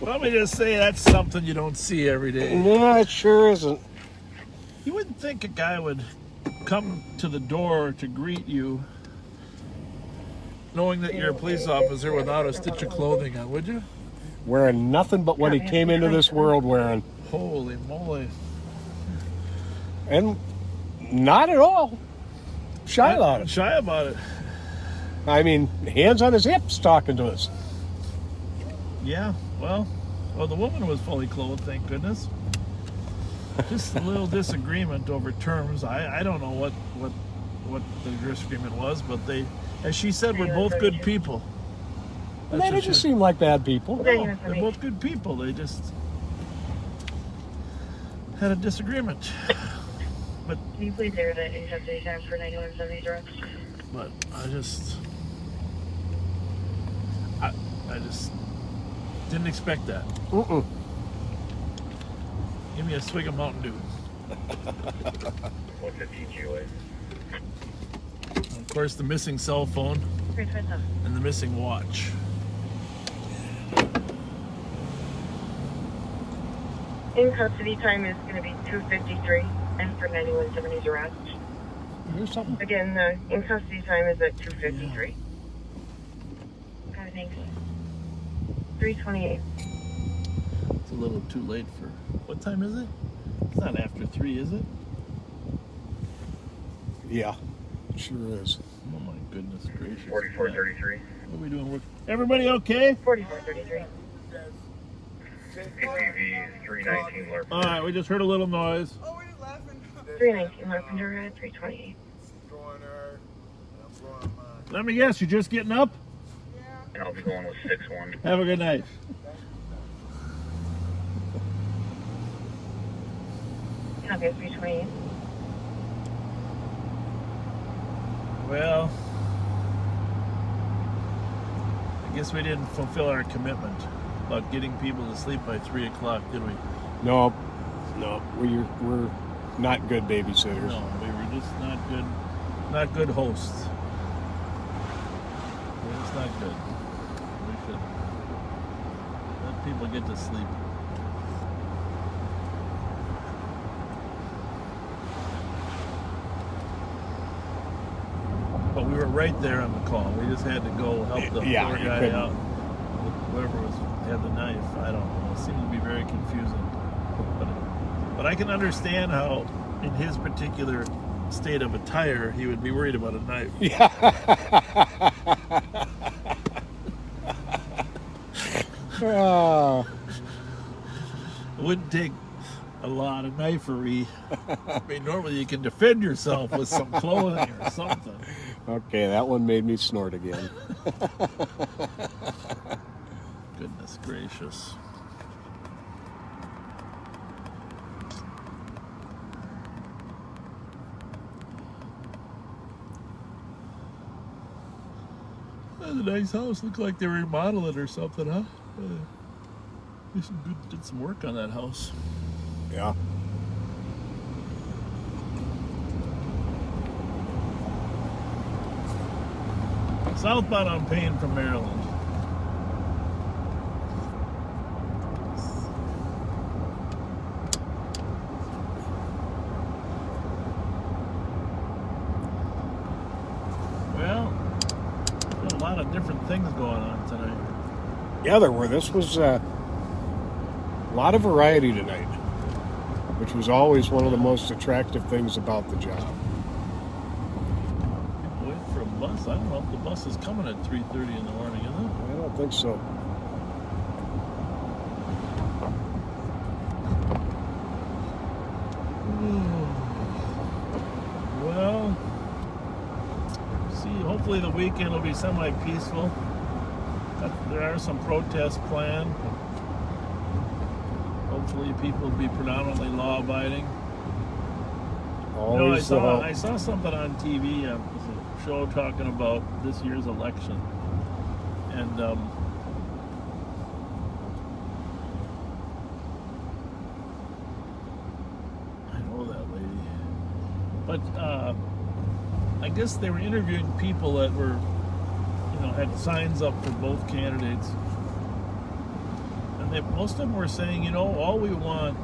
Let me just say that's something you don't see every day. No, it sure isn't. You wouldn't think a guy would come to the door to greet you knowing that you're a police officer without a stitch of clothing on, would you? Wearing nothing but what he came into this world wearing. Holy moly. And not at all shy about it. Shy about it. I mean, hands on his hips talking to us. Yeah, well, the woman was fully clothed, thank goodness. Just a little disagreement over terms. I don't know what the disagreement was, but they, as she said, we're both good people. They didn't seem like bad people. No, they're both good people. They just had a disagreement. But Can you please air that intensity time for 9170 direct? But I just didn't expect that. Give me a swig of Mountain Dew. 150 GOA. Of course, the missing cell phone and the missing watch. In custody time is going to be 2:53, and for 9170's arrest. There's something. Again, the in custody time is at 2:53. Okay, thanks. 3:28. It's a little too late for. What time is it? It's not after 3, is it? Yeah, it sure is. Oh my goodness gracious. 4433. What are we doing? Everybody okay? 4433. APV 319 Larp. All right, we just heard a little noise. 319 Larpenteur at 328. Let me guess, you're just getting up? And I'll be going with 6-1. Have a good night. Okay, 328. Well, I guess we didn't fulfill our commitment about getting people to sleep by 3 o'clock, did we? No, we're not good babysitters. No, we were just not good hosts. We're just not good. We should let people get to sleep. But we were right there on the call. We just had to go help the poor guy out. Whoever had the knife, I don't know. It seemed to be very confusing. But I can understand how, in his particular state of attire, he would be worried about a knife. Yeah. It wouldn't take a lot of knifery. I mean, normally you can defend yourself with some clothing or something. Okay, that one made me snort again. Goodness gracious. That's a nice house. Looked like they were remodeling it or something, huh? Did some work on that house. Yeah. Southbound on Payne from Maryland. Well, there's a lot of different things going on tonight. Yeah, there were. This was a lot of variety tonight, which was always one of the most attractive things about the job. People wait for a bus. I don't know if the bus is coming at 3:30 in the morning, is it? I don't think so. Well, see, hopefully the weekend will be semi-peaceful. There are some protests planned. Hopefully people will be predominantly law-abiding. Always I saw something on TV. It was a show talking about this year's election. And I know that lady. But I guess they were interviewing people that were, had signs up for both candidates. And most of them were saying, all we want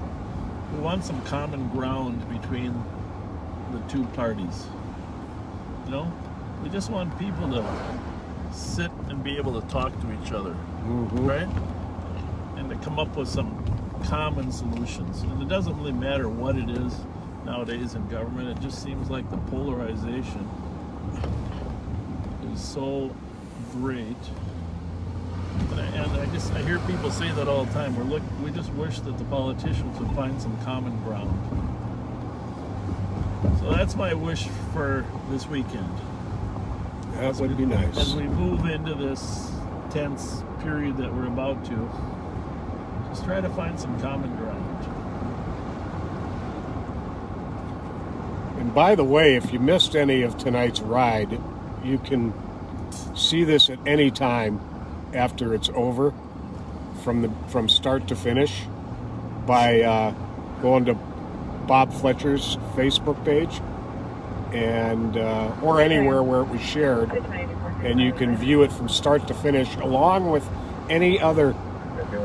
some common ground between the two parties. We just want people to sit and be able to talk to each other, right? And to come up with some common solutions. And it doesn't really matter what it is nowadays in government. It just seems like the polarization is so great I hear people say that all the time. We just wish that the politicians would find some common ground. So that's my wish for this weekend. That would be nice. As we move into this tense period that we're about to, just try to find some common ground. And by the way, if you missed any of tonight's ride, you can see this at any time after it's over, from start to finish, by going to Bob Fletcher's Facebook page and or anywhere where it was shared, and you can view it from start to finish along with any other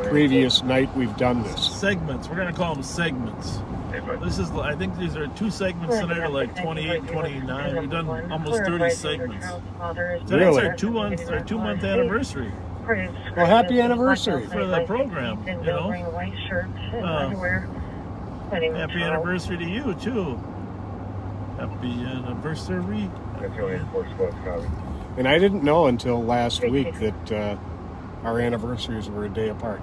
previous night we've done this. Segments. We're going to call them segments. I think these are 2 segments tonight are like 28, 29. We've done almost 30 segments. Tonight's Really? our 2-month anniversary. Well, happy anniversary. For the program, you know. Happy anniversary to you, too. Happy anniversary. And I didn't know until last week that our anniversaries were a day apart.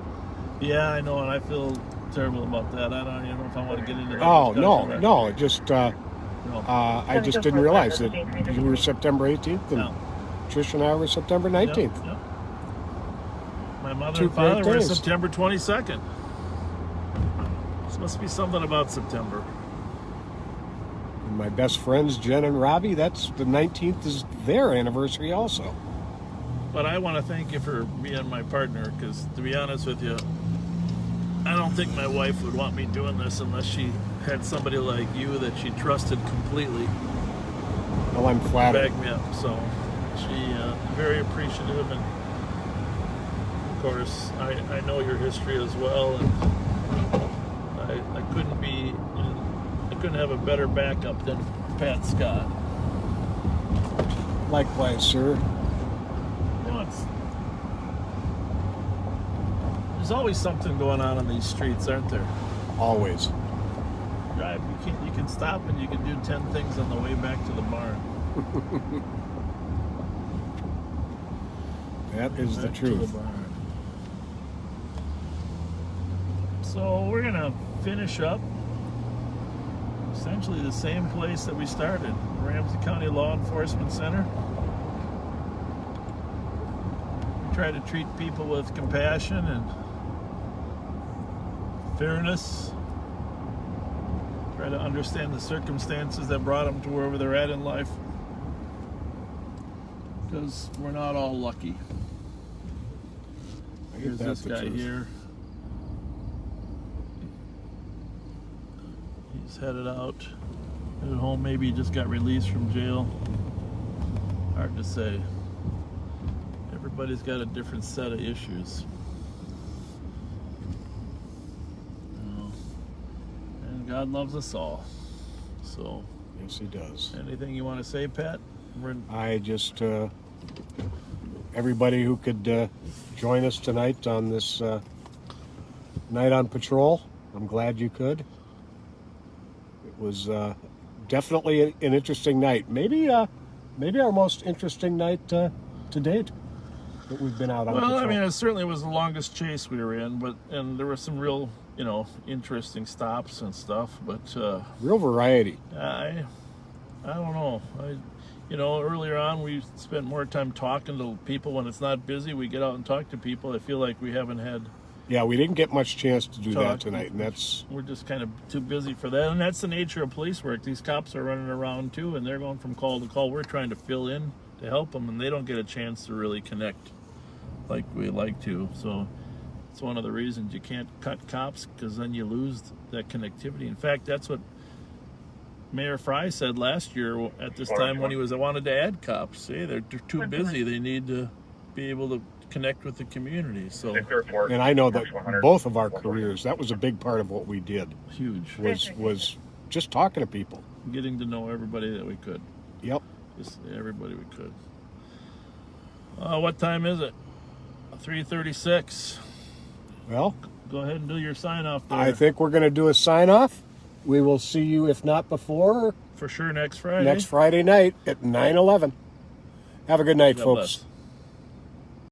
Yeah, I know, and I feel terrible about that. I don't even know if I want to get into that. Oh, discussion. no, just I just didn't realize that you were September 18th and Trish and I were September 19th. Yep. My mother 2 and father great were days. September 22nd. This must be something about September. And my best friends, Jen and Robbie, that's the 19th is their anniversary also. But I want to thank you for being my partner, because to be honest with you, I don't think my wife would want me doing this unless she had somebody like you that she trusted completely. Well, I'm flattered. Back me up. So she very appreciative, and of course I know your history as well, and I couldn't have a better backup than Pat Scott. Likewise, sir. You know, there's always something going on these streets, aren't there? Always. Drive. You can stop and you can do 10 things on the way back to the barn. That is the Back to truth. barn. So we're gonna finish up essentially the same place that we started, Ramsey County Law Enforcement Center. We try to treat people with compassion and fairness. Try to understand the circumstances that brought them to wherever they're at in life. Because we're not all lucky. Here's That's this the guy truth. here. He's headed out. Headed home. Maybe he just got released from jail. Hard to say. Everybody's got a different set of issues. And God loves us all. So. Yes, he does. Anything you want to say, Pat? I just, everybody who could join us tonight on this night on patrol, I'm glad you could. It was definitely an interesting night. Maybe our most interesting night to date that we've been out on patrol. Well, I mean, it certainly was the longest chase we were in, and there were some real, interesting stops and stuff, but real variety. I don't know. Earlier on we spent more time talking to people. When it's not busy, we get out and talk to people. I feel like we haven't had. Yeah, we didn't get much chance to do talk. that tonight, and that's. We're just kind of too busy for that, and that's the nature of police work. These cops are running around too, and they're going from call to call. We're trying to fill in to help them, and they don't get a chance to really connect like we like to. So it's one of the reasons you can't cut cops, because then you lose that connectivity. In fact, that's what Mayor Fry said last year at this time when he wanted to add cops. Hey, they're too busy. They need to be able to connect with the community. So, and I know that both of our careers, that was a big part of what we did. Huge. Was just talking to people. Getting to know everybody that we could. Yep. Just everybody we could. What time is it? 3:36. Well, go ahead and do your sign off there. I think we're going to do a sign off. We will see you, if not before, for sure next Friday. Next Friday night at 9/11. Have a good night, God folks. bless.